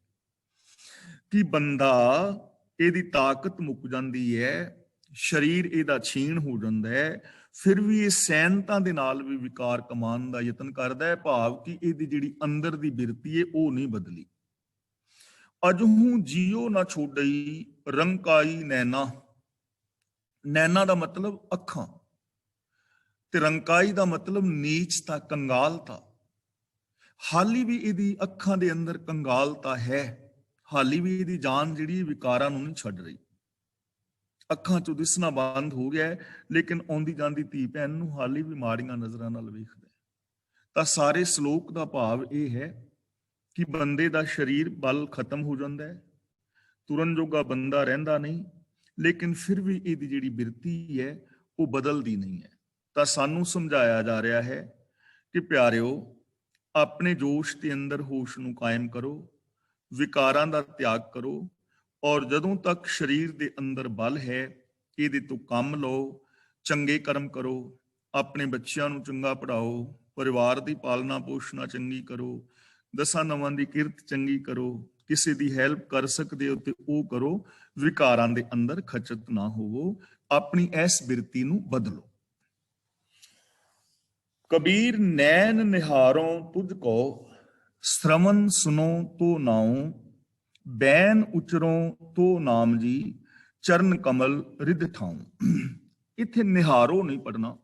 ਕਿ ਬੰਦਾ, ਇਹਦੀ ਤਾਕਤ ਮੁੱਕ ਜਾਂਦੀ ਹੈ, ਸਰੀਰ ਇਹਦਾ ਛੀਣ ਹੋ ਜਾਂਦਾ ਹੈ, ਫਿਰ ਵੀ ਇਹ ਸੈਨਤਾ ਦੇ ਨਾਲ ਵੀ ਵਿਕਾਰ ਕਮਾਉਣ ਦਾ ਯਤਨ ਕਰਦਾ ਹੈ। ਭਾਵ ਕਿ ਇਹਦੀ ਜਿਹੜੀ ਅੰਦਰ ਦੀ ਬਿਰਤੀ ਹੈ ਉਹ ਨਹੀਂ ਬਦਲੀ। ਅਜਹੂ ਜਿਉ ਨਾ ਛੋਡਈ ਰੰਕਾਈ ਨੈਣਾ। ਨੈਣਾ ਦਾ ਮਤਲਬ ਅੱਖਾਂ, ਤੇ ਰੰਕਾਈ ਦਾ ਮਤਲਬ ਨੀਚਤਾ, ਕੰਗਾਲਤਾ। ਹਾਲੀ ਵੀ ਇਹਦੀ ਅੱਖਾਂ ਦੇ ਅੰਦਰ ਕੰਗਾਲਤਾ ਹੈ, ਹਾਲੀ ਵੀ ਇਹਦੀ ਜਾਨ ਜਿਹੜੀ ਵਿਕਾਰਾਂ ਨੂੰ ਨਹੀਂ ਛੱਡ ਰਹੀ। ਅੱਖਾਂ ਚੋਂ ਦਿਸਣਾ ਬੰਦ ਹੋ ਗਿਆ, ਲੇਕਿਨ ਆਉਂਦੀ ਜਾਂਦੀ ਧੀ ਭੈਣ ਨੂੰ ਹਾਲੀ ਵੀ ਮਾੜੀਆਂ ਨਜ਼ਰਾਂ ਨਾਲ ਵੇਖਦਾ। ਤਾਂ ਸਾਰੇ ਸ਼ਲੋਕ ਦਾ ਭਾਵ ਇਹ ਹੈ ਕਿ ਬੰਦੇ ਦਾ ਸਰੀਰ ਬਲ ਖਤਮ ਹੋ ਜਾਂਦਾ ਹੈ, ਤੁਰਨ ਜੋਗਾ ਬੰਦਾ ਰਹਿੰਦਾ ਨਹੀਂ, ਲੇਕਿਨ ਫਿਰ ਵੀ ਇਹਦੀ ਜਿਹੜੀ ਬਿਰਤੀ ਹੈ ਉਹ ਬਦਲਦੀ ਨਹੀਂ ਹੈ। ਤਾਂ ਸਾਨੂੰ ਸਮਝਾਇਆ ਜਾ ਰਿਹਾ ਹੈ ਕਿ ਪਿਆਰਿਓ, ਆਪਣੇ ਜੋਸ਼ ਦੇ ਅੰਦਰ ਹੋਸ਼ ਨੂੰ ਕਾਇਮ ਕਰੋ, ਵਿਕਾਰਾਂ ਦਾ ਤਿਆਗ ਕਰੋ, ਔਰ ਜਦੋਂ ਤੱਕ ਸਰੀਰ ਦੇ ਅੰਦਰ ਬਲ ਹੈ ਇਹਦੇ ਤੋਂ ਕੰਮ ਲਓ, ਚੰਗੇ ਕਰਮ ਕਰੋ, ਆਪਣੇ ਬੱਚਿਆਂ ਨੂੰ ਚੰਗਾ ਪੜ੍ਹਾਓ, ਪਰਿਵਾਰ ਦੀ ਪਾਲਣਾ ਪੋਸ਼ਣਾ ਚੰਗੀ ਕਰੋ, ਦਸਾਂ ਨਵਾਂ ਦੀ ਕਿਰਤ ਚੰਗੀ ਕਰੋ, ਕਿਸੇ ਦੀ ਹੈਲਪ ਕਰ ਸਕਦੇ ਹੋ ਤੇ ਉਹ ਕਰੋ, ਵਿਕਾਰਾਂ ਦੇ ਅੰਦਰ ਖਚਤ ਨਾ ਹੋਵੋ, ਆਪਣੀ ਇਸ ਬਿਰਤੀ ਨੂੰ ਬਦਲੋ। ਕਬੀਰ ਨੈਣ ਨਿਹਾਰੋਂ ਤੁਝ ਕੋ, ਸ਼੍ਰਵਨ ਸੁਨੋ ਤੋ ਨਾਉ, ਬੈਨ ਉਚਰੋਂ ਤੋ ਨਾਮ ਜੀ, ਚਰਨ ਕਮਲ ਰਿਧ ਠਾਉ। ਇੱਥੇ ਨਿਹਾਰੋ ਨਹੀਂ ਪੜਨਾ,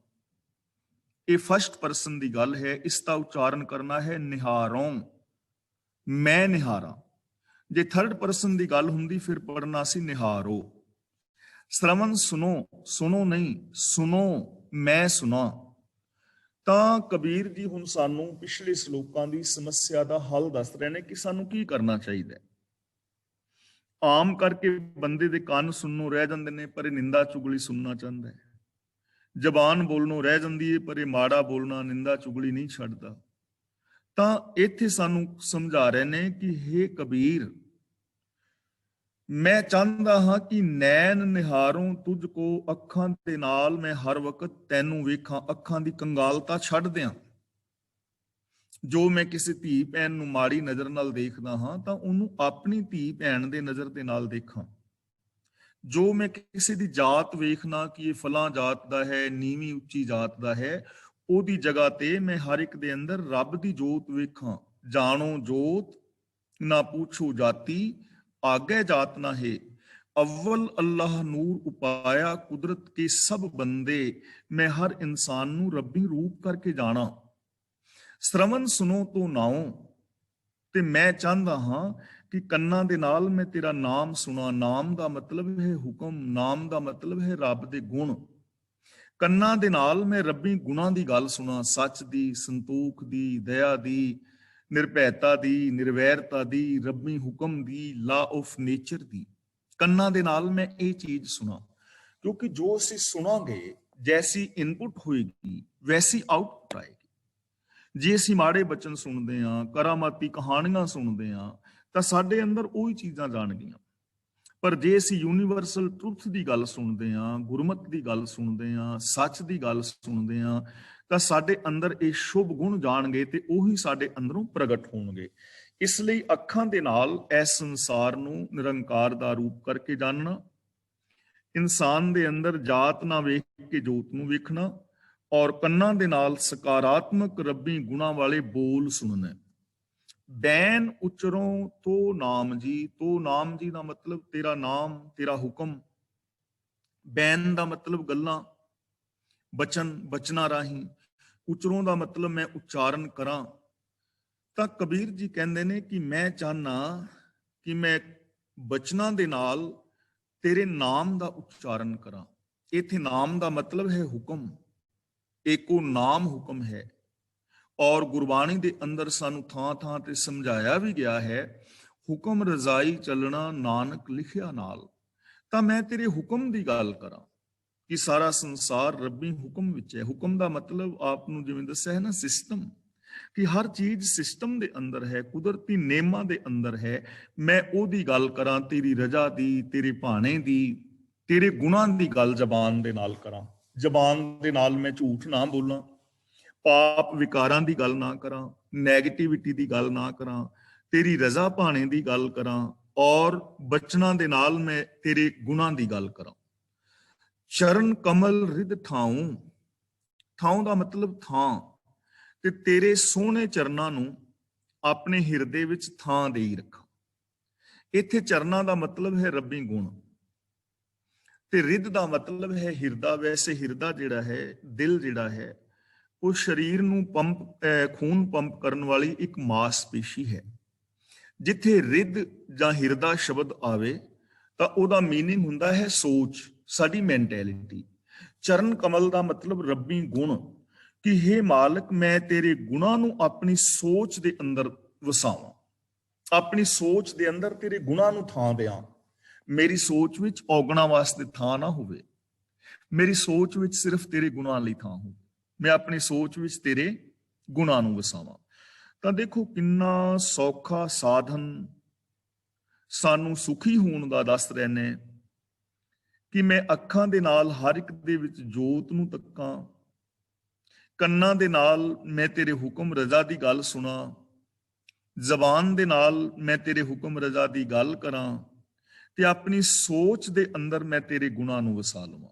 ਇਹ ਫਸਟ ਪਰਸਨ ਦੀ ਗੱਲ ਹੈ। ਇਸ ਦਾ ਉਚਾਰਨ ਕਰਨਾ ਹੈ ਨਿਹਾਰੋਂ, ਮੈਂ ਨਿਹਾਰਾਂ। ਜੇ ਥਰਡ ਪਰਸਨ ਦੀ ਗੱਲ ਹੁੰਦੀ ਫਿਰ ਪੜਨਾ ਸੀ ਨਿਹਾਰੋ। ਸ਼ਰਵਣ ਸੁਨੋ, ਸੁਣੋ ਨਹੀਂ, ਸੁਨੋ ਮੈਂ ਸੁਣਾ। ਤਾਂ ਕਬੀਰ ਜੀ ਹੁਣ ਸਾਨੂੰ ਪਿਛਲੇ ਸ਼ਲੋਕਾਂ ਦੀ ਸਮੱਸਿਆ ਦਾ ਹੱਲ ਦੱਸ ਰਹੇ ਨੇ ਕਿ ਸਾਨੂੰ ਕੀ ਕਰਨਾ ਚਾਹੀਦਾ ਹੈ। ਆਮ ਕਰਕੇ ਬੰਦੇ ਦੇ ਕੰਨ ਸੁਣਨੋਂ ਰਹਿ ਜਾਂਦੇ ਨੇ, ਪਰ ਇਹ ਨਿੰਦਾ ਚੁਗਲੀ ਸੁਣਨਾ ਚਾਹੁੰਦਾ ਹੈ। ਜ਼ਬਾਨ ਬੋਲਣੋਂ ਰਹਿ ਜਾਂਦੀ ਹੈ, ਪਰ ਇਹ ਮਾੜਾ ਬੋਲਣਾ, ਨਿੰਦਾ ਚੁਗਲੀ ਨਹੀਂ ਛੱਡਦਾ। ਤਾਂ ਇੱਥੇ ਸਾਨੂੰ ਸਮਝਾ ਰਹੇ ਨੇ ਕਿ ਹੇ ਕਬੀਰ, ਮੈਂ ਚਾਹੁੰਦਾ ਹਾਂ ਕਿ ਨੈਣ ਨਿਹਾਰੋਂ ਤੁਝ ਕੋ, ਅੱਖਾਂ ਦੇ ਨਾਲ ਮੈਂ ਹਰ ਵਕਤ ਤੈਨੂੰ ਵੇਖਾਂ, ਅੱਖਾਂ ਦੀ ਕੰਗਾਲਤਾ ਛੱਡ ਦਿਆਂ। ਜੋ ਮੈਂ ਕਿਸੇ ਧੀ ਭੈਣ ਨੂੰ ਮਾੜੀ ਨਜ਼ਰ ਨਾਲ ਦੇਖਦਾ ਹਾਂ ਤਾਂ ਉਹਨੂੰ ਆਪਣੀ ਧੀ ਭੈਣ ਦੇ ਨਜ਼ਰ ਦੇ ਨਾਲ ਦੇਖਾਂ। ਜੋ ਮੈਂ ਕਿਸੇ ਦੀ ਜਾਤ ਵੇਖਣਾ ਕਿ ਇਹ ਫਲਾਂ ਜਾਤ ਦਾ ਹੈ, ਨੀਵੀਂ ਉੱਚੀ ਜਾਤ ਦਾ ਹੈ, ਉਹਦੀ ਜਗ੍ਹਾ ਤੇ ਮੈਂ ਹਰ ਇੱਕ ਦੇ ਅੰਦਰ ਰੱਬ ਦੀ ਜੋਤ ਵੇਖਾਂ। ਜਾਣੋ ਜੋਤ ਨਾ ਪੁੱਛੋ ਜਾਤੀ, आगे जात ना है, अव्वल अल्लाह नूर उपाया, कुदरत के सब बंदे, मैं हर इंसान नू रब्बी रूप करके जाना। श्रवण सुनो तो नाओ, ते मैं चाहता हाँ कि कन्ना दे नाल मैं तेरा नाम सुना। नाम दा मतलब है हुक्म, नाम दा मतलब है रब दे गुण। कन्ना दे नाल मैं रब्बी गुणां दी गल सुना, सच दी, संतोख दी, दया दी, ਨਿਰਭੈਤਾ ਦੀ, ਨਿਰਵੈਰਤਾ ਦੀ, ਰੱਬੀ ਹੁਕਮ ਦੀ, ਲਾ ਆਫ ਨੇਚਰ ਦੀ। ਕੰਨਾਂ ਦੇ ਨਾਲ ਮੈਂ ਇਹ ਚੀਜ਼ ਸੁਣਾ, ਕਿਉਂਕਿ ਜੋ ਅਸੀਂ ਸੁਣਾਂਗੇ, ਜੈਸੀ ਇਨਪੁਟ ਹੋਏਗੀ ਵੈਸੀ ਆਊਟਪੁੱਟ ਆਏਗੀ। ਜੇ ਅਸੀਂ ਮਾੜੇ ਬਚਨ ਸੁਣਦੇ ਹਾਂ, ਕਰਾਮਾਤੀ ਕਹਾਣੀਆਂ ਸੁਣਦੇ ਹਾਂ, ਤਾਂ ਸਾਡੇ ਅੰਦਰ ਉਹੀ ਚੀਜ਼ਾਂ ਜਾਣਗੀਆਂ। ਪਰ ਜੇ ਅਸੀਂ ਯੂਨੀਵਰਸਲ ਟਰੁੱਥ ਦੀ ਗੱਲ ਸੁਣਦੇ ਹਾਂ, ਗੁਰਮਤ ਦੀ ਗੱਲ ਸੁਣਦੇ ਹਾਂ, ਸੱਚ ਦੀ ਗੱਲ ਸੁਣਦੇ ਹਾਂ, ਤਾਂ ਸਾਡੇ ਅੰਦਰ ਇਹ ਸ਼ੁਭ ਗੁਣ ਜਾਣਗੇ ਤੇ ਉਹੀ ਸਾਡੇ ਅੰਦਰੋਂ ਪ੍ਰਗਟ ਹੋਣਗੇ। ਇਸ ਲਈ ਅੱਖਾਂ ਦੇ ਨਾਲ ਇਸ ਸੰਸਾਰ ਨੂੰ ਨਿਰੰਕਾਰ ਦਾ ਰੂਪ ਕਰਕੇ ਜਾਣਨਾ, ਇਨਸਾਨ ਦੇ ਅੰਦਰ ਜਾਤ ਨਾ ਵੇਖ ਕੇ ਜੋਤ ਨੂੰ ਵੇਖਣਾ, ਔਰ ਕੰਨਾਂ ਦੇ ਨਾਲ ਸਕਾਰਾਤਮਕ ਰੱਬੀ ਗੁਣਾਂ ਵਾਲੇ ਬੋਲ ਸੁਣਨਾ। ਬੈਨ ਉਚਰੋਂ ਤੋ ਨਾਮ ਜੀ, ਤੋ ਨਾਮ ਜੀ ਦਾ ਮਤਲਬ ਤੇਰਾ ਨਾਮ, ਤੇਰਾ ਹੁਕਮ। ਬੈਨ ਦਾ ਮਤਲਬ ਗੱਲਾਂ, ਬਚਨ, ਬਚਨਾਂ ਰਾਹੀਂ। ਉਚਰੋਂ ਦਾ ਮਤਲਬ ਮੈਂ ਉਚਾਰਨ ਕਰਾਂ। ਤਾਂ ਕਬੀਰ ਜੀ ਕਹਿੰਦੇ ਨੇ ਕਿ ਮੈਂ ਚਾਹਨਾ ਕਿ ਮੈਂ ਬਚਨਾਂ ਦੇ ਨਾਲ ਤੇਰੇ ਨਾਮ ਦਾ ਉਚਾਰਨ ਕਰਾਂ। ਇੱਥੇ ਨਾਮ ਦਾ ਮਤਲਬ ਹੈ ਹੁਕਮ, ਏਕੋ ਨਾਮ ਹੁਕਮ ਹੈ। ਔਰ ਗੁਰਬਾਣੀ ਦੇ ਅੰਦਰ ਸਾਨੂੰ ਥਾਂ ਥਾਂ ਤੇ ਸਮਝਾਇਆ ਵੀ ਗਿਆ ਹੈ, ਹੁਕਮ ਰਜ਼ਾਈ ਚੱਲਣਾ ਨਾਨਕ ਲਿਖਿਆ ਨਾਲ। ਤਾਂ ਮੈਂ ਤੇਰੇ ਹੁਕਮ ਦੀ ਗੱਲ ਕਰਾਂ ਕਿ ਸਾਰਾ ਸੰਸਾਰ ਰੱਬੀ ਹੁਕਮ ਵਿੱਚ ਹੈ। ਹੁਕਮ ਦਾ ਮਤਲਬ ਆਪ ਨੂੰ ਜਿਵੇਂ ਦੱਸਿਆ ਹੈ ਨਾ, ਸਿਸਟਮ, ਕਿ ਹਰ ਚੀਜ਼ ਸਿਸਟਮ ਦੇ ਅੰਦਰ ਹੈ, ਕੁਦਰਤੀ ਨਿਯਮਾਂ ਦੇ ਅੰਦਰ ਹੈ। ਮੈਂ ਉਹਦੀ ਗੱਲ ਕਰਾਂ, ਤੇਰੀ ਰਜ਼ਾ ਦੀ, ਤੇਰੇ ਭਾਣੇ ਦੀ, ਤੇਰੇ ਗੁਣਾਂ ਦੀ ਗੱਲ ਜ਼ਬਾਨ ਦੇ ਨਾਲ ਕਰਾਂ। ਜ਼ਬਾਨ ਦੇ ਨਾਲ ਮੈਂ ਝੂਠ ਨਾ ਬੋਲਾਂ, ਪਾਪ ਵਿਕਾਰਾਂ ਦੀ ਗੱਲ ਨਾ ਕਰਾਂ, ਨੈਗੇਟਿਵਿਟੀ ਦੀ ਗੱਲ ਨਾ ਕਰਾਂ, ਤੇਰੀ ਰਜ਼ਾ ਭਾਣੇ ਦੀ ਗੱਲ ਕਰਾਂ, ਔਰ ਬਚਨਾਂ ਦੇ ਨਾਲ ਮੈਂ ਤੇਰੇ ਗੁਣਾਂ ਦੀ ਗੱਲ ਕਰਾਂ। ਚਰਨ ਕਮਲ ਰਿਦ ਥਾਉ, ਥਾਉ ਦਾ ਮਤਲਬ ਥਾਂ, ਤੇ ਤੇਰੇ ਸੋਹਣੇ ਚਰਨਾਂ ਨੂੰ ਆਪਣੇ ਹਿਰਦੇ ਵਿੱਚ ਥਾਂ ਦੇਈ ਰੱਖਾਂ। ਇੱਥੇ ਚਰਨਾਂ ਦਾ ਮਤਲਬ ਹੈ ਰੱਬੀ ਗੁਣ, ਤੇ ਰਿਦ ਦਾ ਮਤਲਬ ਹੈ ਹਿਰਦਾ। ਵੈਸੇ ਹਿਰਦਾ ਜਿਹੜਾ ਹੈ, ਦਿਲ ਜਿਹੜਾ ਹੈ, ਉਹ ਸਰੀਰ ਨੂੰ ਖੂਨ ਪੰਪ ਕਰਨ ਵਾਲੀ ਇੱਕ ਮਾਸਪੇਸ਼ੀ ਹੈ। ਜਿੱਥੇ ਰਿਦ ਜਾਂ ਹਿਰਦਾ ਸ਼ਬਦ ਆਵੇ ਤਾਂ ਉਹਦਾ ਮੀਨਿੰਗ ਹੁੰਦਾ ਹੈ ਸੋਚ, ਸਾਡੀ ਮੈਂਟੈਲਿਟੀ। ਚਰਨ ਕਮਲ ਦਾ ਮਤਲਬ ਰੱਬੀ ਗੁਣ, ਕਿ ਹੇ ਮਾਲਕ ਮੈਂ ਤੇਰੇ ਗੁਣਾਂ ਨੂੰ ਆਪਣੀ ਸੋਚ ਦੇ ਅੰਦਰ ਵਸਾਵਾਂ, ਆਪਣੀ ਸੋਚ ਦੇ ਅੰਦਰ ਤੇਰੇ ਗੁਣਾਂ ਨੂੰ ਥਾਂ ਦਿਆਂ। ਮੇਰੀ ਸੋਚ ਵਿੱਚ ਔਗਣਾਂ ਵਾਸਤੇ ਥਾਂ ਨਾ ਹੋਵੇ, ਮੇਰੀ ਸੋਚ ਵਿੱਚ ਸਿਰਫ ਤੇਰੇ ਗੁਣਾਂ ਲਈ ਥਾਂ ਹੋਵੇ। ਮੈਂ ਆਪਣੀ ਸੋਚ ਵਿੱਚ ਤੇਰੇ ਗੁਣਾਂ ਨੂੰ ਵਸਾਵਾਂ। ਤਾਂ ਦੇਖੋ ਕਿੰਨਾ ਸੌਖਾ ਸਾਧਨ ਸਾਨੂੰ ਸੁਖੀ ਹੋਣ ਦਾ ਦੱਸ ਰਹੇ ਨੇ, ਕਿ ਮੈਂ ਅੱਖਾਂ ਦੇ ਨਾਲ ਹਰ ਇੱਕ ਦੇ ਵਿੱਚ ਜੋਤ ਨੂੰ ਤੱਕਾਂ, ਕੰਨਾਂ ਦੇ ਨਾਲ ਮੈਂ ਤੇਰੇ ਹੁਕਮ ਰਜ਼ਾ ਦੀ ਗੱਲ ਸੁਣਾ, ਜ਼ਬਾਨ ਦੇ ਨਾਲ ਮੈਂ ਤੇਰੇ ਹੁਕਮ ਰਜ਼ਾ ਦੀ ਗੱਲ ਕਰਾਂ, ਤੇ ਆਪਣੀ ਸੋਚ ਦੇ ਅੰਦਰ ਮੈਂ ਤੇਰੇ ਗੁਣਾਂ ਨੂੰ ਵਸਾ ਲਵਾਂ।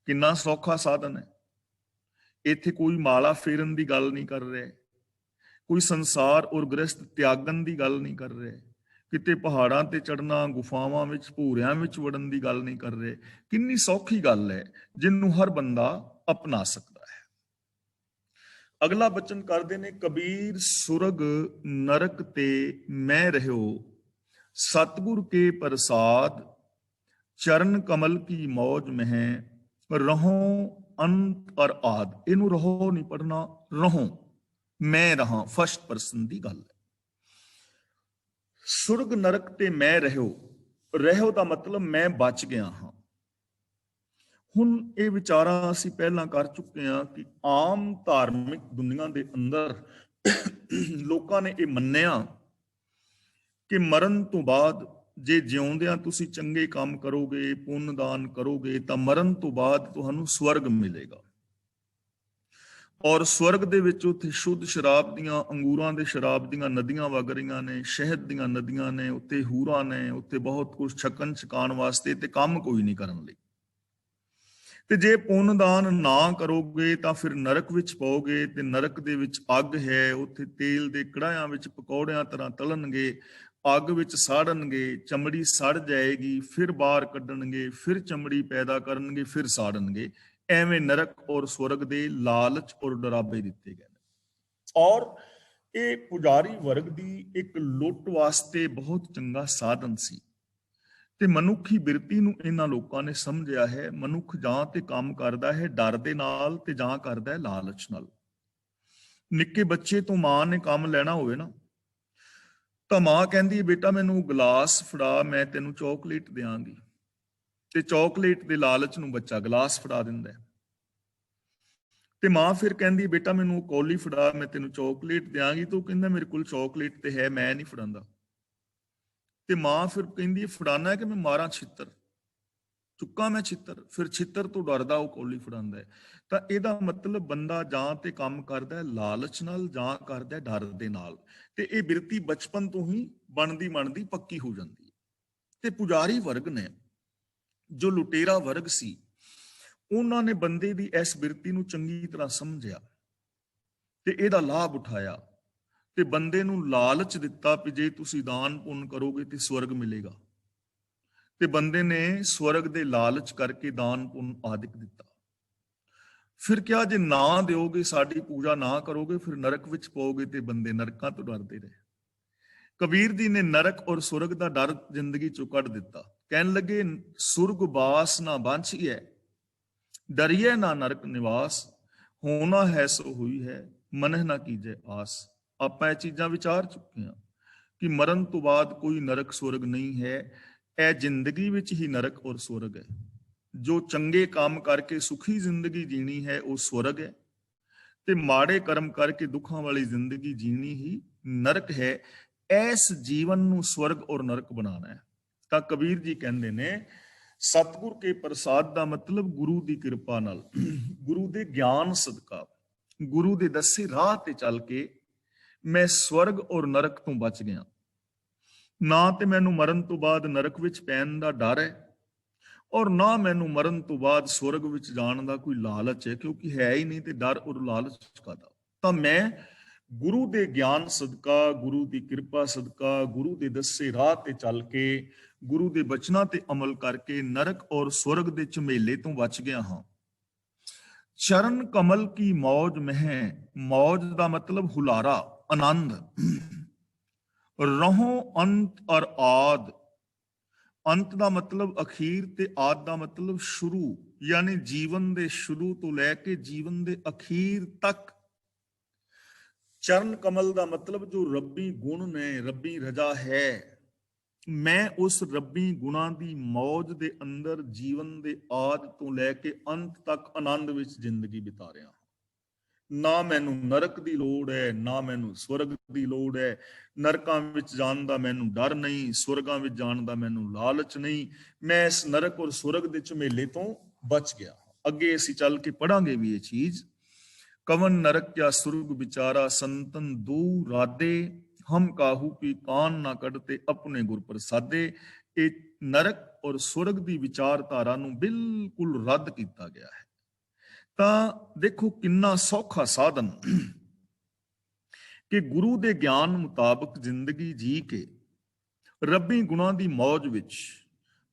ਕਿੰਨਾ ਸੌਖਾ ਸਾਧਨ ਹੈ। ਇੱਥੇ ਕੋਈ ਮਾਲਾ ਫੇਰਨ ਦੀ ਗੱਲ ਨਹੀਂ ਕਰ ਰਿਹਾ, ਕੋਈ ਸੰਸਾਰ ਔਰ ਗ੍ਰਸਤ ਤਿਆਗਣ ਦੀ ਗੱਲ ਨਹੀਂ ਕਰ ਰਿਹਾ, ਕਿਤੇ ਪਹਾੜਾਂ ਤੇ ਚੜਨਾ, ਗੁਫਾਵਾਂ ਵਿੱਚ, ਭੂਰਿਆਂ ਵਿੱਚ ਵੜਨ ਦੀ ਗੱਲ ਨਹੀਂ ਕਰ ਰਹੇ। ਕਿੰਨੀ ਸੌਖੀ ਗੱਲ ਹੈ ਜਿਹਨੂੰ ਹਰ ਬੰਦਾ ਅਪਣਾ ਸਕਦਾ ਹੈ। ਅਗਲਾ ਬਚਨ ਕਰਦੇ ਨੇ ਕਬੀਰ, ਸੁਰਗ ਨਰਕ ਤੇ ਮੈਂ ਰਹਿਓ, ਸਤਿਗੁਰ ਕੇ ਪ੍ਰਸਾਦ, ਚਰਨ ਕਮਲ ਕੀ ਮੌਜ ਮਹਿ, ਰਹੋ ਅੰਤ ਅਰ ਆਦ। ਇਹਨੂੰ ਰਹੋ ਨਹੀਂ ਪੜਨਾ, ਰਹੋ, ਮੈਂ ਰਹਾ, ਫਸਟ ਪਰਸਨ ਦੀ ਗੱਲ ਹੈ। ਸੁਰਗ ਨਰਕ ਤੇ ਮੈਂ ਰਹਿਓ, ਰਹਿਓ ਦਾ ਮਤਲਬ ਮੈਂ ਬਚ ਗਿਆ ਹਾਂ। ਹੁਣ ਇਹ ਵਿਚਾਰਾਂ ਅਸੀਂ ਪਹਿਲਾਂ ਕਰ ਚੁੱਕੇ ਹਾਂ ਕਿ ਆਮ ਧਾਰਮਿਕ ਦੁਨੀਆ ਦੇ ਅੰਦਰ ਲੋਕਾਂ ਨੇ ਇਹ ਮੰਨਿਆ ਕਿ ਮਰਨ ਤੋਂ ਬਾਅਦ ਜੇ ਜਿਉਂਦਿਆਂ ਤੁਸੀਂ ਚੰਗੇ ਕੰਮ ਕਰੋਗੇ, ਪੁੰਨ ਦਾਨ ਕਰੋਗੇ, ਤਾਂ ਮਰਨ ਤੋਂ ਬਾਅਦ ਤੁਹਾਨੂੰ ਸਵਰਗ ਮਿਲੇਗਾ। ਔਰ ਸਵਰਗ ਦੇ ਵਿੱਚ ਉੱਥੇ ਸ਼ੁੱਧ ਸ਼ਰਾਬ ਦੀਆਂ, ਅੰਗੂਰਾਂ ਦੇ ਸ਼ਰਾਬ ਦੀਆਂ ਨਦੀਆਂ ਵਗ ਰਹੀਆਂ ਨੇ, ਸ਼ਹਿਦ ਦੀਆਂ ਨਦੀਆਂ ਨੇ, ਉੱਥੇ ਹੂਰਾਂ ਨੇ, ਉੱਥੇ ਬਹੁਤ ਕੁਝ ਛਕਣ ਛਕਾਉਣ ਵਾਸਤੇ, ਤੇ ਕੰਮ ਕੋਈ ਨਹੀਂ ਕਰਨ ਲਈ। ਤੇ ਜੇ ਪੁੰਨ ਦਾਨ ਨਾ ਕਰੋਗੇ ਤਾਂ ਫਿਰ ਨਰਕ ਵਿੱਚ ਪਾਓਗੇ, ਤੇ ਨਰਕ ਦੇ ਵਿੱਚ ਅੱਗ ਹੈ, ਉੱਥੇ ਤੇਲ ਦੇ ਕੜਾਹਿਆਂ ਵਿੱਚ ਪਕੌੜਿਆਂ ਤਰ੍ਹਾਂ ਤਲਣਗੇ, ਅੱਗ ਵਿੱਚ ਸਾੜਨਗੇ, ਚਮੜੀ ਸੜ ਜਾਏਗੀ, ਫਿਰ ਬਾਹਰ ਕੱਢਣਗੇ, ਫਿਰ ਚਮੜੀ ਪੈਦਾ ਕਰਨਗੇ, ਫਿਰ ਸਾੜਨਗੇ। ਐਵੇਂ ਨਰਕ ਔਰ ਸਵਰਗ ਦੇ ਲਾਲਚ ਔਰ ਡਰਾਬੇ ਦਿੱਤੇ ਗਏ ਨੇ। ਔਰ ਇਹ ਪੁਜਾਰੀ ਵਰਗ ਦੀ ਇੱਕ ਲੁੱਟ ਵਾਸਤੇ ਬਹੁਤ ਚੰਗਾ ਸਾਧਨ ਸੀ। ਤੇ ਮਨੁੱਖੀ ਬਿਰਤੀ ਨੂੰ ਇਹਨਾਂ ਲੋਕਾਂ ਨੇ ਸਮਝਿਆ ਹੈ। ਮਨੁੱਖ ਜਾਂ ਤੇ ਕੰਮ ਕਰਦਾ ਹੈ ਡਰ ਦੇ ਨਾਲ, ਤੇ ਜਾਂ ਕਰਦਾ ਹੈ ਲਾਲਚ ਨਾਲ। ਨਿੱਕੇ ਬੱਚੇ ਤੋਂ ਮਾਂ ਨੇ ਕੰਮ ਲੈਣਾ ਹੋਵੇ ਨਾ, ਤਾਂ ਮਾਂ ਕਹਿੰਦੀ ਹੈ ਬੇਟਾ ਮੈਨੂੰ ਗਲਾਸ ਫੜਾ, ਮੈਂ ਤੈਨੂੰ ਚਾਕਲੇਟ ਦਿਆਂਗੀ। ਤੇ ਚਾਕਲੇਟ ਦੇ ਲਾਲਚ ਨੂੰ ਬੱਚਾ ਗਲਾਸ ਫੜਾ ਦਿੰਦਾ ਹੈ। ਤੇ ਮਾਂ ਫਿਰ ਕਹਿੰਦੀ ਬੇਟਾ ਮੈਨੂੰ ਕੌਲੀ ਫੜਾ, ਮੈਂ ਤੈਨੂੰ ਚਾਕਲੇਟ ਦਿਆਂਗੀ। ਤੇ ਉਹ ਕਹਿੰਦਾ ਮੇਰੇ ਕੋਲ ਚਾਕਲੇਟ ਤੇ ਹੈ, ਮੈਂ ਨਹੀਂ ਫੜਾਂਦਾ। ਤੇ ਮਾਂ ਫਿਰ ਕਹਿੰਦੀ ਫੜਾਣਾ ਕਿ ਮੈਂ ਮਾਰਾਂ ਛਿੱਤਰ, ਚੁੱਕਾਂ ਮੈਂ ਛਿੱਤਰ। ਫਿਰ ਛਿੱਤਰ ਤੋਂ ਡਰਦਾ ਉਹ ਕੌਲੀ ਫੜਾਉਂਦਾ ਹੈ। ਤਾਂ ਇਹਦਾ ਮਤਲਬ ਬੰਦਾ ਜਾਂ ਤੇ ਕੰਮ ਕਰਦਾ ਹੈ ਲਾਲਚ ਨਾਲ, ਜਾਂ ਕਰਦਾ ਹੈ ਡਰ ਦੇ ਨਾਲ। ਤੇ ਇਹ ਬਿਰਤੀ ਬਚਪਨ ਤੋਂ ਹੀ ਬਣਦੀ ਪੱਕੀ ਹੋ ਜਾਂਦੀ ਹੈ। ਤੇ ਪੁਜਾਰੀ ਵਰਗ ਨੇ, ਜੋ ਲੁਟੇਰਾ ਵਰਗ ਸੀ, ਉਹਨਾਂ ਨੇ ਬੰਦੇ ਦੀ ਇਸ ਬਿਰਤੀ ਨੂੰ ਚੰਗੀ ਤਰ੍ਹਾਂ ਸਮਝਿਆ ਤੇ ਇਹਦਾ ਲਾਭ ਉਠਾਇਆ, ਤੇ ਬੰਦੇ ਨੂੰ ਲਾਲਚ ਦਿੱਤਾ ਕਿ ਜੇ ਤੁਸੀਂ ਦਾਨ ਪੁੰਨ ਕਰੋਗੇ ਤੇ ਸਵਰਗ ਮਿਲੇਗਾ। ਤੇ ਬੰਦੇ ਨੇ ਸਵਰਗ ਦੇ ਲਾਲਚ ਕਰਕੇ ਦਾਨ ਪੁੰਨ ਆਦਿਕ ਦਿੱਤਾ। ਫਿਰ ਕਿਹਾ ਜੇ ਨਾ ਦਿਓਗੇ, ਸਾਡੀ ਪੂਜਾ ਨਾ ਕਰੋਗੇ, ਫਿਰ ਨਰਕ ਵਿੱਚ ਪਾਓਗੇ। ਤੇ ਬੰਦੇ ਨਰਕਾਂ ਤੋਂ ਡਰਦੇ ਰਹੇ। ਕਬੀਰ ਜੀ ਨੇ ਨਰਕ ਔਰ ਸਵਰਗ ਦਾ ਡਰ ਜ਼ਿੰਦਗੀ ਚੋਂ ਕੱਢ ਦਿੱਤਾ। ਕਹਿਣ ਲੱਗੇ ਸੁਰਗ ਬਾਸ ਨਾ ਬਾਂਛੀਐ, ਡਰੀਏ ਨਾ ਨਰਕ ਨਿਵਾਸ, ਹੋਣਾ ਹੈ ਸੋ ਹੋਈ ਹੈ, ਮਨਹਿ ਨਾ ਕੀਜੈ ਆਸ। ਆਪਾਂ ਇਹ ਚੀਜ਼ਾਂ ਵਿਚਾਰ ਚੁੱਕੇ ਹਾਂ ਕਿ ਮਰਨ ਤੋਂ ਬਾਅਦ ਕੋਈ ਨਰਕ ਸਵਰਗ ਨਹੀਂ ਹੈ। ਇਹ ਜ਼ਿੰਦਗੀ ਵਿੱਚ ਹੀ ਨਰਕ ਔਰ ਸਵਰਗ ਹੈ। ਜੋ ਚੰਗੇ ਕੰਮ ਕਰਕੇ ਸੁਖੀ ਜ਼ਿੰਦਗੀ ਜੀਣੀ ਹੈ ਉਹ ਸਵਰਗ ਹੈ, ਤੇ ਮਾੜੇ ਕਰਮ ਕਰਕੇ ਦੁੱਖਾਂ ਵਾਲੀ ਜ਼ਿੰਦਗੀ ਜੀਣੀ ਹੀ ਨਰਕ ਹੈ। ਇਸ ਜੀਵਨ ਨੂੰ ਸਵਰਗ ਔਰ ਨਰਕ ਬਣਾਉਣਾ ਹੈ। ਤਾਂ ਕਬੀਰ ਜੀ ਕਹਿੰਦੇ ਨੇ ਸਤਿਗੁਰ ਕੇ ਪ੍ਰਸਾਦ ਦਾ ਮਤਲਬ ਗੁਰੂ ਦੀ ਕਿਰਪਾ ਨਾਲ, ਗੁਰੂ ਦੇ ਗਿਆਨ ਸਦਕਾ, ਗੁਰੂ ਦੇ ਦੱਸੇ ਰਾਹ ਤੇ ਚੱਲ ਕੇ ਮੈਂ ਸਵਰਗ ਔਰ ਨਰਕ ਤੋਂ ਬਚ ਗਿਆ। ਨਾ ਤੇ ਮੈਨੂੰ ਮਰਨ ਤੋਂ ਬਾਅਦ ਨਰਕ ਵਿੱਚ ਪੈਣ ਦਾ ਡਰ ਹੈ, ਔਰ ਨਾ ਮੈਨੂੰ ਮਰਨ ਤੋਂ ਬਾਅਦ ਸਵਰਗ ਵਿੱਚ ਜਾਣ ਦਾ ਕੋਈ ਲਾਲਚ ਹੈ, ਕਿਉਂਕਿ ਹੈ ਹੀ ਨਹੀਂ ਤੇ ਡਰ ਔਰ ਲਾਲਚ ਕਾਹਦਾ। ਤਾਂ ਮੈਂ ਗੁਰੂ ਦੇ ਗਿਆਨ ਸਦਕਾ, ਗੁਰੂ ਦੀ ਕਿਰਪਾ ਸਦਕਾ, ਗੁਰੂ ਦੇ ਦੱਸੇ ਰਾਹ ਤੇ ਚੱਲ ਕੇ, ਗੁਰੂ ਦੇ ਬਚਨਾਂ ਤੇ ਅਮਲ ਕਰਕੇ ਨਰਕ ਔਰ ਸਵਰਗ ਦੇ ਝਮੇਲੇ ਤੋਂ ਬਚ ਗਿਆ ਹਾਂ। ਚਰਨ ਕਮਲ ਕੀ ਮੌਜ ਮਹਿ, ਮੌਜ ਦਾ ਮਤਲਬ ਹੁਲਾਰਾ, ਆਨੰਦ। ਰਹੋ ਅੰਤ ਔਰ ਆਦ, ਅੰਤ ਦਾ ਮਤਲਬ ਅਖੀਰ, ਤੇ ਆਦ ਦਾ ਮਤਲਬ ਸ਼ੁਰੂ, ਯਾਨੀ ਜੀਵਨ ਦੇ ਸ਼ੁਰੂ ਤੋਂ ਲੈ ਕੇ ਜੀਵਨ ਦੇ ਅਖੀਰ ਤੱਕ। ਚਰਨ ਕਮਲ ਦਾ ਮਤਲਬ ਜੋ ਰੱਬੀ ਗੁਣ ਨੇ, ਰੱਬੀ ਰਜਾ ਹੈ, ਮੈਂ ਉਸ ਰੱਬੀ ਗੁਣਾਂ ਦੀ ਮੌਜ ਦੇ ਅੰਦਰ ਜੀਵਨ ਦੇ ਆਦ ਤੋਂ ਲੈ ਕੇ ਅੰਤ ਤੱਕ ਆਨੰਦ ਵਿੱਚ ਜ਼ਿੰਦਗੀ ਬਿਤਾ ਰਿਹਾ ਹਾਂ। ਨਾ ਮੈਨੂੰ ਨਰਕ ਦੀ ਲੋੜ ਹੈ, ਨਾ ਮੈਨੂੰ ਸਵਰਗ ਦੀ ਲੋੜ ਹੈ। ਨਰਕਾਂ ਵਿੱਚ ਜਾਣ ਦਾ ਮੈਨੂੰ ਡਰ ਨਹੀਂ, ਸਵਰਗਾਂ ਵਿੱਚ ਜਾਣ ਦਾ ਮੈਨੂੰ ਲਾਲਚ ਨਹੀਂ। ਮੈਂ ਇਸ ਨਰਕ ਔਰ ਸਵਰਗ ਦੇ ਝਮੇਲੇ ਤੋਂ ਬਚ ਗਿਆ। ਅੱਗੇ ਅਸੀਂ ਚੱਲ ਕੇ ਪੜਾਂਗੇ ਵੀ ਇਹ ਚੀਜ਼। ਕਵਨ ਨਰਕ ਕਿਆ ਸੁਰਗ ਵਿਚਾਰਾ, ਸੰਤਨ ਦੂਰ ਰਾਦੇ, ਹਮ ਕਾਹੂ ਕੀ ਕਾਨ ਨਾ ਕੱਢਤੇ, ਆਪਣੇ ਗੁਰ ਪ੍ਰਸਾਦੇ। ਇਹ ਨਰਕ ਔਰ ਸਵਰਗ ਦੀ ਵਿਚਾਰਧਾਰਾ ਨੂੰ ਬਿਲਕੁਲ ਰੱਦ ਕੀਤਾ ਗਿਆ ਹੈ। ਤਾਂ ਦੇਖੋ ਕਿੰਨਾ ਸੌਖਾ ਸਾਧਨ ਕਿ ਗੁਰੂ ਦੇ ਗਿਆਨ ਮੁਤਾਬਕ ਜ਼ਿੰਦਗੀ ਜੀ ਕੇ ਰੱਬੀ ਗੁਣਾਂ ਦੀ ਮੌਜ ਵਿੱਚ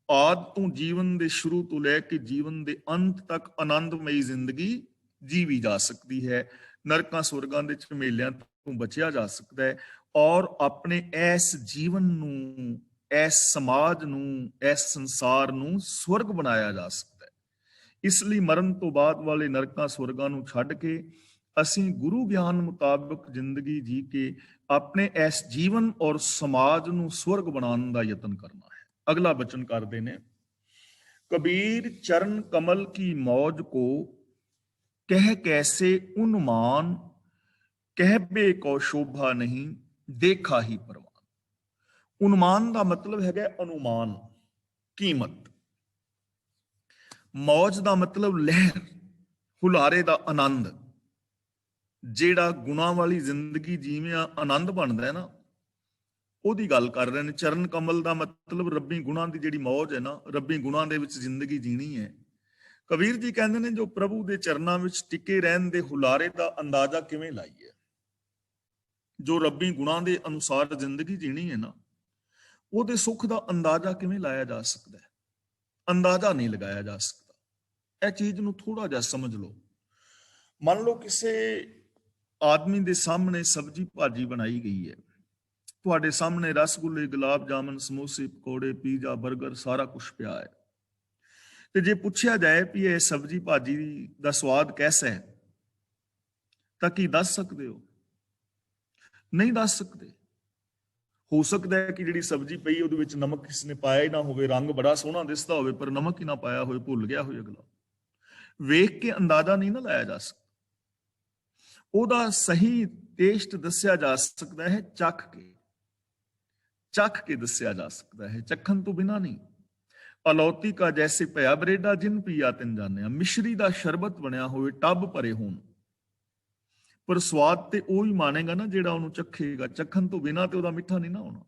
ਆਦ ਤੋਂ ਜੀਵਨ ਦੇ ਸ਼ੁਰੂ ਤੋਂ ਲੈ ਕੇ ਜੀਵਨ ਦੇ ਅੰਤ ਤੱਕ ਆਨੰਦਮਈ ਜ਼ਿੰਦਗੀ ਜੀਵੀ ਜਾ ਸਕਦੀ ਹੈ। ਨਰਕਾਂ ਸੁਰਗਾਂ ਦੇ ਝਮੇਲਿਆਂ ਤੋਂ ਬਚਿਆ ਜਾ ਸਕਦਾ ਹੈ ਔਰ ਆਪਣੇ ਇਸ ਜੀਵਨ ਨੂੰ, ਇਸ ਸਮਾਜ ਨੂੰ, ਇਸ ਸੰਸਾਰ ਨੂੰ ਸਵਰਗ ਬਣਾਇਆ ਜਾ ਸਕਦਾ ਹੈ। ਇਸ ਲਈ ਮਰਨ ਤੋਂ ਬਾਅਦ ਵਾਲੇ ਨਰਕਾਂ ਸੁਰਗਾਂ ਨੂੰ ਛੱਡ ਕੇ ਅਸੀਂ ਗੁਰੂ ਗਿਆਨ ਮੁਤਾਬਕ ਜ਼ਿੰਦਗੀ ਜੀ ਕੇ ਆਪਣੇ ਇਸ ਜੀਵਨ ਔਰ ਸਮਾਜ ਨੂੰ ਸਵਰਗ ਬਣਾਉਣ ਦਾ ਯਤਨ ਕਰਨਾ ਹੈ। ਅਗਲਾ ਬਚਨ ਕਰਦੇ ਨੇ, ਕਬੀਰ ਚਰਨ ਕਮਲ ਕੀ ਮੌਜ ਕੋ ਕਹਿ ਕੈਸੇ ਉਨਮਾਨ, ਕਹਿਬੇ ਕੋ ਸ਼ੋਭਾ ਨਹੀਂ ਦੇਖਾ ਹੀ ਪਰਵਾਨ। ਉਨਮਾਨ ਦਾ ਮਤਲਬ ਹੈਗਾ ਅਨੁਮਾਨ, ਕੀਮਤ। ਮੌਜ ਦਾ ਮਤਲਬ ਲਹਿਰ, ਹੁਲਾਰੇ ਦਾ ਆਨੰਦ। ਜਿਹੜਾ ਗੁਣਾਂ ਵਾਲੀ ਜ਼ਿੰਦਗੀ ਜਿਵੇਂ ਆਨੰਦ ਬਣਦਾ ਹੈ ਨਾ, ਉਹਦੀ ਗੱਲ ਕਰ ਰਹੇ ਨੇ। ਚਰਨ ਕਮਲ ਦਾ ਮਤਲਬ ਰੱਬੀ ਗੁਣਾਂ ਦੀ ਜਿਹੜੀ ਮੌਜ ਹੈ ਨਾ, ਰੱਬੀ ਗੁਣਾਂ ਦੇ ਵਿੱਚ ਜ਼ਿੰਦਗੀ ਜੀਣੀ ਹੈ। ਕਬੀਰ ਜੀ ਕਹਿੰਦੇ ਨੇ, ਜੋ ਪ੍ਰਭੂ ਦੇ ਚਰਨਾਂ ਵਿੱਚ ਟਿਕੇ ਰਹਿਣ ਦੇ ਹੁਲਾਰੇ ਦਾ ਅੰਦਾਜ਼ਾ ਕਿਵੇਂ ਲਾਈਏ। ਜੋ ਰੱਬੀ ਗੁਣਾਂ ਦੇ ਅਨੁਸਾਰ ਜ਼ਿੰਦਗੀ ਜੀਣੀ ਹੈ ਨਾ, ਉਹਦੇ ਸੁੱਖ ਦਾ ਅੰਦਾਜ਼ਾ ਕਿਵੇਂ ਲਾਇਆ ਜਾ ਸਕਦਾ ਹੈ? ਅੰਦਾਜ਼ਾ ਨਹੀਂ ਲਗਾਇਆ ਜਾ ਸਕਦਾ। ਇਹ ਚੀਜ਼ ਨੂੰ ਥੋੜਾ ਜਿਹਾ ਸਮਝ ਲਓ। ਮੰਨ ਲਓ ਕਿਸੇ ਆਦਮੀ ਦੇ ਸਾਹਮਣੇ ਸਬਜ਼ੀ ਭਾਜੀ ਬਣਾਈ ਗਈ ਹੈ, ਤੁਹਾਡੇ ਸਾਹਮਣੇ ਰਸਗੁੱਲੇ, ਗੁਲਾਬ ਜਾਮਨ, ਸਮੋਸੇ, ਪਕੌੜੇ, ਪੀਜ਼ਾ, 버ਗਰ ਸਾਰਾ ਕੁਝ ਪਿਆ ਹੈ, ਤੇ ਜੇ ਪੁੱਛਿਆ ਜਾਏ ਵੀ ਇਹ ਸਬਜ਼ੀ ਭਾਜੀ ਦਾ ਸਵਾਦ ਕੈਸਾ ਹੈ, ਤਾਂ ਕੀ ਦੱਸ ਸਕਦੇ ਹੋ? ਨਹੀਂ ਦੱਸ ਸਕਦੇ। ਹੋ ਸਕਦਾ ਹੈ ਕਿ ਜਿਹੜੀ ਸਬਜ਼ੀ ਪਈ ਉਹਦੇ ਵਿੱਚ ਨਮਕ ਕਿਸ ਨੇ ਪਾਇਆ ਹੀ ਨਾ ਹੋਵੇ, ਰੰਗ ਬੜਾ ਸੋਹਣਾ ਦਿਸਦਾ ਹੋਵੇ ਪਰ ਨਮਕ ਹੀ ਨਾ ਪਾਇਆ ਹੋਵੇ, ਭੁੱਲ ਗਿਆ ਹੋਵੇ ਅਗਲਾ। ਵੇਖ ਕੇ ਅੰਦਾਜ਼ਾ ਨਹੀਂ ਨਾ ਲਾਇਆ ਜਾ ਸਕਦਾ। ਉਹਦਾ ਸਹੀ ਟੇਸਟ ਦੱਸਿਆ ਜਾ ਸਕਦਾ ਹੈ ਚੱਖ ਕੇ ਦੱਸਿਆ ਜਾ ਸਕਦਾ ਹੈ, ਚੱਖਣ ਤੋਂ ਬਿਨਾਂ ਨਹੀਂ। ਅਲੌਤੀ ਕਾ ਜੈਸੇ ਭਇਆ ਬਰੇਡਾ ਜਿਨ ਪੀਆ ਤਿਨ ਜਾਣਿਆ। ਮਿਸ਼ਰੀ ਦਾ ਸ਼ਰਬਤ ਬਣਿਆ ਹੋਵੇ, ਟੱਬ ਭਰੇ ਹੋਣ, ਪਰ ਸਵਾਦ ਤੇ ਉਹ ਹੀ ਮਾਣੇਗਾ ਨਾ ਜਿਹੜਾ ਉਹਨੂੰ ਚੱਖੇਗਾ। ਚੱਖਣ ਤੋਂ ਬਿਨਾਂ ਤੇ ਉਹਦਾ ਮਿੱਠਾ ਨਹੀਂ ਨਾ ਹੋਣਾ।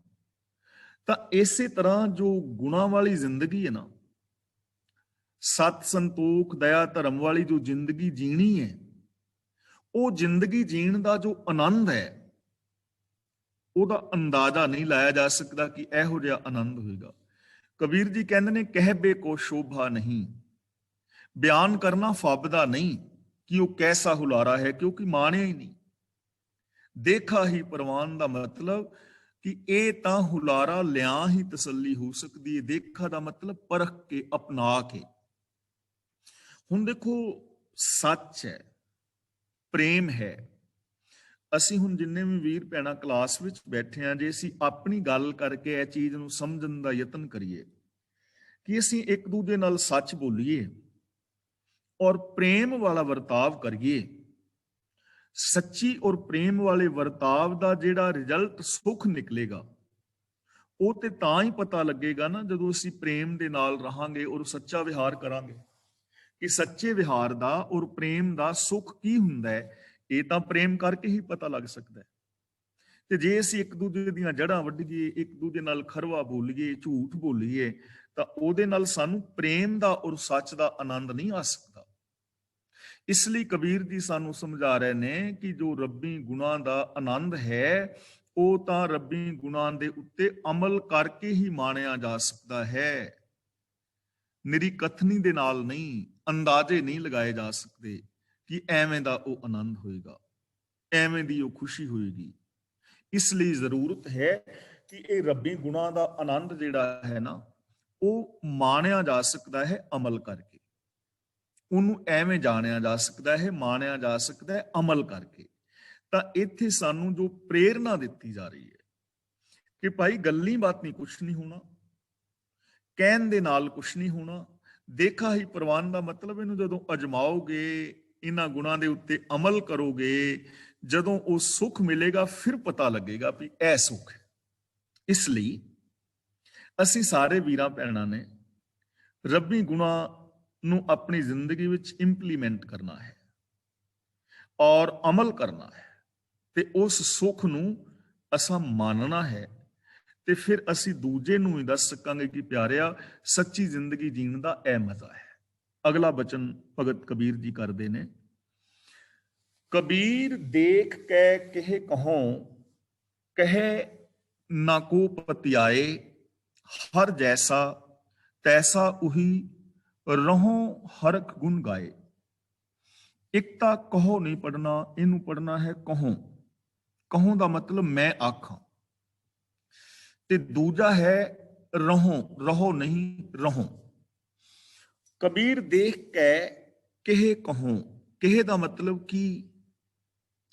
ਤਾਂ ਇਸੇ ਤਰ੍ਹਾਂ ਜੋ ਗੁਣਾਂ ਵਾਲੀ ਜ਼ਿੰਦਗੀ ਹੈ ਨਾ, ਸਤ ਸੰਤੋਖ ਦਇਆ ਧਰਮ ਵਾਲੀ ਜੋ ਜ਼ਿੰਦਗੀ ਜੀਣੀ ਹੈ, ਉਹ ਜ਼ਿੰਦਗੀ ਜੀਣ ਦਾ ਜੋ ਆਨੰਦ ਹੈ, ਉਹਦਾ ਅੰਦਾਜ਼ਾ ਨਹੀਂ ਲਾਇਆ ਜਾ ਸਕਦਾ ਕਿ ਇਹੋ ਜਿਹਾ ਆਨੰਦ ਹੋਏਗਾ। ਕਬੀਰ ਜੀ ਕਹਿੰਦੇ ਨੇ, ਕਹਿਬੇ ਕੋ ਸ਼ੋਭਾ ਨਹੀਂ, ਬਿਆਨ ਕਰਨਾ ਫੱਬਦਾ ਨਹੀਂ ਕਿ ਉਹ ਕੈਸਾ ਹੁਲਾਰਾ ਹੈ, ਕਿਉਂਕਿ ਮਾਣਿਆ ਹੀ ਨਹੀਂ। ਦੇਖਾ ਹੀ ਪ੍ਰਵਾਨ ਦਾ ਮਤਲਬ ਕਿ ਇਹ ਤਾਂ ਹੁਲਾਰਾ ਲਿਆ ਹੀ ਤਸੱਲੀ ਹੋ ਸਕਦੀ ਹੈ। ਦੇਖਾ ਦਾ ਮਤਲਬ ਪਰਖ ਕੇ, ਅਪਣਾ ਕੇ। ਹੁਣ ਦੇਖੋ, ਸੱਚ ਹੈ, ਪ੍ਰੇਮ ਹੈ। ਅਸੀਂ ਹੁਣ ਜਿੰਨੇ ਵੀ ਵੀਰ ਭੈਣਾਂ ਕਲਾਸ ਵਿੱਚ ਬੈਠੇ ਹਾਂ, ਜੇ ਅਸੀਂ ਆਪਣੀ ਗੱਲ ਕਰਕੇ ਇਹ ਚੀਜ਼ ਨੂੰ ਸਮਝਣ ਦਾ ਯਤਨ ਕਰੀਏ ਕਿ ਅਸੀਂ ਇੱਕ ਦੂਜੇ ਨਾਲ ਸੱਚ ਬੋਲੀਏ ਔਰ ਪ੍ਰੇਮ ਵਾਲਾ ਵਰਤਾਵ ਕਰੀਏ, ਸੱਚੀ ਔਰ ਪ੍ਰੇਮ ਵਾਲੇ ਵਰਤਾਵ ਦਾ ਜਿਹੜਾ ਰਿਜ਼ਲਟ ਸੁੱਖ ਨਿਕਲੇਗਾ, ਉਹ ਤੇ ਤਾਂ ਹੀ ਪਤਾ ਲੱਗੇਗਾ ਨਾ ਜਦੋਂ ਅਸੀਂ ਪ੍ਰੇਮ ਦੇ ਨਾਲ ਰਹਾਂਗੇ ਔਰ ਸੱਚਾ ਵਿਹਾਰ ਕਰਾਂਗੇ। ਕਿ ਸੱਚੇ ਵਿਹਾਰ ਦਾ ਔਰ ਪ੍ਰੇਮ ਦਾ ਸੁੱਖ ਕੀ ਹੁੰਦਾ ਹੈ, ਇਹ ਤਾਂ ਪ੍ਰੇਮ ਕਰਕੇ ਹੀ ਪਤਾ ਲੱਗ ਸਕਦਾ ਹੈ। ਤੇ ਜੇ ਅਸੀਂ ਇੱਕ ਦੂਜੇ ਦੀਆਂ ਜੜ੍ਹਾਂ ਵੱਢੀਏ, ਇੱਕ ਦੂਜੇ ਨਾਲ ਖਰਵਾ ਬੋਲੀਏ, ਝੂਠ ਬੋਲੀਏ, ਤਾਂ ਉਹਦੇ ਨਾਲ ਸਾਨੂੰ ਪ੍ਰੇਮ ਦਾ ਔਰ ਸੱਚ ਦਾ ਆਨੰਦ ਨਹੀਂ ਆ ਸਕਦਾ। ਇਸ ਲਈ ਕਬੀਰ ਜੀ ਸਾਨੂੰ ਸਮਝਾ ਰਹੇ ਨੇ ਕਿ ਜੋ ਰੱਬੀ ਗੁਣਾਂ ਦਾ ਆਨੰਦ ਹੈ, ਉਹ ਤਾਂ ਰੱਬੀ ਗੁਣਾਂ ਦੇ ਉੱਤੇ ਅਮਲ ਕਰਕੇ ਹੀ ਮਾਣਿਆ ਜਾ ਸਕਦਾ ਹੈ। ਨਿਰੀ ਕਥਨੀ ਦੇ ਨਾਲ ਨਹੀਂ, ਅੰਦਾਜ਼ੇ ਨਹੀਂ ਲਗਾਏ ਜਾ ਸਕਦੇ ਕਿ ਐਵੇਂ ਦਾ ਉਹ ਆਨੰਦ ਹੋਏਗਾ, ਐਵੇਂ ਦੀ ਉਹ ਖੁਸ਼ੀ ਹੋਏਗੀ। ਇਸ ਲਈ ਜ਼ਰੂਰਤ ਹੈ ਕਿ ਇਹ ਰੱਬੀ ਗੁਣਾਂ ਦਾ ਆਨੰਦ ਜਿਹੜਾ ਹੈ ਨਾ, ਉਹ ਮਾਣਿਆ ਜਾ ਸਕਦਾ ਹੈ ਅਮਲ ਕਰਕੇ। ਉਹਨੂੰ ਐਵੇਂ ਜਾਣਿਆ ਜਾ ਸਕਦਾ ਹੈ, ਮਾਣਿਆ ਜਾ ਸਕਦਾ ਹੈ ਅਮਲ ਕਰਕੇ। ਤਾਂ ਇੱਥੇ ਸਾਨੂੰ ਜੋ ਪ੍ਰੇਰਨਾ ਦਿੱਤੀ ਜਾ ਰਹੀ ਹੈ ਕਿ ਭਾਈ ਗੱਲੀ ਬਾਤ ਨਹੀਂ, ਕੁਛ ਨਹੀਂ ਹੋਣਾ, ਕਹਿਣ ਦੇ ਨਾਲ ਕੁਛ ਨਹੀਂ ਹੋਣਾ। ਦੇਖਾ ਹੀ ਪ੍ਰਵਾਨ ਦਾ ਮਤਲਬ ਇਹਨੂੰ ਜਦੋਂ ਅਜਮਾਓਗੇ, ਇਹਨਾਂ ਗੁਣਾਂ ਦੇ ਉੱਤੇ ਅਮਲ ਕਰੋਗੇ, ਜਦੋਂ ਉਹ ਸੁੱਖ ਮਿਲੇਗਾ ਫਿਰ ਪਤਾ ਲੱਗੇਗਾ ਵੀ ਇਹ ਸੁੱਖ ਹੈ। ਇਸ ਲਈ ਅਸੀਂ ਸਾਰੇ ਵੀਰਾਂ ਭੈਣਾਂ ਨੇ ਰੱਬੀ ਗੁਣਾਂ ਨੂੰ ਆਪਣੀ ਜ਼ਿੰਦਗੀ ਵਿੱਚ ਇੰਪਲੀਮੈਂਟ ਕਰਨਾ ਹੈ ਔਰ ਅਮਲ ਕਰਨਾ ਹੈ, ਤੇ ਉਸ ਸੁੱਖ ਨੂੰ ਅਸਾਂ ਮੰਨਣਾ ਹੈ। ਤੇ ਫਿਰ ਅਸੀਂ ਦੂਜੇ ਨੂੰ ਵੀ ਦੱਸ ਸਕਾਂਗੇ ਕਿ ਪਿਆਰਿਆ, ਸੱਚੀ ਜ਼ਿੰਦਗੀ ਜੀਣ ਦਾ ਇਹ ਮਜ਼ਾ ਹੈ। ਅਗਲਾ ਬਚਨ ਭਗਤ ਕਬੀਰ ਜੀ ਕਰਦੇ ਨੇ, ਕਬੀਰ ਦੇਖ ਕੇ ਕਹੇ ਕਹੋਂ, ਕਹੇ ਨਾ ਕੋ ਪਤਿਆਏ, ਹਰ ਜੈਸਾ ਤੈਸਾ ਉਹੀ ਰਹੋਂ ਹਰਖ ਗੁਣ ਗਾਏ। ਇੱਕ ਤਾਂ ਕਹੋ ਨਹੀਂ ਪੜਨਾ, ਇਹਨੂੰ ਪੜਨਾ ਹੈ ਕਹੋਂ। ਕਹੋਂ ਦਾ ਮਤਲਬ ਮੈਂ ਆਖਾਂ, ਤੇ ਦੂਜਾ ਹੈ ਰਹੋਂ, ਰਹੋ ਨਹੀਂ ਰਹੋਂ। ਕਬੀਰ ਦੇਖ ਕੇ ਕਹੇ ਕਹੋਂ। ਕਹੇ ਦਾ ਮਤਲਬ ਕੀ?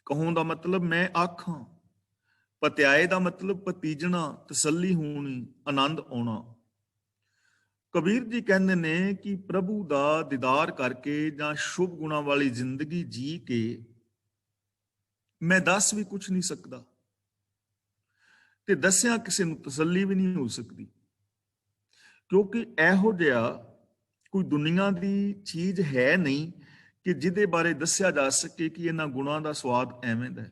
ਕਹੋਂ ਦਾ ਮਤਲਬ ਮੈਂ ਆਖਾਂ। ਪਤਿਆਏ ਦਾ ਮਤਲਬ ਪਤੀਜਣਾ, ਤਸੱਲੀ ਹੋਣੀ, ਆਨੰਦ ਆਉਣਾ। ਕਬੀਰ ਜੀ ਕਹਿੰਦੇ ਨੇ ਕਿ ਪ੍ਰਭੂ ਦਾ ਦੀਦਾਰ ਕਰਕੇ ਜਾਂ ਸ਼ੁਭ ਗੁਣਾਂ ਵਾਲੀ ਜ਼ਿੰਦਗੀ ਜੀ ਕੇ ਮੈਂ ਦੱਸ ਵੀ ਕੁਝ ਨਹੀਂ ਸਕਦਾ, ਤੇ ਦੱਸਿਆ ਕਿਸੇ ਨੂੰ ਤਸੱਲੀ ਵੀ ਨਹੀਂ ਹੋ ਸਕਦੀ, ਕਿਉਂਕਿ ਇਹੋ ਜਿਹਾ ਕੋਈ ਦੁਨੀਆ ਦੀ ਚੀਜ਼ ਹੈ ਨਹੀਂ ਕਿ ਜਿਹਦੇ ਬਾਰੇ ਦੱਸਿਆ ਜਾ ਸਕੇ ਕਿ ਇਹਨਾਂ ਗੁਣਾਂ ਦਾ ਸਵਾਦ ਐਵੇਂ ਦਾ ਹੈ।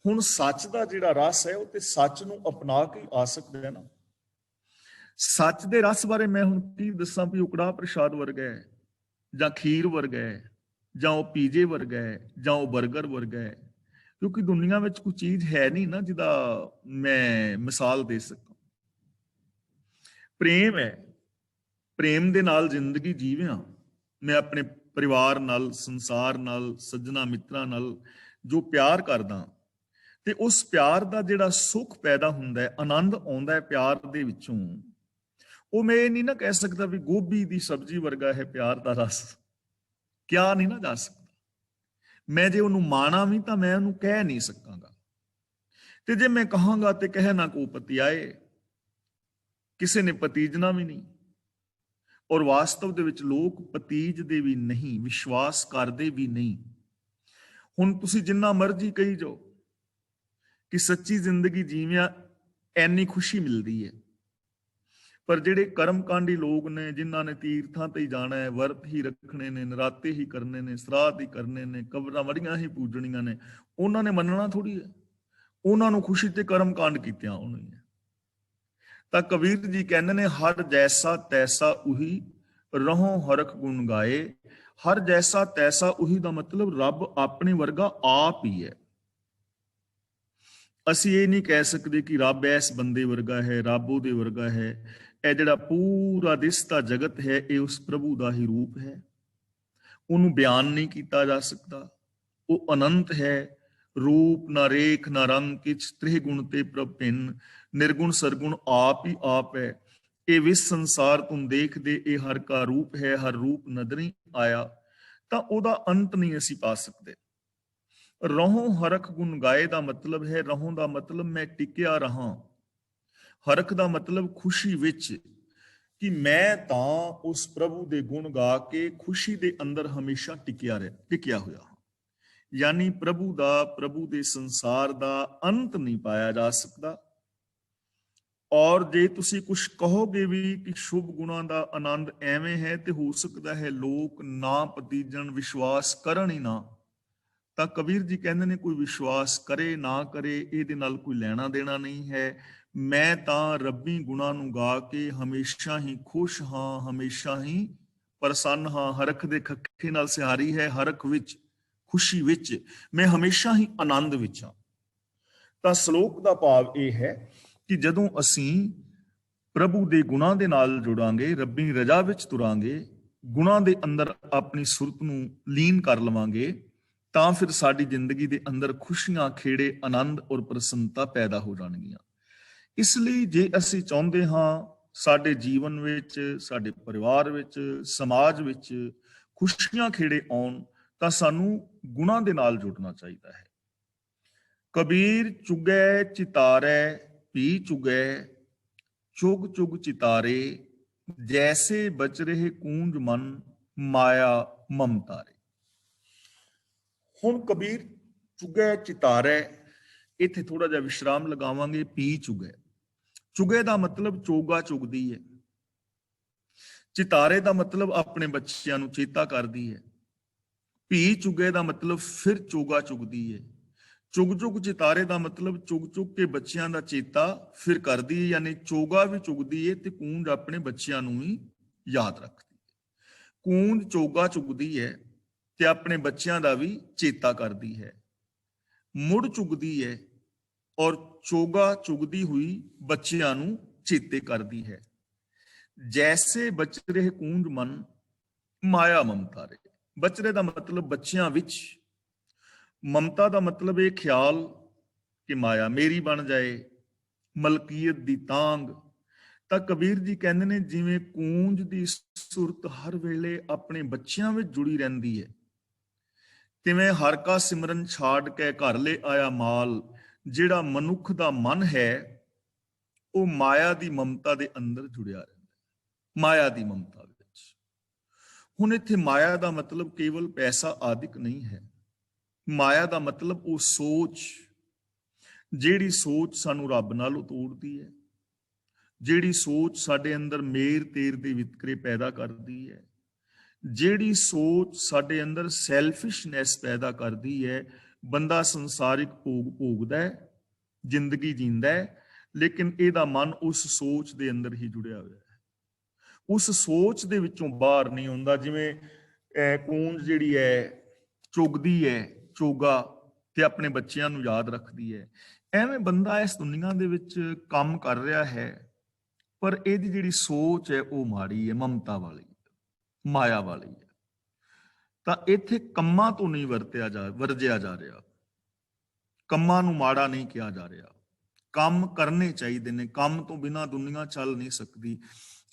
ਹੁਣ ਸੱਚ ਦਾ ਜਿਹੜਾ ਰਸ ਹੈ ਉਹ ਤੇ ਸੱਚ ਨੂੰ ਅਪਣਾ ਕੇ ਆ ਸਕਦਾ ਹੈ ਨਾ। ਸੱਚ ਦੇ ਰਸ ਬਾਰੇ ਮੈਂ ਹੁਣ ਕੀ ਦੱਸਾਂ ਵੀ ਉਹ ਕੜਾਹ ਪ੍ਰਸ਼ਾਦ ਵਰਗਾ ਹੈ, ਜਾਂ ਖੀਰ ਵਰਗਾ ਹੈ, ਜਾਂ ਉਹ ਪੀਜੇ ਵਰਗਾ ਹੈ, ਜਾਂ ਉਹ 버ਗਰ ਵਰਗਾ ਹੈ, ਕਿਉਂਕਿ ਦੁਨੀਆ ਵਿੱਚ ਕੋਈ ਚੀਜ਼ ਹੈ ਨਹੀਂ ਨਾ ਜਿਹਦਾ ਮੈਂ ਮਿਸਾਲ ਦੇ ਸਕਾਂ। ਪ੍ਰੇਮ ਹੈ, ਪ੍ਰੇਮ ਦੇ ਨਾਲ ਜ਼ਿੰਦਗੀ ਜੀਵਿਆ ਮੈਂ ਆਪਣੇ ਪਰਿਵਾਰ ਨਾਲ, ਸੰਸਾਰ ਨਾਲ, ਸੱਜਣਾ ਮਿੱਤਰਾਂ ਨਾਲ ਜੋ ਪਿਆਰ ਕਰਦਾ, ਤੇ ਉਸ ਪਿਆਰ ਦਾ ਜਿਹੜਾ ਸੁੱਖ ਪੈਦਾ ਹੁੰਦਾ ਹੈ, ਆਨੰਦ ਆਉਂਦਾ ਹੈ ਪਿਆਰ ਦੇ ਵਿੱਚੋਂ, ਉਹ ਮੈਂ ਇਹ ਨਹੀਂ ਨਾ ਕਹਿ ਸਕਦਾ ਵੀ ਗੋਭੀ ਦੀ ਸਬਜ਼ੀ ਵਰਗਾ ਹੈ ਪਿਆਰ ਦਾ ਰਸ। ਕਿਆ ਨਹੀਂ ਨਾ ਜਾ ਸਕਦਾ। ਮੈਂ ਜੇ ਉਹਨੂੰ ਮਾਣਾ ਵੀ ਤਾਂ ਮੈਂ ਉਹਨੂੰ ਕਹਿ ਨਹੀਂ ਸਕਾਂਗਾ, ਤੇ ਜੇ ਮੈਂ ਕਹਾਂਗਾ ਤੇ ਕਹਿ ਨਾ ਕੋ ਪਤਿਆਏ, ਕਿਸੇ ਨੇ ਪਤੀਜਣਾ ਵੀ ਨਹੀਂ। ਔਰ ਵਾਸਤਵ ਦੇ ਵਿੱਚ ਲੋਕ ਪਤੀਜਦੇ ਵੀ ਨਹੀਂ, ਵਿਸ਼ਵਾਸ ਕਰਦੇ ਵੀ ਨਹੀਂ। ਹੁਣ ਤੁਸੀਂ ਜਿੰਨਾ ਮਰਜ਼ੀ ਕਹੀ ਜਾਓ ਕਿ ਸੱਚੀ ਜ਼ਿੰਦਗੀ ਜੀਵਿਆਂ ਐਨੀ ਖੁਸ਼ੀ ਮਿਲਦੀ ਹੈ, ਪਰ ਜਿਹੜੇ ਕਰਮਕਾਂਡੀ ਲੋਕ ਨੇ, ਜਿਨ੍ਹਾਂ ਨੇ ਤੀਰਥਾਂ ਤੇ ਹੀ ਜਾਣਾ ਹੈ, ਵਰਤ ਹੀ ਰੱਖਣੇ ਨੇ, ਨਰਾਤੇ ਹੀ ਕਰਨੇ ਨੇ, ਸਰਾਧ ਹੀ ਕਰਨੇ ਨੇ, ਕਬਰਾਂ ਮੜੀਆਂ ਹੀ ਪੂਜਣੀਆਂ ਨੇ, ਉਹਨਾਂ ਨੇ ਮੰਨਣਾ ਥੋੜੀ ਹੈ। ਉਹਨਾਂ ਨੂੰ ਖੁਸ਼ੀ ਤੇ ਕਰਮਕਾਂਡ ਕੀਤਿਆਂ ਹੋਣੀ ਹੈ। ਤਾਂ ਕਬੀਰ ਜੀ ਕਹਿੰਦੇ ਨੇ ਹਰ ਜੈਸਾ ਤੈਸਾ ਉਹੀ ਰਹੋਂ ਹਰਖ ਗੁਣ ਗਾਏ। ਹਰ ਜੈਸਾ ਤੈਸਾ ਉਹੀ ਦਾ ਮਤਲਬ ਰੱਬ ਆਪਣੇ ਵਰਗਾ ਆਪ ਹੀ ਹੈ। ਅਸੀਂ ਇਹ ਨਹੀਂ ਕਹਿ ਸਕਦੇ ਕਿ ਰੱਬ ਇਸ ਬੰਦੇ ਵਰਗਾ ਹੈ, ਰੱਬ ਉਹਦੇ ਵਰਗਾ ਹੈ। ਇਹ ਜਿਹੜਾ ਪੂਰਾ ਦਿਸਦਾ ਜਗਤ ਹੈ, ਇਹ ਉਸ ਪ੍ਰਭੂ ਦਾ ਹੀ ਰੂਪ ਹੈ। ਉਹਨੂੰ ਬਿਆਨ ਨਹੀਂ ਕੀਤਾ ਜਾ ਸਕਦਾ। ਉਹ ਅਨੰਤ ਹੈ, ਰੂਪ ਨਾ ਰੇਖ ਨਾ ਰੰਗ ਕਿਛ, ਤ੍ਰਿਹ ਗੁਣ ਤੇ ਪ੍ਰਭ ਭਿੰਨ, ਨਿਰਗੁਣ ਸਰਗੁਣ ਆਪ ਹੀ ਆਪ ਹੈ। ਇਹ ਵਿਸ ਸੰਸਾਰ ਤੁਮ ਦੇਖਦੇ, ਇਹ ਹਰ ਕਾ ਰੂਪ ਹੈ, ਹਰ ਰੂਪ ਨਦਰੀ ਆਇਆ। ਤਾਂ ਉਹਦਾ ਅੰਤ ਨਹੀਂ ਅਸੀਂ ਪਾ ਸਕਦੇ। ਰਹੋਂ ਹਰਖ ਗੁਣ ਗਾਏ ਦਾ ਮਤਲਬ ਹੈ, ਰਹੋਂ ਦਾ ਮਤਲਬ ਮੈਂ ਟਿਕਿਆ ਰਹਾ, ਹਰਖ ਦਾ ਮਤਲਬ ਖੁਸ਼ੀ ਵਿੱਚ, ਕਿ ਮੈਂ ਤਾਂ ਉਸ ਪ੍ਰਭੂ ਦੇ ਗੁਣ ਗਾ ਕੇ ਖੁਸ਼ੀ ਦੇ ਅੰਦਰ ਹਮੇਸ਼ਾ ਟਿਕਿਆ ਹੋਇਆ ਹਾਂ। ਯਾਨੀ ਪ੍ਰਭੂ ਦਾ, ਪ੍ਰਭੂ ਦੇ ਸੰਸਾਰ ਦਾ ਅੰਤ ਨਹੀਂ ਪਾਇਆ ਜਾ ਸਕਦਾ। ਔਰ ਜੇ ਤੁਸੀਂ ਕੁਝ ਕਹੋਗੇ ਵੀ ਕਿ ਸ਼ੁਭ ਗੁਣਾਂ ਦਾ ਆਨੰਦ ਐਵੇਂ ਹੈ, ਤੇ ਹੋ ਸਕਦਾ ਹੈ ਲੋਕ ਨਾ ਪਤੀਜਣ, ਵਿਸ਼ਵਾਸ ਕਰਨ ਹੀ ਨਾ। ਤਾਂ ਕਬੀਰ ਜੀ ਕਹਿੰਦੇ ਨੇ ਕੋਈ ਵਿਸ਼ਵਾਸ ਕਰੇ ਨਾ ਕਰੇ ਇਹਦੇ ਨਾਲ ਕੋਈ ਲੈਣਾ ਦੇਣਾ ਨਹੀਂ ਹੈ। ਮੈਂ ਤਾਂ ਰੱਬੀ ਗੁਣਾਂ ਨੂੰ ਗਾ ਕੇ ਹਮੇਸ਼ਾ ਹੀ ਖੁਸ਼ ਹਾਂ, ਹਮੇਸ਼ਾ ਹੀ ਪ੍ਰਸੰਨ ਹਾਂ। ਹਰਖ ਦੇ ਖੱਖੇ ਨਾਲ ਸਿਹਾਰੀ ਹੈ, ਹਰਖ ਵਿੱਚ, ਖੁਸ਼ੀ ਵਿੱਚ, ਮੈਂ ਹਮੇਸ਼ਾ ਹੀ ਆਨੰਦ ਵਿੱਚ ਹਾਂ। ਤਾਂ ਸ਼ਲੋਕ ਦਾ ਭਾਵ ਇਹ ਹੈ ਕਿ ਜਦੋਂ ਅਸੀਂ ਪ੍ਰਭੂ ਦੇ ਗੁਣਾਂ ਦੇ ਨਾਲ ਜੁੜਾਂਗੇ, ਰੱਬੀ ਰਜਾ ਵਿੱਚ ਤੁਰਾਂਗੇ, ਗੁਣਾਂ ਦੇ ਅੰਦਰ ਆਪਣੀ ਸੁਰਤ ਨੂੰ ਲੀਨ ਕਰ ਲਵਾਂਗੇ, ਤਾਂ ਫਿਰ ਸਾਡੀ ਜ਼ਿੰਦਗੀ ਦੇ ਅੰਦਰ ਖੁਸ਼ੀਆਂ, ਖੇੜੇ, ਆਨੰਦ ਔਰ ਪ੍ਰਸੰਨਤਾ ਪੈਦਾ ਹੋ ਜਾਣਗੀਆਂ। ਇਸ ਲਈ ਜੇ ਅਸੀਂ ਚਾਹੁੰਦੇ ਹਾਂ ਸਾਡੇ ਜੀਵਨ ਵਿੱਚ, ਸਾਡੇ ਪਰਿਵਾਰ ਵਿੱਚ, ਸਮਾਜ ਵਿੱਚ ਖੁਸ਼ੀਆਂ, ਖੇੜੇ ਆਉਣ, ਤਾਂ ਸਾਨੂੰ ਗੁਣਾਂ ਦੇ ਨਾਲ ਜੁੜਨਾ ਚਾਹੀਦਾ ਹੈ। ਕਬੀਰ ਚੁਗੈ ਚਿਤਾਰੈ ਭੀ ਚੁਗੈ, ਚੁਗ ਚੁਗ ਚਿਤਾਰੇ, ਜੈਸੇ ਬਚ ਰਹੇ ਕੂੰਜ ਮਨ, ਮਾਇਆ ਮਮਤਾਰੇ। ਹੁਣ ਕਬੀਰ ਚੁਗੈ ਚਿਤਾਰੈ, ਇੱਥੇ ਥੋੜਾ ਜਿਹਾ ਵਿਸ਼ਰਾਮ ਲਗਾਵਾਂਗੇ। ਪੀ ਚੁਗੈ, ਚੁਗੇ ਦਾ ਮਤਲਬ ਚੋਗਾ ਚੁਗਦੀ ਹੈ। ਚਿਤਾਰੇ ਦਾ ਮਤਲਬ ਆਪਣੇ ਬੱਚਿਆਂ ਨੂੰ ਚੇਤਾ ਕਰਦੀ ਹੈ। ਭੀ ਚੁਗੇ ਦਾ ਮਤਲਬ ਫਿਰ ਚੋਗਾ ਚੁਗਦੀ ਹੈ। ਚੁਗ ਚੁਗ ਚਿਤਾਰੇ ਦਾ ਮਤਲਬ ਚੁਗ ਚੁਗ ਕੇ ਬੱਚਿਆਂ ਦਾ ਚੇਤਾ ਫਿਰ ਕਰਦੀ ਹੈ, ਯਾਨੀ ਚੋਗਾ ਵੀ ਚੁਗਦੀ ਹੈ ਤੇ ਕੂੰਜ ਆਪਣੇ ਬੱਚਿਆਂ ਨੂੰ ਵੀ ਯਾਦ ਰੱਖਦੀ ਹੈ। ਕੂੰਜ ਚੋਗਾ ਚੁਗਦੀ ਹੈ ਤੇ ਆਪਣੇ ਬੱਚਿਆਂ ਦਾ ਵੀ ਚੇਤਾ ਕਰਦੀ ਹੈ। ਮੁੜ ਚੁਗਦੀ ਹੈ ਔਰ ਚੋਗਾ ਚੁਗਦੀ ਹੋਈ ਬੱਚਿਆਂ ਨੂੰ ਚੇਤੇ ਕਰਦੀ ਹੈ। ਜੈਸੇ ਬਚਰੇ ਕੂੰਜ ਮਨ ਮਾਇਆ ਮਮਤਾ ਰੇ। ਬਚਰੇ ਦਾ ਮਤਲਬ ਬੱਚਿਆਂ ਵਿੱਚ, ਮਮਤਾ ਦਾ ਮਤਲਬ ਇਹ ਖਿਆਲ ਕਿ ਮਾਇਆ ਮੇਰੀ ਬਣ ਜਾਏ, ਮਲਕੀਅਤ ਦੀ ਤਾਂਗ। ਤਾਂ ਕਬੀਰ ਜੀ ਕਹਿੰਦੇ ਨੇ ਜਿਵੇਂ ਕੂੰਜ ਦੀ ਸੁਰਤ ਹਰ ਵੇਲੇ ਆਪਣੇ ਬੱਚਿਆਂ ਵਿੱਚ ਜੁੜੀ ਰਹਿੰਦੀ ਹੈ, ਤਿਵੇਂ ਹਰ ਕਾ ਸਿਮਰਨ ਛਾੜ ਕੇ ਘਰ ਲੈ ਆਇਆ ਮਾਲ। ਜਿਹੜਾ ਮਨੁੱਖ ਦਾ ਮਨ ਹੈ ਉਹ ਮਾਇਆ ਦੀ ਮਮਤਾ ਦੇ ਅੰਦਰ ਜੁੜਿਆ ਰਹਿੰਦਾ, ਮਾਇਆ ਦੀ ਮਮਤਾ ਵਿੱਚ। ਹੁਣ ਇੱਥੇ ਮਾਇਆ ਦਾ ਮਤਲਬ ਕੇਵਲ ਪੈਸਾ ਆਦਿਕ ਨਹੀਂ ਹੈ। ਮਾਇਆ ਦਾ ਮਤਲਬ ਉਹ ਸੋਚ, ਜਿਹੜੀ ਸੋਚ ਸਾਨੂੰ ਰੱਬ ਨਾਲੋਂ ਤੋੜਦੀ ਹੈ, ਜਿਹੜੀ ਸੋਚ ਸਾਡੇ ਅੰਦਰ ਮੇਰ ਤੇਰ ਦੇ ਵਿਤਕਰੇ ਪੈਦਾ ਕਰਦੀ ਹੈ, ਜਿਹੜੀ ਸੋਚ ਸਾਡੇ ਅੰਦਰ ਸੈਲਫਿਸ਼ਨੈਸ ਪੈਦਾ ਕਰਦੀ ਹੈ। ਬੰਦਾ ਸੰਸਾਰਿਕ ਭੋਗ ਭੋਗਦਾ ਹੈ, ਜ਼ਿੰਦਗੀ ਜੀਂਦਾ ਹੈ, ਲੇਕਿਨ ਇਹਦਾ ਮਨ ਉਸ ਸੋਚ ਦੇ ਅੰਦਰ ਹੀ ਜੁੜਿਆ ਹੋਇਆ ਹੈ, ਉਸ ਸੋਚ ਦੇ ਵਿੱਚੋਂ ਬਾਹਰ ਨਹੀਂ ਆਉਂਦਾ। ਜਿਵੇਂ ਕੂੰਜ ਜਿਹੜੀ ਹੈ ਚੁਗਦੀ ਹੈ ਚੋਗਾ ਤੇ ਆਪਣੇ ਬੱਚਿਆਂ ਨੂੰ ਯਾਦ ਰੱਖਦੀ ਹੈ, ਐਵੇਂ ਬੰਦਾ ਇਸ ਦੁਨੀਆ ਦੇ ਵਿੱਚ ਕੰਮ ਕਰ ਰਿਹਾ ਹੈ, ਪਰ ਇਹਦੀ ਜਿਹੜੀ ਸੋਚ ਹੈ ਉਹ ਮਾੜੀ ਹੈ, ਮਮਤਾ ਵਾਲੀ, ਮਾਇਆ ਵਾਲੀ ਹੈ। ਤਾਂ ਇੱਥੇ ਕੰਮਾਂ ਤੋਂ ਨਹੀਂ ਵਰਜਿਆ ਜਾ ਰਿਹਾ, ਕੰਮਾਂ ਨੂੰ ਮਾੜਾ ਨਹੀਂ ਕਿਹਾ ਜਾ ਰਿਹਾ। ਕੰਮ ਕਰਨੇ ਚਾਹੀਦੇ ਨੇ, ਕੰਮ ਤੋਂ ਬਿਨਾਂ ਦੁਨੀਆ ਚੱਲ ਨਹੀਂ ਸਕਦੀ।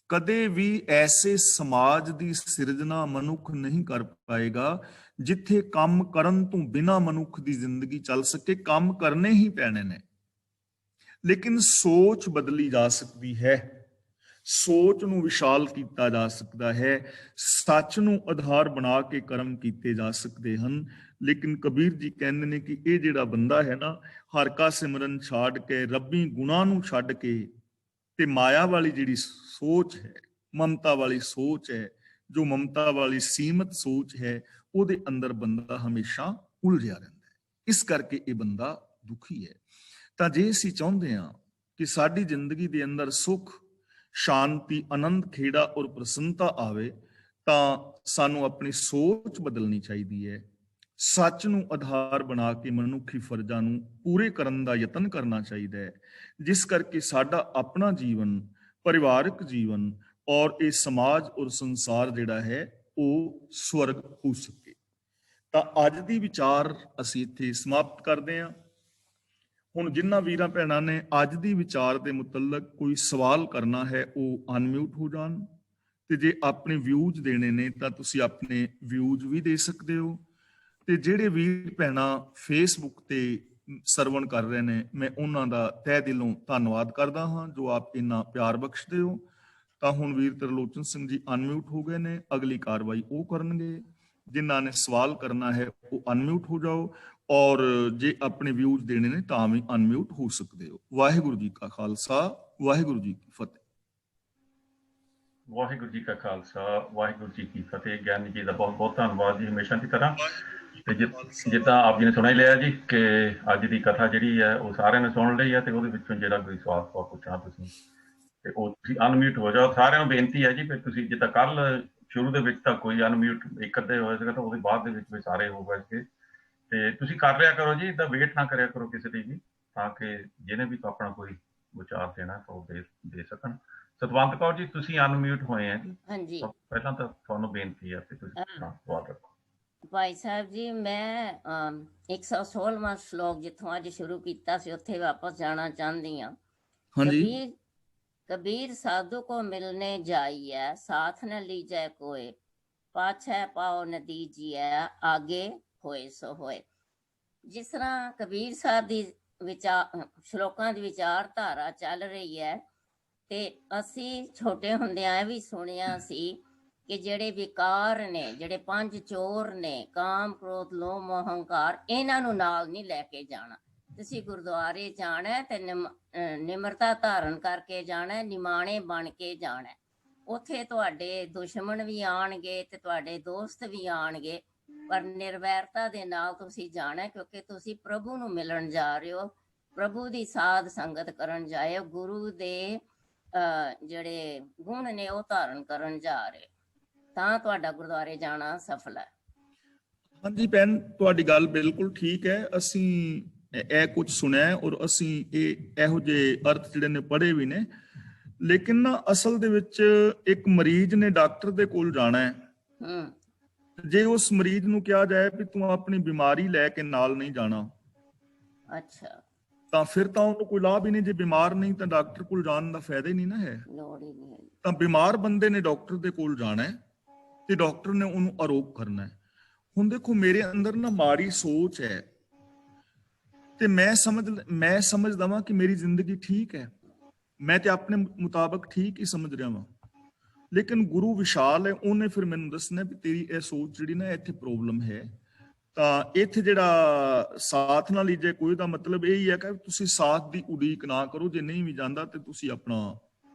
ਕਦੇ ਵੀ ਐਸੇ ਸਮਾਜ ਦੀ ਸਿਰਜਣਾ ਮਨੁੱਖ ਨਹੀਂ ਕਰ ਪਾਏਗਾ ਜਿੱਥੇ ਕੰਮ ਕਰਨ ਤੋਂ ਬਿਨਾਂ ਮਨੁੱਖ ਦੀ ਜ਼ਿੰਦਗੀ ਚੱਲ ਸਕੇ। ਕੰਮ ਕਰਨੇ ਹੀ ਪੈਣੇ ਨੇ, ਲੇਕਿਨ ਸੋਚ ਬਦਲੀ ਜਾ ਸਕਦੀ ਹੈ, ਸੋਚ ਨੂੰ ਵਿਸ਼ਾਲ ਕੀਤਾ ਜਾ ਸਕਦਾ ਹੈ, ਸੱਚ ਨੂੰ ਆਧਾਰ ਬਣਾ ਕੇ ਕਰਮ ਕੀਤੇ ਜਾ ਸਕਦੇ ਹਨ। ਲੇਕਿਨ ਕਬੀਰ ਜੀ ਕਹਿੰਦੇ ਨੇ ਕਿ ਇਹ ਜਿਹੜਾ ਬੰਦਾ ਹੈ ਨਾ, ਹਰ ਕਾ ਸਿਮਰਨ ਛਾੜ ਕੇ, ਰੱਬੀ ਗੁਣਾਂ ਨੂੰ ਛੱਡ ਕੇ ਤੇ ਮਾਇਆ ਵਾਲੀ ਜਿਹੜੀ ਸੋਚ ਹੈ, ਮਮਤਾ ਵਾਲੀ ਸੋਚ ਹੈ, ਜੋ ਮਮਤਾ ਵਾਲੀ ਸੀਮਤ ਸੋਚ ਹੈ, ਉਹਦੇ ਅੰਦਰ ਬੰਦਾ ਹਮੇਸ਼ਾ ਉਲਝਿਆ ਰਹਿੰਦਾ ਹੈ। ਇਸ ਕਰਕੇ ਇਹ ਬੰਦਾ ਦੁਖੀ ਹੈ। ਤਾਂ ਜੇ ਅਸੀਂ ਚਾਹੁੰਦੇ ਹਾਂ ਕਿ ਸਾਡੀ ਜ਼ਿੰਦਗੀ ਦੇ ਅੰਦਰ ਸੁੱਖ, ਸ਼ਾਂਤੀ, ਆਨੰਦ, ਖੇੜਾ ਔਰ ਪ੍ਰਸੰਨਤਾ ਆਵੇ, ਤਾਂ ਸਾਨੂੰ ਆਪਣੀ ਸੋਚ ਬਦਲਣੀ ਚਾਹੀਦੀ ਹੈ। ਸੱਚ ਨੂੰ ਆਧਾਰ ਬਣਾ ਕੇ ਮਨੁੱਖੀ ਫਰਜ਼ਾਂ ਨੂੰ ਪੂਰੇ ਕਰਨ ਦਾ ਯਤਨ ਕਰਨਾ ਚਾਹੀਦਾ ਹੈ, ਜਿਸ ਕਰਕੇ ਸਾਡਾ ਆਪਣਾ ਜੀਵਨ, ਪਰਿਵਾਰਕ ਜੀਵਨ ਔਰ ਇਹ ਸਮਾਜ ਔਰ ਸੰਸਾਰ ਜਿਹੜਾ ਹੈ ਉਹ ਸਵਰਗ ਹੋ ਸਕੇ। ਤਾਂ ਅੱਜ ਦੀ ਵਿਚਾਰ ਅਸੀਂ ਇੱਥੇ ਸਮਾਪਤ ਕਰਦੇ ਹਾਂ। ਹੁਣ ਜਿਨ੍ਹਾਂ ਵੀਰਾਂ ਭੈਣਾਂ ਨੇ ਅੱਜ ਦੀ ਵਿਚਾਰ ਦੇ ਮੁਤਲਕ ਕੋਈ ਸਵਾਲ ਕਰਨਾ ਹੈ ਉਹ ਅਨਮਿਊਟ ਹੋ ਜਾਣ, ਤੇ ਜੇ ਆਪਣੇ ਵਿਊਜ਼ ਦੇਣੇ ਨੇ ਤਾਂ ਤੁਸੀਂ ਆਪਣੇ ਵਿਊਜ਼ ਵੀ ਦੇ ਸਕਦੇ ਹੋ। ਤੇ ਜਿਹੜੇ ਵੀਰ ਭੈਣਾਂ ਫੇਸਬੁੱਕ ਤੇ ਸਰਵਣ ਕਰ ਰਹੇ ਨੇ, ਮੈਂ ਉਹਨਾਂ ਦਾ ਤਹਿ ਦਿਲੋਂ ਧੰਨਵਾਦ ਕਰਦਾ ਹਾਂ ਜੋ ਆਪ ਇੰਨਾ ਪਿਆਰ ਬਖਸ਼ਦੇ ਹੋ। ਤਾਂ ਹੁਣ ਵੀਰ ਤਰਲੋਚਨ ਸਿੰਘ ਜੀ ਅਨਮਿਊਟ ਹੋ ਗਏ ਨੇ, ਅਗਲੀ ਕਾਰਵਾਈ ਉਹ ਕਰਨਗੇ। ਜਿਨ੍ਹਾਂ ਨੇ ਸਵਾਲ ਕਰਨਾ ਹੈ ਉਹ ਅਨਮਿਊਟ ਹੋ ਜਾਓ, ਔਰ ਜੇ ਆਪਣੇ ਵਿਊਜ਼ ਦੇਣੇ ਨੇ ਤਾਂ ਵੀ ਅਨਮਿਊਟ ਹੋ ਸਕਦੇ ਹੋ। ਵਾਹਿਗੁਰੂ ਜੀ ਕਾ ਖਾਲਸਾ, ਵਾਹਿਗੁਰੂ ਜੀ ਕੀ ਫਤਿਹ। ਵਾਹਿਗੁਰੂ ਜੀ ਕਾ ਖਾਲਸਾ, ਵਾਹਿਗੁਰੂ ਜੀ ਕੀ ਫਤਿਹ। ਗਿਆਨੀ ਜੀ ਦਾ ਬਹੁਤ ਬਹੁਤ ਧੰਨਵਾਦ ਜੀ, ਹਮੇਸ਼ਾ ਦੀ ਤਰ੍ਹਾਂ। ਤੇ ਜਿੱਦਾਂ ਆਪ ਜੀ ਨੇ ਸੁਣਿਆ ਲਿਆ ਜੀ ਕਿ ਅੱਜ ਦੀ ਕਥਾ ਜਿਹੜੀ ਹੈ ਉਹ ਸਾਰਿਆਂ ਨੇ ਸੁਣ ਲਈ ਹੈ, ਤੇ ਉਹਦੇ ਵਿੱਚੋਂ ਜਿਹੜਾ ਕੋਈ ਸਵਾਲ ਪੁੱਛਣਾ ਤੁਸੀਂ ਤੇ ਉਹ ਤੁਸੀਂ ਅਨਮਿਊਟ ਹੋ ਜਾਓ। ਸਾਰਿਆਂ ਨੂੰ ਬੇਨਤੀ ਹੈ ਜੀ, ਫਿਰ ਤੁਸੀਂ ਜਿੱਦਾਂ ਕੱਲ ਸ਼ੁਰੂ ਦੇ ਵਿੱਚ ਤਾਂ ਕੋਈ ਅਨਮਿਊਟ ਇੱਕ ਅੱਧੇ ਹੋਇਆ ਸੀਗਾ, ਤਾਂ ਉਹਦੇ ਬਾਅਦ ਦੇ ਵਿੱਚ ਵੀ ਸਾਰੇ ਹੋ ਗਏ ਤੇ ਤੁਸੀਂ ਕਰ ਲਿਆ ਕਰੋ ਜੀ, ਇੱਦਾਂ ਵੇਟ ਨਾ ਕਰਿਆ ਕਰੋ ਕਿਸੇ ਦੀ ਵੀ, ਤਾਂ ਕਿ ਜਿਹਨੇ ਵੀ ਆਪਣਾ ਕੋਈ ਵਿਚਾਰ ਦੇਣਾ ਤਾਂ ਉਹ ਦੇ ਸਕਣ। ਸਤਵੰਤ ਕੌਰ ਜੀ ਤੁਸੀਂ ਅਨਮਿਊਟ ਹੋਏ ਆ ਜੀ। ਹਾਂਜੀ, ਪਹਿਲਾਂ ਤਾਂ ਤੁਹਾਨੂੰ ਬੇਨਤੀ ਹੈ ਕਿ ਤੁਸੀਂ ਸਵਾਲ ਰੱਖੋ। ਭਾਈ ਸਾਹਿਬ ਜੀ, ਮੈਂ 116ਵਾਂ ਸ਼ਲੋਕ ਜਿੱਥੋਂ ਅੱਜ ਸ਼ੁਰੂ ਕੀਤਾ ਸੀ ਉੱਥੇ ਵਾਪਸ ਜਾਣਾ ਚਾਹੁੰਦੀ ਹਾਂ। कबीर साधु को मिलने जाइए, साथ न लीजिए कोई, पाछे पाओ न दीजिए, आगे होए सो होए। जिस तरह कबीर साहब ਦੀ ਸ਼ਲੋਕਾਂ ਦੀ ਵਿਚਾਰਧਾਰਾ ਚੱਲ ਰਹੀ ਹੈ, ਤੇ ਅਸੀਂ ਛੋਟੇ ਹੁੰਦਿਆਂ ਇਹ ਵੀ ਸੁਣਿਆ ਸੀ ਕਿ ਜਿਹੜੇ ਵਿਕਾਰ ਨੇ, ਜਿਹੜੇ ਪੰਜ ਚੋਰ ਨੇ, ਕਾਮ, ਕ੍ਰੋਧ, ਲੋਭ, ਮੋਹ, ਹੰਕਾਰ, ਇਹਨਾਂ ਨੂੰ ਨਾਲ ਨਹੀਂ ਲੈ ਕੇ ਜਾਣਾ। ਤੁਸੀਂ ਗੁਰਦੁਆਰੇ ਜਾਣਾ ਤੇ ਨਿਮਰਤਾ ਧਾਰਨ ਕਰਕੇ ਜਾਣਾ, ਨਿਮਾਣੇ ਬਣ ਕੇ ਜਾਣਾ। ਉੱਥੇ ਤੁਹਾਡੇ ਦੁਸ਼ਮਣ ਵੀ ਆਉਣਗੇ ਤੇ ਤੁਹਾਡੇ ਦੋਸਤ ਵੀ ਆਉਣਗੇ, ਪਰ ਨਿਰਵੈਰਤਾ ਦੇ ਨਾਲ ਤੁਸੀਂ ਜਾਣਾ, ਕਿਉਂਕਿ ਤੁਸੀਂ ਪ੍ਰਭੂ ਨੂੰ ਮਿਲਣ ਜਾ ਰਹੇ ਹੋ, ਪ੍ਰਭੂ ਦੀ ਸਾਧ ਸੰਗਤ ਕਰਨ ਜਾਏ ਹੋ, ਗੁਰੂ ਦੇ ਜਿਹੜੇ ਗੁਣ ਨੇ ਉਹ ਧਾਰਨ ਕਰਨ ਜਾ ਰਹੇ, ਤਾਂ ਤੁਹਾਡਾ ਗੁਰਦੁਆਰੇ ਜਾਣਾ ਸਫਲ ਹੈ। ਹਾਂਜੀ ਭੈਣ, ਤੁਹਾਡੀ ਗੱਲ ਬਿਲਕੁਲ ਠੀਕ ਹੈ। ਅਸੀਂ ਇਹ ਕੁਝ ਸੁਣਿਆ ਔਰ ਅਸੀਂ ਇਹੋ ਜਿਹੇ ਅਰਥ ਜਿਹੜੇ ਨੇ ਪੜ੍ਹੇ ਵੀ ਨੇ। ਲੇਕਿਨ ਨਾ ਅਸਲ ਦੇ ਵਿੱਚ ਇੱਕ ਮਰੀਜ਼ ਨੇ ਡਾਕਟਰ ਦੇ ਕੋਲ ਜਾਣਾ ਹੈ, ਜੇ ਉਸ ਮਰੀਜ਼ ਨੂੰ ਕਿਹਾ ਜਾਏ ਵੀ ਤੂੰ ਆਪਣੀ ਬਿਮਾਰੀ ਲੈ ਕੇ ਨਾਲ ਨਹੀਂ ਜਾਣਾ, ਅੱਛਾ, ਤਾਂ ਫਿਰ ਤਾਂ ਉਹਨੂੰ ਕੋਈ ਲਾਭ ਹੀ ਨਹੀਂ। ਜੇ ਬਿਮਾਰ ਨਹੀਂ ਤਾਂ ਡਾਕਟਰ ਕੋਲ ਜਾਣ ਦਾ ਫਾਇਦਾ ਹੀ ਨਹੀਂ ਨਾ ਹੈ। ਲੋੜ ਹੀ ਨਹੀਂ ਹੈ। ਤਾਂ ਬਿਮਾਰ ਬੰਦੇ ਨੇ ਡਾਕਟਰ ਦੇ ਕੋਲ ਜਾਣਾ ਹੈ ਤੇ ਡਾਕਟਰ ਨੇ ਉਹਨੂੰ ਆਰੋਗ ਕਰਨਾ ਹੈ। ਹੁਣ ਦੇਖੋ, ਮੇਰੇ ਅੰਦਰ ਨਾ ਮਾੜੀ ਸੋਚ ਹੈ ਤੇ ਮੈਂ ਸਮਝਦਾ ਵਾਂ ਕਿ ਮੇਰੀ ਜ਼ਿੰਦਗੀ ਠੀਕ ਹੈ, ਮੈਂ ਤੇ ਆਪਣੇ ਮੁਤਾਬਕ ਠੀਕ ਹੀ ਸਮਝ ਰਿਹਾ ਵਾਂ। ਲੇਕਿਨ ਗੁਰੂ ਵਿਸ਼ਾਲ ਹੈ, ਉਹਨੇ ਫਿਰ ਮੈਨੂੰ ਦੱਸਣਾ ਵੀ ਤੇਰੀ ਇਹ ਸੋਚ ਜਿਹੜੀ ਨਾ, ਇੱਥੇ ਪ੍ਰੋਬਲਮ ਹੈ। ਤਾਂ ਇੱਥੇ ਜਿਹੜਾ ਸਾਥ ਨਾਲ ਲੀਜੇ ਕੋਈ ਦਾ ਮਤਲਬ ਇਹ ਹੀ ਹੈ ਕਿ ਤੁਸੀਂ ਸਾਥ ਦੀ ਉਡੀਕ ਨਾ ਕਰੋ। ਜੇ ਨਹੀਂ ਵੀ ਜਾਂਦਾ ਤੇ ਤੁਸੀਂ ਆਪਣਾ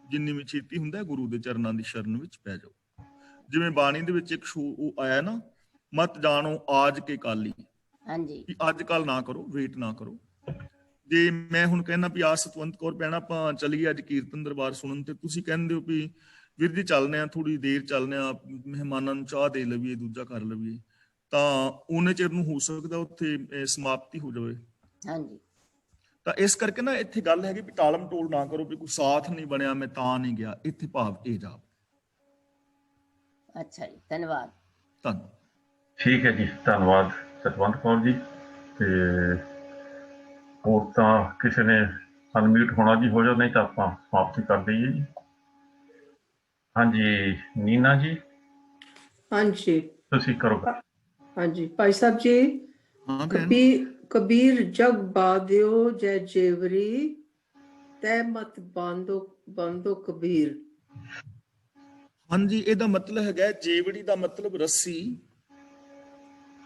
ਜਿੰਨੀ ਵੀ ਛੇਤੀ ਹੁੰਦਾ ਗੁਰੂ ਦੇ ਚਰਨਾਂ ਦੀ ਸ਼ਰਨ ਵਿੱਚ ਪੈ ਜਾਓ। ਜਿਵੇਂ ਬਾਣੀ ਦੇ ਵਿੱਚ ਇੱਕ ਉਹ ਆਇਆ ਨਾ, ਮਤ ਜਾਣੋ ਆਜ ਕੇ ਕਾਲੀ, ਹਾਂਜੀ, ਅੱਜ ਕੱਲ ਨਾ ਕਰੋ, ਵੇਟ ਨਾ ਕਰੋ। ਜੇ ਮੈਂ ਹੁਣ ਕਹਿਣਾ ਵੀ ਆ ਸਤਵੰਤ ਕੌਰ ਭੈਣ ਆਪਾਂ ਚੱਲੀਏ ਅੱਜ ਕੀਰਤਨ ਦਰਬਾਰ ਸੁਣਨ, ਤੇ ਤੁਸੀਂ ਕਹਿੰਦੇ ਹੋ ਵੀ ਵੀਰ ਜੀ ਚੱਲਦੇ ਆ, ਥੋੜੀ ਦੇਰ ਚੱਲਦੇ ਆ, ਮਹਿਮਾਨਾਂ ਨੂੰ ਚਾਹ ਦੇ ਲਵੀਏ, ਦੂਜਾ ਕਰ ਲਵੀਏ, ਤਾਂ ਉਹਨੇ ਚਿਰ ਨੂੰ ਹੋ ਸਕਦਾ ਉੱਥੇ ਸਮਾਪਤੀ ਹੋ ਜਾਵੇ। ਹਾਂਜੀ, ਤਾਂ ਇਸ ਕਰਕੇ ਨਾ ਇੱਥੇ ਗੱਲ ਹੈਗੀ ਵੀ ਟਾਲਮ ਟੋਲ ਨਾ ਕਰੋ ਵੀ ਕੋਈ ਸਾਥ ਨਹੀਂ ਬਣਿਆ ਮੈਂ ਤਾਂ ਨਹੀਂ ਗਿਆ। ਇੱਥੇ ਭਾਵ ਇਹ ਜਾਪ। ਅੱਛਾ ਜੀ, ਧੰਨਵਾਦ। ਧੰਨਵਾਦ। ਠੀਕ ਹੈ ਜੀ, ਧੰਨਵਾਦ ਸਤਵੰਤ ਕੌਰ ਜੀ। ਤੇ ਹੋਰ ਤਾਂ ਕਿਸੇ ਨੇ ਅਨਮਿਊਟ ਹੋਣਾ ਜੀ, ਹੋ ਜਾਓ, ਨਹੀਂ ਤਾਂ ਆਪਾਂ ਸਮਾਪਤੀ ਕਰ ਦਈਏ ਜੀ। ਹਾਂਜੀ ਨੀਨਾ ਜੀ, ਹਾਂਜੀ ਤੁਸੀਂ ਕਰੋ। ਹਾਂਜੀ ਭਾਈ ਸਾਹਿਬ ਜੀ, ਹਾਂ ਭੈਣ। ਕਬੀਰ ਜਗ ਬਾਦਿਓ ਜੈ ਜੇਵਰੀ, ਤੈ ਮਤ ਬੰਦੋ ਕਬੀਰ। ਹਾਂਜੀ, ਇਹਦਾ ਮਤਲਬ ਹੈਗਾ ਜੇਵੜੀ ਦਾ ਮਤਲਬ ਰੱਸੀ।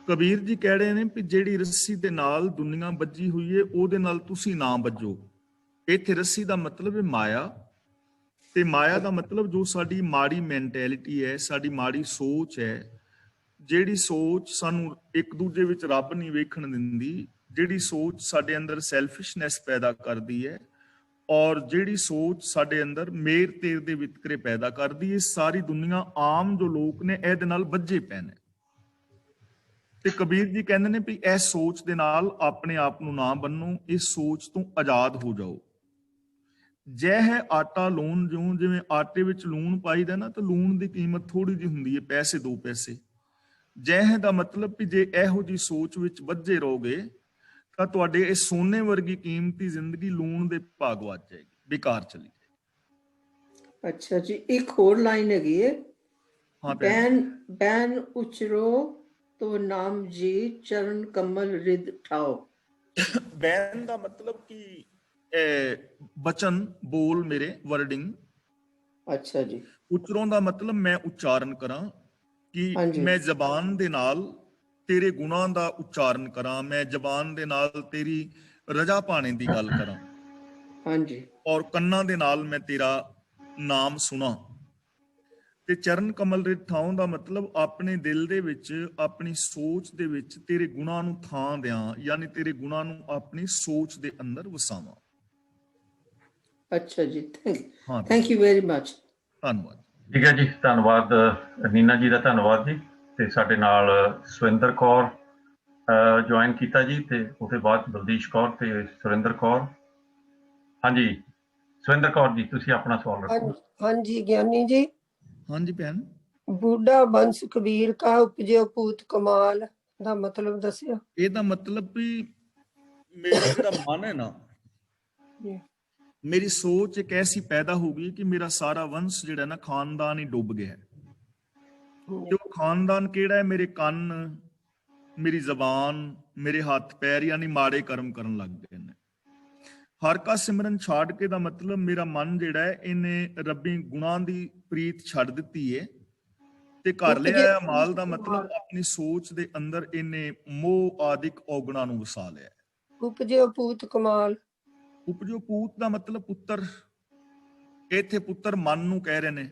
ਕਬੀਰ ਜੀ ਕਹਿ ਰਹੇ ਨੇ ਵੀ ਜਿਹੜੀ ਰੱਸੀ ਦੇ ਨਾਲ ਦੁਨੀਆ ਬੱਜੀ ਹੋਈ ਹੈ ਉਹਦੇ ਨਾਲ ਤੁਸੀਂ ਨਾ ਬੱਜੋ। ਇੱਥੇ ਰੱਸੀ ਦਾ ਮਤਲਬ ਹੈ ਮਾਇਆ, ਤੇ ਮਾਇਆ ਦਾ ਮਤਲਬ ਜੋ ਸਾਡੀ ਮਾੜੀ ਮੈਂਟੈਲਿਟੀ ਹੈ, ਸਾਡੀ ਮਾੜੀ ਸੋਚ ਹੈ, ਜਿਹੜੀ ਸੋਚ ਸਾਨੂੰ ਇੱਕ ਦੂਜੇ ਵਿੱਚ ਰੱਬ ਨਹੀਂ ਵੇਖਣ ਦਿੰਦੀ, ਜਿਹੜੀ ਸੋਚ ਸਾਡੇ ਅੰਦਰ ਸੈਲਫਿਸ਼ਨੈਸ ਪੈਦਾ ਕਰਦੀ ਹੈ, ਔਰ ਜਿਹੜੀ ਸੋਚ ਸਾਡੇ ਅੰਦਰ ਮੇਰ ਤੇਰ ਦੇ ਵਿਤਕਰੇ ਪੈਦਾ ਕਰਦੀ ਹੈ, ਸਾਰੀ ਦੁਨੀਆ ਆਮ ਜੋ ਲੋਕ ਨੇ ਇਹਦੇ ਨਾਲ ਬੱਝੇ ਪਏ ਨੇ। ਤੇ ਕਬੀਰ ਜੀ ਕਹਿੰਦੇ ਨੇ ਵੀ ਇਸ ਸੋਚ ਦੇ ਨਾਲ ਆਪਣੇ ਆਪ ਨੂੰ ਨਾ ਬੰਨੋ, ਇਸ ਸੋਚ ਤੋਂ ਆਜ਼ਾਦ ਹੋ ਜਾਓ। ਜੈ ਹੈ ਆਟਾ ਲੂਣ, ਜਿਵੇਂ ਆਟੇ ਵਿੱਚ ਲੂਣ ਪਾਈਦਾ ਨਾ ਤਾਂ ਲੂਣ ਦੀ ਕੀਮਤ ਥੋੜੀ ਜਿਹੀ ਹੁੰਦੀ ਹੈ, ਪੈਸੇ 2 ਪੈਸੇ। ਜੈ ਹੈ ਦਾ ਮਤਲਬ ਵੀ ਜੇ ਇਹੋ ਜਿਹੀ ਸੋਚ ਵਿੱਚ ਬੱਝੇ ਰਹੋਗੇ ਤਾਂ ਤੁਹਾਡੇ ਇਹ ਸੋਨੇ ਵਰਗੀ ਕੀਮਤੀ ਜ਼ਿੰਦਗੀ ਲੂਣ ਦੇ ਭਾਗ ਵੱਜ ਜਾਏਗੀ, ਬੇਕਾਰ ਚਲੀ ਜਾਏਗੀ। ਅੱਛਾ ਜੀ, ਇੱਕ ਹੋਰ ਲਾਈਨ ਹੈਗੀ ਹੈ, ਹਾਂ ਭੈਣ। ਬੈਨ ਉਚਰੋ ਤੋ ਨਾਮ ਜੀ ਚਰਨ ਕਮਲ ਰਿਦ ਠਾਓ। ਬੈਨ ਦਾ ਮਤਲਬ ਕਿ ਬਚਨ ਬੋਲ ਮੇਰੇ, ਵਰਡਿੰਗ। ਅੱਛਾ ਜੀ। ਉਚਰੋਂ ਦਾ ਮਤਲਬ ਮੈਂ ਉਚਾਰਨ ਕਰਾਂ, ਕਿ ਹਾਂਜੀ। ਮੈਂ ਜ਼ਬਾਨ ਦੇ ਨਾਲ ਤੇਰੇ ਗੁਣਾਂ ਦਾ ਉਚਾਰਨ ਕਰਾਂ, ਮੈਂ ਜ਼ਬਾਨ ਦੇ ਨਾਲ ਤੇਰੀ ਰਜਾ ਪਾਣੇ ਦੀ ਗੱਲ ਕਰਾਂ। ਹਾਂਜੀ। ਔਰ ਕੰਨਾਂ ਦੇ ਨਾਲ ਮੈਂ ਤੇਰਾ ਨਾਮ ਸੁਣਾ। ਤੇ ਚਰਨ ਕਮਲ ਦੇ ਥਾਂ ਦਾ ਮਤਲਬ ਆਪਣੇ ਦਿਲ ਦੇ ਵਿੱਚ, ਆਪਣੀ ਸੋਚ ਦੇ ਵਿੱਚ ਤੇਰੇ ਗੁਣਾਂ ਨੂੰ ਥਾਂ ਦਿਆਂ, ਯਾਨੀ ਤੇਰੇ ਗੁਣਾਂ ਨੂੰ ਆਪਣੀ ਸੋਚ ਦੇ ਅੰਦਰ ਵਸਾਵਾਂ। ਅੱਛਾ ਜੀ, ਹਾਂ, ਥੈਂਕ ਯੂ ਵੈਰੀ ਮਚ। ਧੰਨਵਾਦ। ਠੀਕ ਹੈ ਜੀ, ਧੰਨਵਾਦ ਨੀਨਾ ਜੀ ਦਾ, ਧੰਨਵਾਦ ਜੀ। ਤੇ ਸਾਡੇ ਨਾਲ ਸੁਰਿੰਦਰ ਕੌਰ ਜੁਆਇਨ ਕੀਤਾ ਜੀ, ਤੇ ਉਹਦੇ ਬਾਅਦ ਬਲਦੀਸ਼ ਕੌਰ ਤੇ ਸੁਰਿੰਦਰ ਕੌਰ। ਹਾਂਜੀ ਸੁਰਿੰਦਰ ਕੌਰ ਜੀ, ਤੁਸੀਂ ਆਪਣਾ ਸਵਾਲ ਰੱਖੋ। ਹਾਂਜੀ ਗਿਆਨੀ ਜੀ। ਹਾਂਜੀ ਭੈਣ। ਬੂढ़ा ਬੰਸ ਕਬੀਰ ਕਾ ਉਪਜਿਓ ਪੂਤ ਕਮਾਲ ਦਾ ਮਤਲਬ ਦੱਸਿਓ। ਇਹਦਾ ਮਤਲਬ ਵੀ ਮੇਰਾ ਜਿਹੜਾ ਮਨ ਹੈ ਨਾ, ਮੇਰੀ ਸੋਚ ਇੱਕ ਐਸੀ ਪੈਦਾ ਹੋ ਗਈ ਕਿ ਮੇਰਾ ਸਾਰਾ ਵੰਸ਼ ਜਿਹੜਾ ਨਾ ਖਾਨਦਾਨ ਹੀ ਡੁੱਬ ਗਿਆ। ਤੇ ਉਹ ਖਾਨਦਾਨ ਕਿਹੜਾ ਹੈ? ਮੇਰੇ ਕੰਨ, ਮੇਰੀ ਜ਼ਬਾਨ, ਮੇਰੇ ਹੱਥ ਪੈਰ, ਯਾਨੀ ਮਾੜੇ ਕਰਮ ਕਰਨ ਲੱਗ ਗਏ ਨੇ। ਹਰ ਕਾ ਸਿਮਰਨ ਛੱਡ ਕੇ ਦਾ ਮਤਲਬ ਮੇਰਾ ਮਨ ਜਿਹੜਾ ਹੈ ਇਹਨੇ ਰੱਬੀ ਗੁਣਾਂ ਦੀ ਪ੍ਰੀਤ ਛੱਡ ਦਿੱਤੀ ਹੈ, ਤੇ ਘਰ ਲਿਆ ਮਾਲ ਦਾ ਮਤਲਬ ਆਪਣੀ ਸੋਚ ਦੇ ਅੰਦਰ ਇਹਨੇ ਮੋਹ ਆਦਿਕ ਔਗਣਾਂ ਨੂੰ ਵਸਾ ਲਿਆ। ਉਪਜਿਓ ਪੂਤ ਕਮਾਲ। ਉਪਜੋ ਪੂਤ ਦਾ ਮਤਲਬ ਪੁੱਤਰ, ਇੱਥੇ ਪੁੱਤਰ ਮਨ ਨੂੰ ਕਹਿ ਰਹੇ ਨੇ।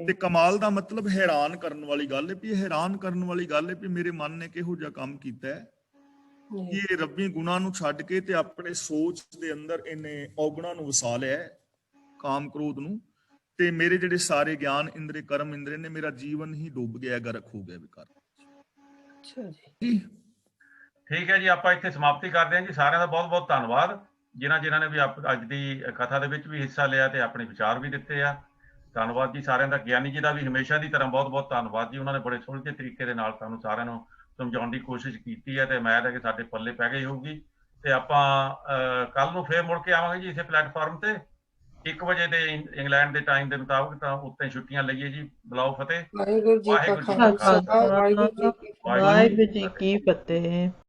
ਤੇ ਕਮਾਲ ਦਾ ਮਤਲਬ ਹੈਰਾਨ ਕਰਨ ਵਾਲੀ ਗੱਲ ਹੈ। ਵੀ ਇਹ ਹੈਰਾਨ ਕਰਨ ਵਾਲੀ ਗੱਲ ਹੈ ਵੀ ਮੇਰੇ ਮਨ ਨੇ ਕਿਹੋ ਜਿਹਾ ਕੰਮ ਕੀਤਾ ਹੈ ਕਿ ਇਹ ਰੱਬੀ ਗੁਣਾਂ ਨੂੰ ਛੱਡ ਕੇ ਤੇ ਆਪਣੇ ਸੋਚ ਦੇ ਅੰਦਰ ਇਹਨੇ ਔਗਣਾਂ ਨੂੰ ਵਸਾ ਲਿਆ, ਕਾਮ ਕ੍ਰੋਧ ਨੂੰ। ਤੇ ਮੇਰੇ ਜਿਹੜੇ ਸਾਰੇ ਗਿਆਨ ਇੰਦਰੇ, ਕਰਮ ਇੰਦਰੇ ਨੇ, ਮੇਰਾ ਜੀਵਨ ਹੀ ਡੁੱਬ ਗਿਆ, ਗਰਕ ਹੋ ਗਿਆ ਵਿਕਾਰ। ਅੱਛਾ ਜੀ, ਠੀਕ ਹੈ ਜੀ, ਆਪਾਂ ਇੱਥੇ ਸਮਾਪਤੀ ਕਰਦੇ ਹਾਂ ਜੀ। ਸਾਰਿਆਂ ਦਾ ਬਹੁਤ ਬਹੁਤ ਧੰਨਵਾਦ। ਜਿਨ੍ਹਾਂ ਨੇ ਵੀ ਅੱਜ ਦੀ ਕਥਾ ਦੇ ਵਿੱਚ ਵੀ ਹਿੱਸਾ ਲਿਆ ਤੇ ਆਪਣੇ ਵਿਚਾਰ ਵੀ ਦਿੱਤੇ ਆ। ਧੰਨਵਾਦ ਜੀ ਸਾਰਿਆਂ ਦਾ। ਗਿਆਨੀ ਜੀ ਦਾ ਵੀ ਹਮੇਸ਼ਾ ਦੀ ਤਰ੍ਹਾਂ ਬਹੁਤ ਬਹੁਤ ਧੰਨਵਾਦ ਜੀ। ਉਹਨਾਂ ਨੇ ਬੜੇ ਸੁਲਝੇ ਤਰੀਕੇ ਦੇ ਨਾਲ ਸਾਨੂੰ ਸਾਰਿਆਂ ਨੂੰ ਸਮਝਾਉਣ ਦੀ ਕੋਸ਼ਿਸ਼ ਕੀਤੀ ਹੈ ਤੇ ਉਮੀਦ ਹੈ ਕਿ ਸਾਡੇ ਪੱਲੇ ਪੈ ਗਈ ਹੋਊਗੀ। ਤੇ ਆਪਾਂ ਕੱਲ ਨੂੰ ਫੇਰ ਮੁੜ ਕੇ ਆਵਾਂਗੇ ਜੀ ਇਸੇ ਪਲੇਟਫਾਰਮ ਤੇ 1 ਵਜੇ ਦੇ ਇੰਗਲੈਂਡ ਦੇ ਟਾਈਮ ਦੇ ਮੁਤਾਬਕ। ਤਾਂ ਉੱਤੇ ਛੁੱਟੀਆਂ ਲਈਏ ਜੀ। ਬੁਲਾਓ ਫਤਿਹ। ਵਾਹਿਗੁਰੂ ਜੀ ਕਾ ਵਾਹਿਗੁਰੂ ਜੀ ਕਾ ਖਾਲਸਾ, ਖਾਲਸਾ, ਵਾਹਿਗੁਰੂ ਜੀ ਕੀ ਫਤਿਹ। ਵਾਹਿਗੁਰੂ ਵਾਹਿਗੁਰੂ ਜੀ ਕੀ ਫਤਿਹ।